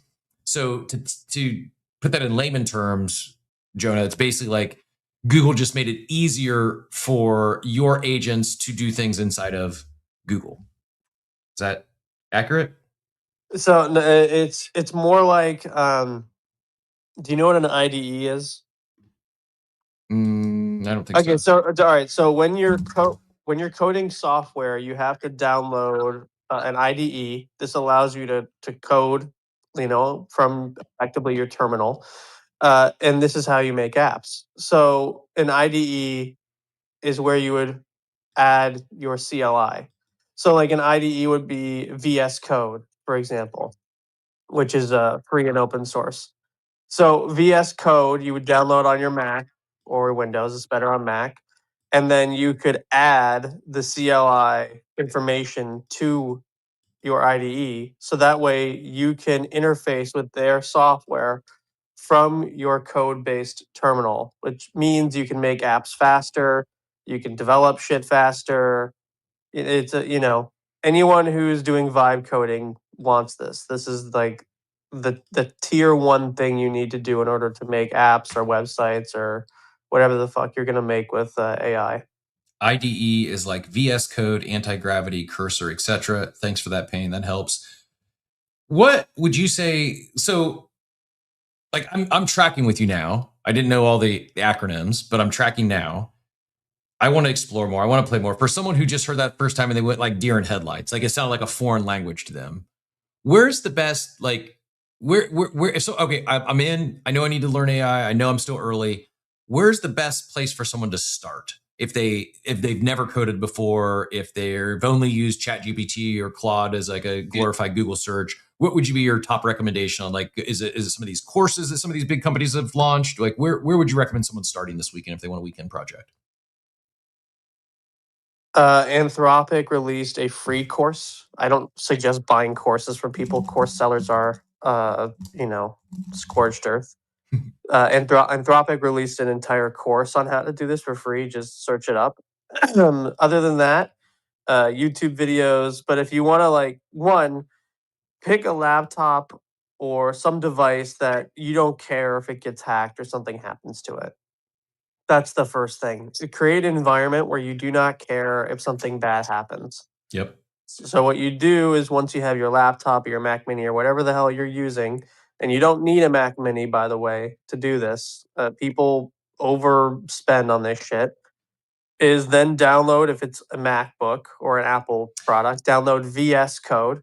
So to put that in layman terms, Jonah, it's basically like Google just made it easier for your agents to do things inside of Google. Is that accurate? So it's more like, do you know what an IDE is? I don't think Okay, so. so all right. So when you're coding software, you have to download an IDE. This allows you to code, from effectively your terminal, and this is how you make apps. So an IDE is where you would add your CLI. So like an IDE would be VS Code, for example, which is free and open source. So VS Code you would download on your Mac or Windows. It's better on Mac, and then you could add the CLI information to your IDE, so that way you can interface with their software from your code-based terminal, which means you can make apps faster, you can develop shit faster. It's anyone who's doing vibe coding wants this. This is like the tier one thing you need to do in order to make apps or websites or whatever the fuck you're gonna make with AI. IDE is like VS Code, anti-gravity, cursor, etc. Thanks for that, Payne. That helps. What would you say? So, like, I'm tracking with you now. I didn't know all the acronyms, but I'm tracking now. I want to explore more. I want to play more. For someone who just heard that first time and they went like deer in headlights, like it sounded like a foreign language to them. Where's the best? Like, where? So, okay, I'm in. I know I need to learn AI. I know I'm still early. Where's the best place for someone to start? If they've never coded before, if they've only used ChatGPT or Claude as like a glorified Google search, what would you be your top recommendation on? Like, is it some of these courses that some of these big companies have launched? Like, where would you recommend someone starting this weekend if they want a weekend project? Anthropic released a free course. I don't suggest buying courses from people. Course sellers are, scorched earth. Anthropic released an entire course on how to do this for free. Just search it up. Other than that, YouTube videos. But if you want to pick a laptop or some device that you don't care if it gets hacked or something happens to it. That's the first thing. To create an environment where you do not care if something bad happens. Yep. So what you do is once you have your laptop or your Mac Mini or whatever the hell you're using, and you don't need a Mac Mini, by the way, to do this. People overspend on this shit. Is then download, if it's a MacBook or an Apple product, download VS Code.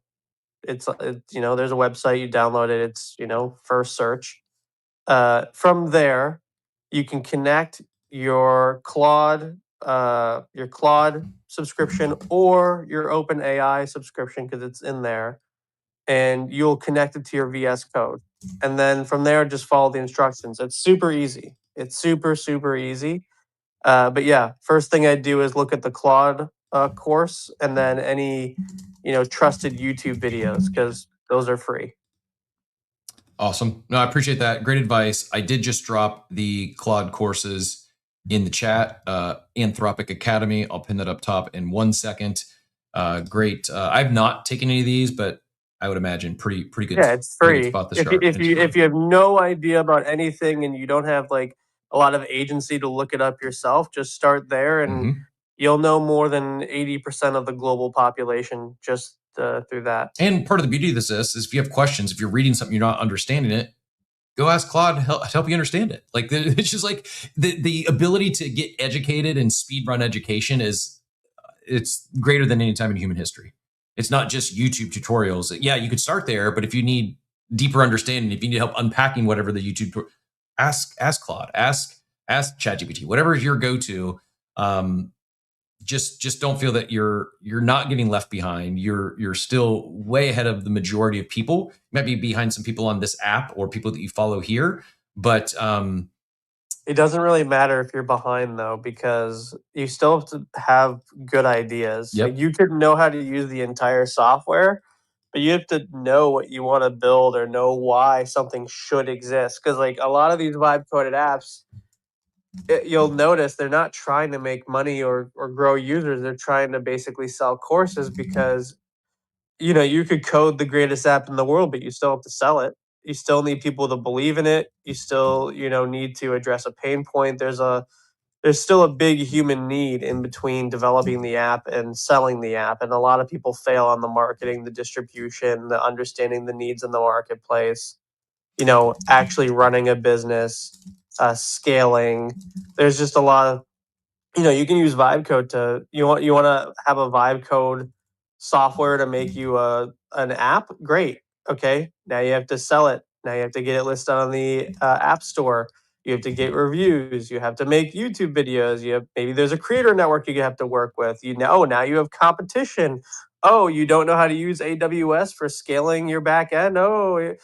There's a website, you download it. It's first search. From there, you can connect your Claude subscription or your OpenAI subscription because it's in there, and you'll connect it to your VS Code. And then from there, just follow the instructions. It's super easy. It's super, super easy. But yeah, first thing I do is look at the Claude course and then any, trusted YouTube videos because those are free. Awesome. No, I appreciate that. Great advice. I did just drop the Claude courses in the chat, Anthropic Academy. I'll pin that up top in 1 second. Great. I've not taken any of these, but I would imagine pretty good. Yeah, it's free. Spot the If you have no idea about anything and you don't have like a lot of agency to look it up yourself, just start there and you'll know more than 80% of the global population just through that. And part of the beauty of this is if you have questions, if you're reading something you're not understanding it, go ask Claude to help you understand it. Like it's just like the ability to get educated and speed run education it's greater than any time in human history. It's not just YouTube tutorials. Yeah, you could start there, but if you need deeper understanding, if you need help unpacking whatever the YouTube, ask Claude, ask ChatGPT, whatever is your go-to. Just don't feel that you're not getting left behind. You're still way ahead of the majority of people. You might be behind some people on this app or people that you follow here, but it doesn't really matter if you're behind though, because you still have to have good ideas. Yep. Like you could know how to use the entire software, but you have to know what you want to build or know why something should exist. Because like a lot of these vibe coded apps, you'll notice they're not trying to make money or grow users. They're trying to basically sell courses because you could code the greatest app in the world, but you still have to sell it. You still need people to believe in it. You still need to address a pain point. There's still a big human need in between developing the app and selling the app, and a lot of people fail on the marketing, the distribution, the understanding the needs in the marketplace, actually running a business, scaling. There's just a lot of you can use vibe code to you want to have a vibe code software to make you an app. Great. Okay, now you have to sell it. Now you have to get it listed on the app store. You have to get reviews. You have to make YouTube videos. Maybe there's a creator network you have to work with. Now you have competition. Oh, you don't know how to use AWS for scaling your back end. Oh,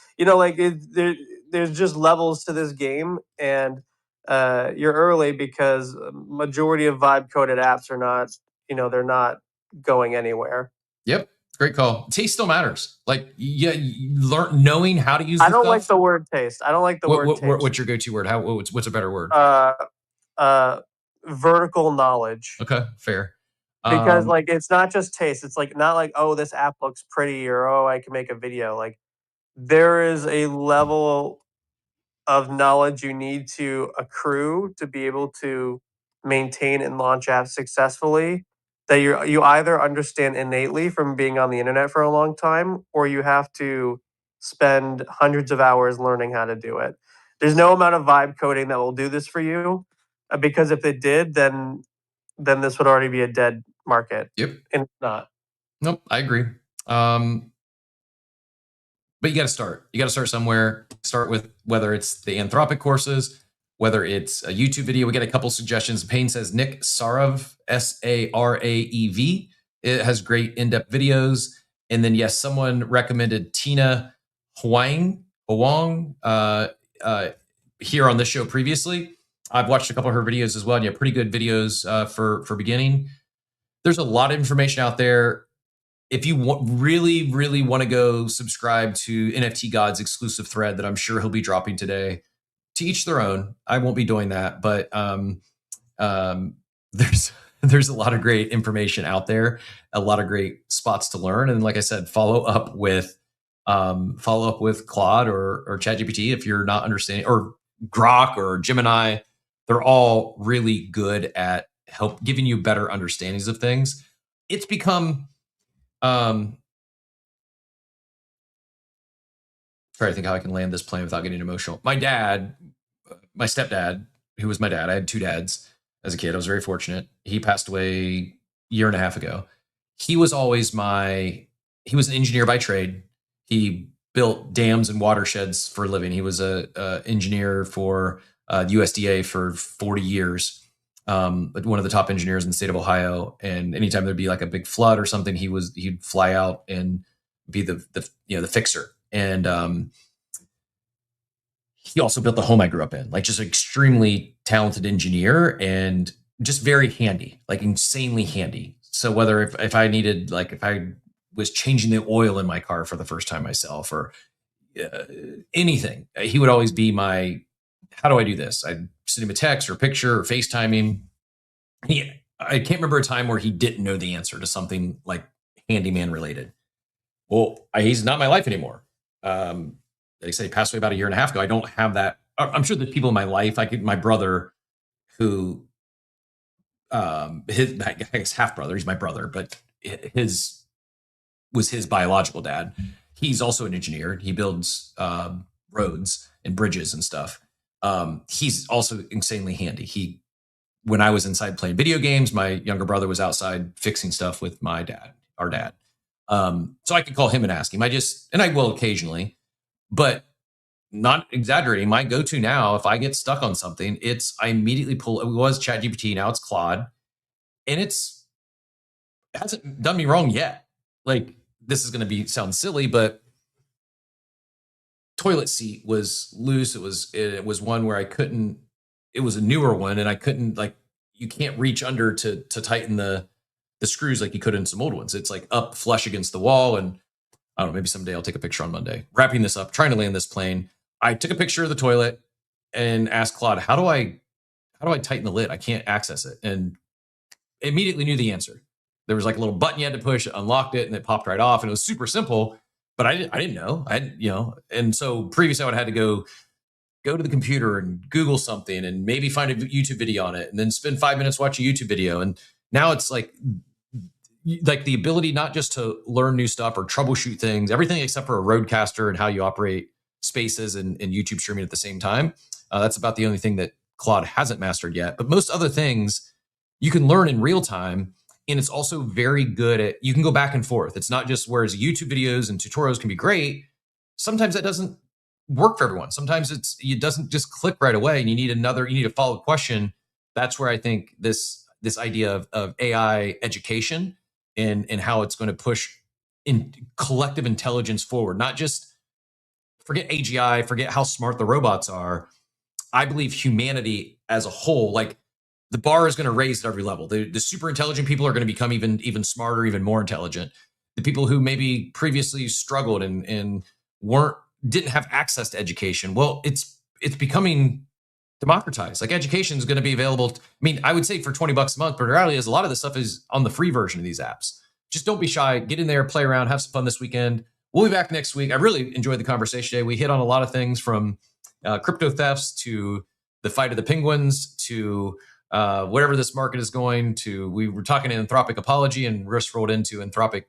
there's just levels to this game, and you're early because majority of vibe coded apps are not, they're not going anywhere. Yep. Great call. Taste still matters. Like, yeah, learn knowing how to use. I don't like the word taste. I don't like the word taste. What's your go-to word? What's a better word? Vertical knowledge. Okay, fair. Because like it's not just taste. It's like not like, oh, this app looks pretty, or oh, I can make a video. Like there is a level of knowledge you need to accrue to be able to maintain and launch apps successfully that you either understand innately from being on the internet for a long time, or you have to spend hundreds of hours learning how to do it. There's no amount of vibe coding that will do this for you, because if it did, then this would already be a dead market. Yep. And it's not. Nope, I agree. But you got to start. You got to start somewhere. Start with whether it's the Anthropic courses, whether it's a YouTube video. We get a couple suggestions. Payne says Nick Sarav, Saraev. It has great in-depth videos. And then, yes, someone recommended Tina Huang here on this show previously. I've watched a couple of her videos as well. And yeah, pretty good videos for beginning. There's a lot of information out there. If you really, really want to go subscribe to NFT God's exclusive thread that I'm sure he'll be dropping today, to each their own. I won't be doing that, but there's a lot of great information out there, a lot of great spots to learn, and like I said, follow up with Claude or ChatGPT if you're not understanding, or Grok or Gemini. They're all really good at giving you better understandings of things. It's become try to think how I can land this plane without getting emotional. My stepdad, who was my dad, I had two dads as a kid. I was very fortunate. He passed away a year and a half ago. He was always he was an engineer by trade. He built dams and watersheds for a living. He was a engineer for USDA for 40 years. One of the top engineers in the state of Ohio, and anytime there'd be like a big flood or something, he'd fly out and be the fixer. And he also built the home I grew up in, like just an extremely talented engineer and just very handy, like insanely handy. So whether if I needed, like if I was changing the oil in my car for the first time myself or anything, he would always be my, how do I do this? I'd send him a text or a picture or FaceTime him. I can't remember a time where he didn't know the answer to something like handyman related. Well, he's not in my life anymore. Like I say, he passed away about a year and a half ago. I don't have that. I'm sure the people in my life, my brother, who, I guess half brother, he's my brother, but his was his biological dad. He's also an engineer. He builds roads and bridges and stuff. He's also insanely handy. When I was inside playing video games, my younger brother was outside fixing stuff with my dad, our dad. So I could call him and ask him. And I will occasionally, but not exaggerating. My go-to now, if I get stuck on something, I immediately pull. It was ChatGPT, now it's Claude, and it hasn't done me wrong yet. Like, this is going to sound silly, but toilet seat was loose. It was one where I couldn't. It was a newer one, and I couldn't, like, you can't reach under to tighten the screws like you could in some old ones. It's like up flush against the wall, and I don't know, maybe someday I'll take a picture on Monday. Wrapping this up, trying to land this plane. I took a picture of the toilet and asked Claude, how do I tighten the lid? I can't access it. And immediately knew the answer. There was like a little button you had to push, it unlocked it, and it popped right off. And it was super simple, but I didn't know. And so previously I would have had to go to the computer and Google something and maybe find a YouTube video on it and then spend 5 minutes watching a YouTube video. And now it's like the ability not just to learn new stuff or troubleshoot things, everything except for a roadcaster and how you operate spaces and YouTube streaming at the same time. That's about the only thing that Claude hasn't mastered yet. But most other things you can learn in real time. And it's also very good at, you can go back and forth. It's not just, whereas YouTube videos and tutorials can be great, sometimes that doesn't work for everyone. Sometimes it doesn't just click right away and you need a follow-up question. That's where I think this idea of AI education and how it's going to push in collective intelligence forward, not just forget AGI, forget how smart the robots are. I believe humanity as a whole, like, the bar is going to raise at every level. The super intelligent people are going to become even smarter, even more intelligent. The people who maybe previously struggled and didn't have access to education, well, it's becoming democratized. Like, education is going to be available. I would say for $20 a month, but the reality is a lot of this stuff is on the free version of these apps. Just don't be shy. Get in there, play around, have some fun this weekend. We'll be back next week. I really enjoyed the conversation today. We hit on a lot of things, from crypto thefts to the fight of the penguins to whatever this market is going to. We were talking Anthropic apology, and Riss rolled into Anthropic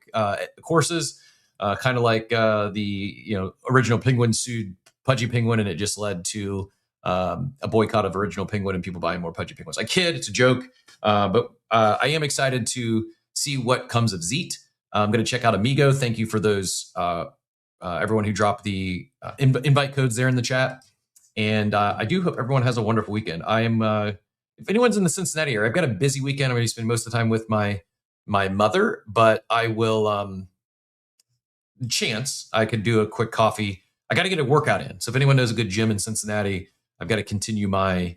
courses, kind of like the original Penguin sued Pudgy Penguin, and it just led to a boycott of original Penguin and people buying more Pudgy Penguins. I kid, it's a joke, but I am excited to see what comes of Zeet. I'm going to check out Amigo. Thank you for those, everyone who dropped the invite codes there in the chat. And I do hope everyone has a wonderful weekend. I am, if anyone's in the Cincinnati area, I've got a busy weekend. I'm going to spend most of the time with my mother, but I will, chance I could do a quick coffee. I got to get a workout in. So if anyone knows a good gym in Cincinnati, I've got to continue my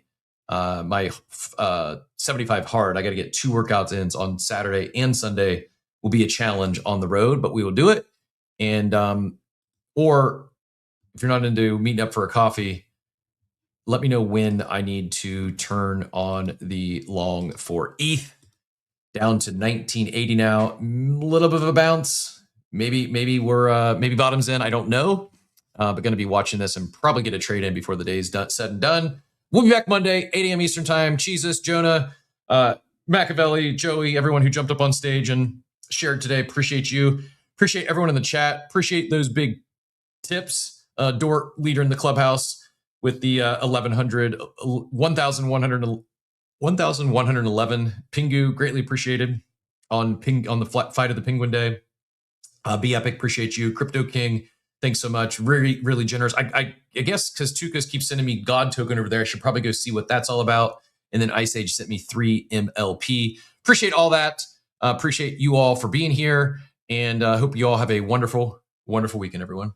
75 hard. I got to get 2 workouts in on Saturday and Sunday. Will be a challenge on the road, but we will do it. And or if you're not into meeting up for a coffee, let me know when I need to turn on the long for ETH. Down to 1980 now. A little bit of a bounce. Maybe we're maybe bottoms in. I don't know. But going to be watching this and probably get a trade in before the day is said and done. We'll be back Monday, 8 a.m. Eastern time. Jesus, Jonah, Machiavelli, Joey, everyone who jumped up on stage and shared today. Appreciate you. Appreciate everyone in the chat. Appreciate those big tips. Dort, leader in the clubhouse with the 1,111 Pingu. Greatly appreciated on the fight of the Penguin Day. Be Epic, appreciate you. Crypto King, thanks so much. Really, really generous. I guess because Tukas keeps sending me God token over there, I should probably go see what that's all about. And then Ice Age sent me 3 MLP. Appreciate all that. Appreciate you all for being here. And hope you all have a wonderful, wonderful weekend, everyone.